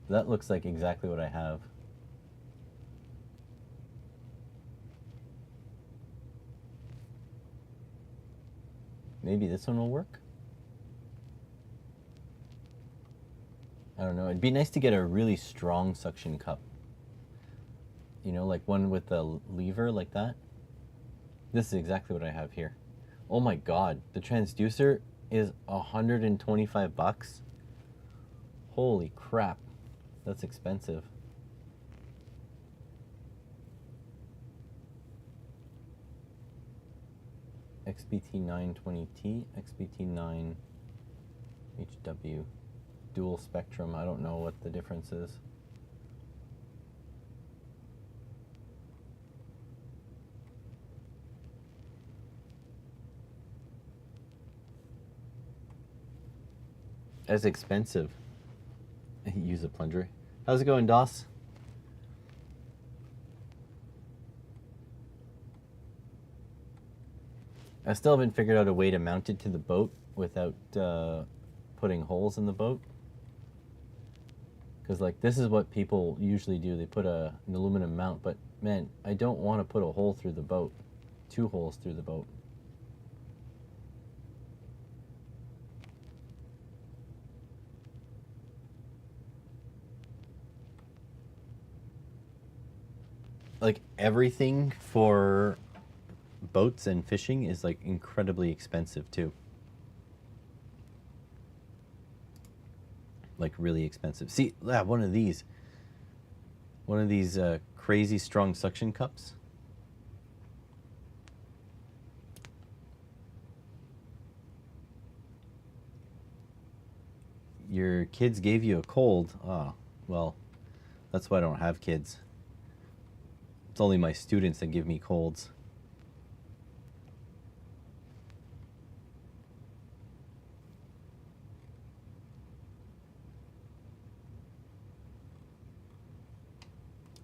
[SPEAKER 1] That looks like exactly what I have. Maybe this one will work? I don't know. It'd be nice to get a really strong suction cup. You know, like one with a lever like that. This is exactly what I have here. Oh my god, the transducer is $125. Holy crap. That's expensive. XBT920T, XBT9HW, dual spectrum. I don't know what the difference is. That's expensive. Use a plunger. How's it going, Doss? I still haven't figured out a way to mount it to the boat without putting holes in the boat. Because like this is what people usually do. They put an aluminum mount, but man, I don't want to put a hole through the boat. 2 holes through the boat. Like everything for boats and fishing is like incredibly expensive too. Like really expensive. See, one of these crazy strong suction cups. Your kids gave you a cold. Ah, well, that's why I don't have kids. It's only my students that give me colds.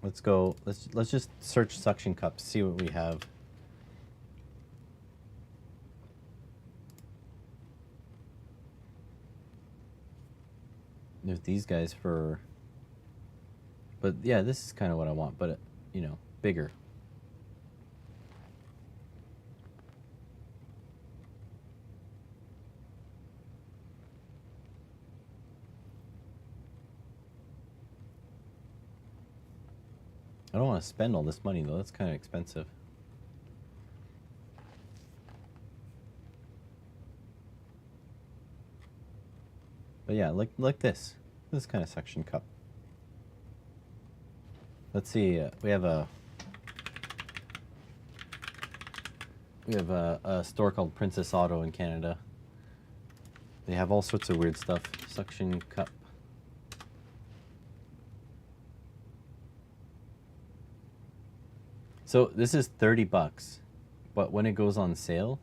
[SPEAKER 1] Let's go. Let's just search suction cups, see what we have. There's these guys for, but yeah, this is kind of what I want, but you know, bigger. I don't want to spend all this money though. That's kind of expensive. But yeah, like this kind of suction cup. Let's see. We have a store called Princess Auto in Canada. They have all sorts of weird stuff. Suction cup. So this is 30 bucks, but when it goes on sale,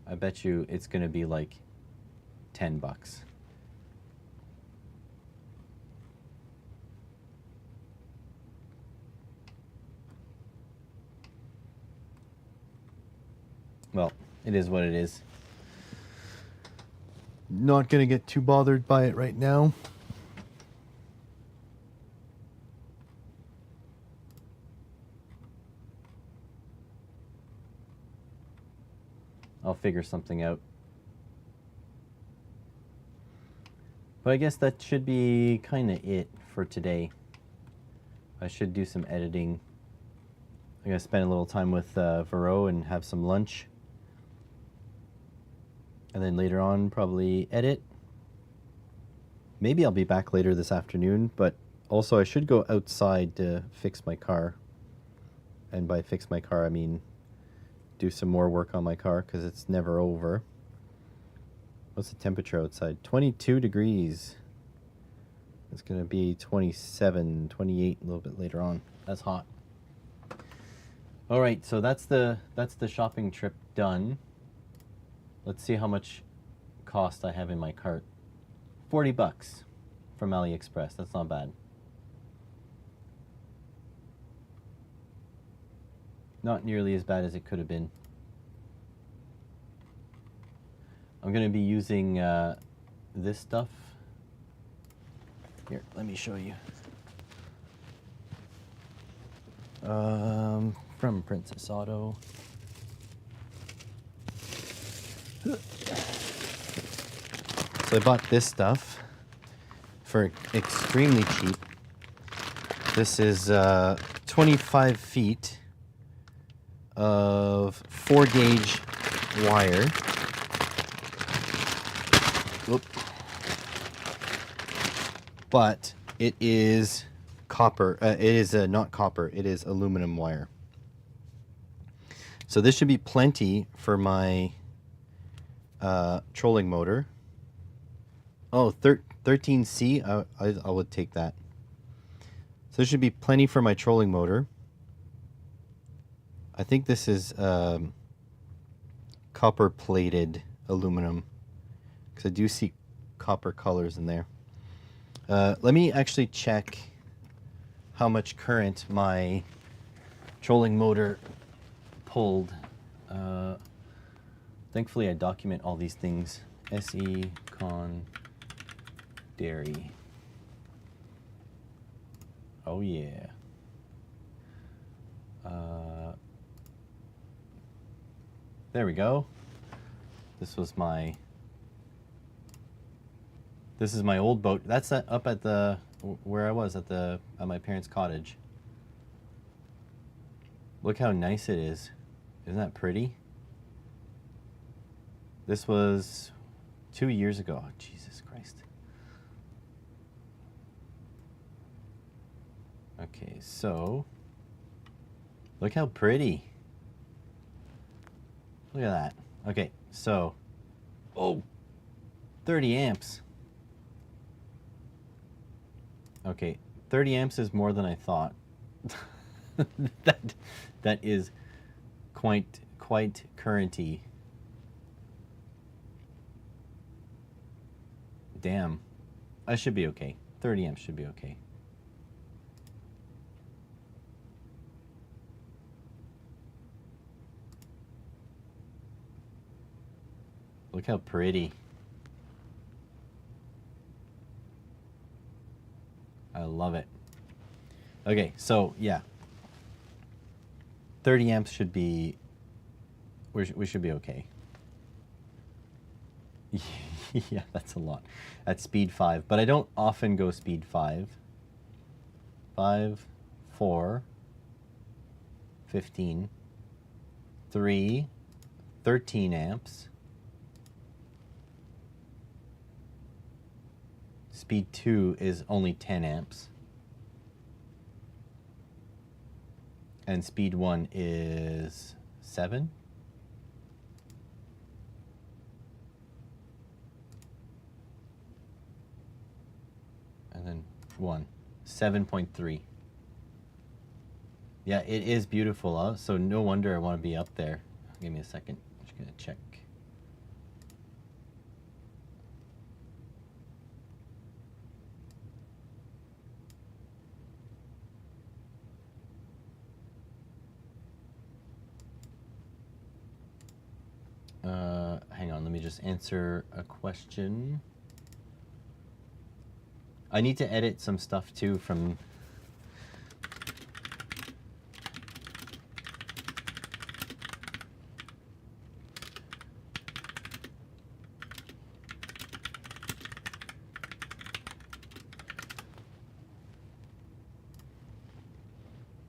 [SPEAKER 1] I bet you it's gonna be like 10 bucks. Well, it is what it is. Not gonna get too bothered by it right now. I'll figure something out. But I guess that should be kind of it for today. I should do some editing. I'm gonna spend a little time with Vero and have some lunch. And then later on, probably edit. Maybe I'll be back later this afternoon, but also I should go outside to fix my car. And by fix my car, I mean do some more work on my car because it's never over. What's the temperature outside? 22 degrees. It's gonna be 27, 28 a little bit later on. That's hot. All right, so that's the shopping trip done. Let's see how much cost I have in my cart. 40 bucks from AliExpress. That's not bad. Not nearly as bad as it could have been. I'm going to be using this stuff. Here, let me show you. From Princess Auto. So I bought this stuff for extremely cheap. This is 25 feet of 4-gauge wire. Whoop. But it is copper. It is not copper. It is aluminum wire. So this should be plenty for my trolling motor. Oh, 13C. I would take that. So there should be plenty for my trolling motor. I think this is copper plated aluminum because I do see copper colors in there. Let me actually check how much current my trolling motor pulled. Thankfully I document all these things. SE Con Dairy. Oh yeah. There we go. This is my old boat. That's up at the where I was at my parents' cottage. Look how nice it is. Isn't that pretty? This was 2 years ago. Oh, Jesus Christ. Okay, so look how pretty. Look at that. Okay, so, oh, 30 amps. Okay, 30 amps is more than I thought. that is quite currenty. Damn, I should be okay. 30 amps should be okay. Look how pretty. I love it. Okay, so yeah. 30 amps should be, we should be okay. Yeah, that's a lot. At speed 5, but I don't often go speed 5. 5, 4, 15, 3, 13 amps. Speed 2 is only 10 amps. And speed 1 is 7. And then 1, 7.3. Yeah, it is beautiful, huh? So no wonder I want to be up there. Give me a second. I'm just gonna check. Hang on, let me just answer a question. I need to edit some stuff too from...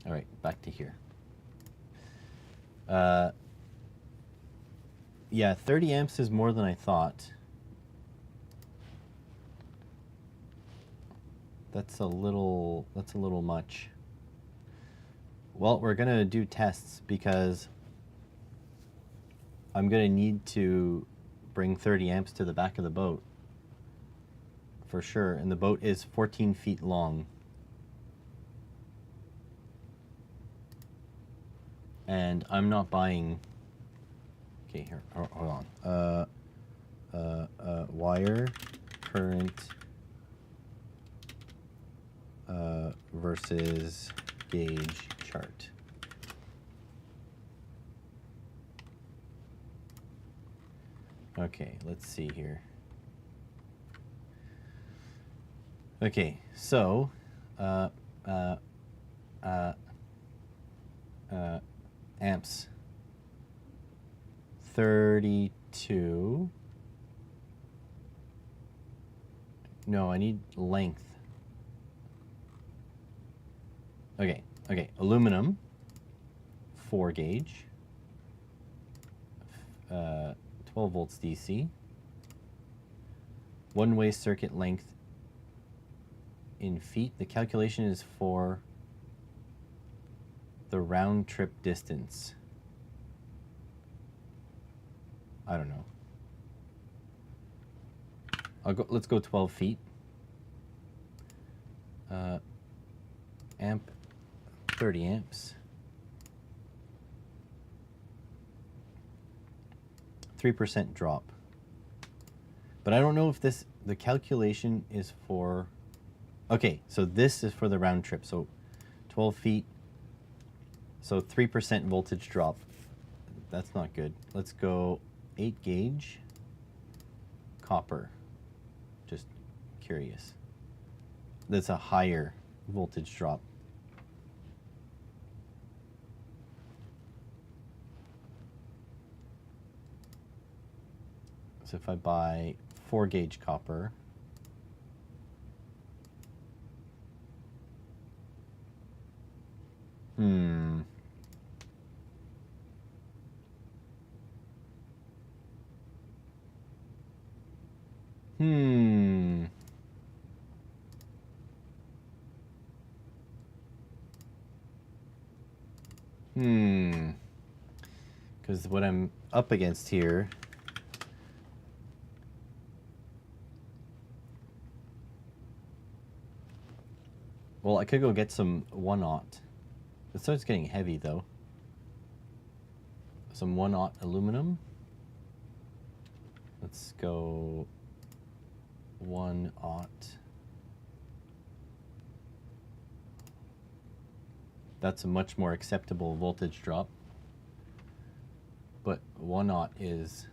[SPEAKER 1] All right, back to here. Yeah, 30 amps is more than I thought. That's a little much. Well, we're gonna do tests because I'm gonna need to bring 30 amps to the back of the boat for sure, and the boat is 14 feet long. And I'm not buying... Okay, here, hold on. Wire current versus gauge chart. Okay, let's see here. Okay, so amps 32. No, I need length. Okay, aluminum 4 gauge, 12 volts DC, one-way circuit length in feet. The calculation is for the round trip distance. I don't know. Let's go 12 feet. Amp 30 amps. 3% drop. But I don't know if the calculation is for... Okay, so this is for the round trip. So 12 feet, so 3% voltage drop. That's not good. Let's go 8 gauge copper. Just curious. That's a higher voltage drop. So if I buy 4 gauge copper, because what I'm up against here well, I could go get some 1/0. It starts getting heavy though. Some 1/0 aluminum. Let's go 1/0. That's a much more acceptable voltage drop. But 1/0 is...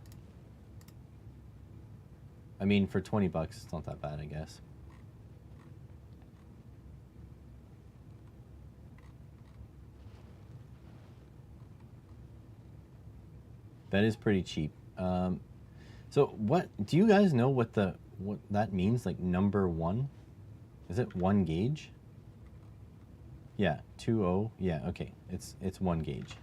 [SPEAKER 1] I mean, for 20 bucks, it's not that bad, I guess. That is pretty cheap. So what do you guys know what that means? Like number 1? Is it 1 gauge? Yeah, 2/0. Yeah, okay. It's 1 gauge.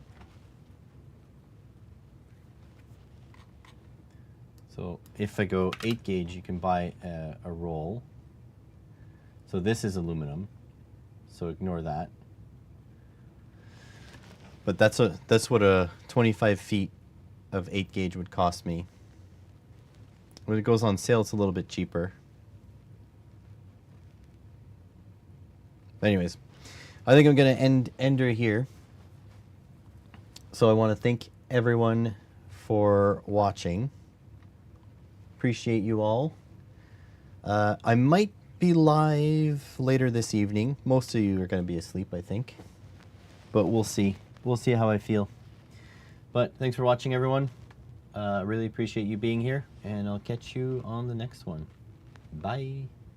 [SPEAKER 1] So if I go 8 gauge, you can buy a roll. So this is aluminum. So ignore that. But that's what a 25 feet of 8 gauge would cost me. When it goes on sale, it's a little bit cheaper. But anyways, I think I'm going to end her here. So I want to thank everyone for watching. Appreciate you all. I might be live later this evening. Most of you are going to be asleep, I think. But we'll see. We'll see how I feel. But thanks for watching, everyone. Really appreciate you being here, and I'll catch you on the next one. Bye.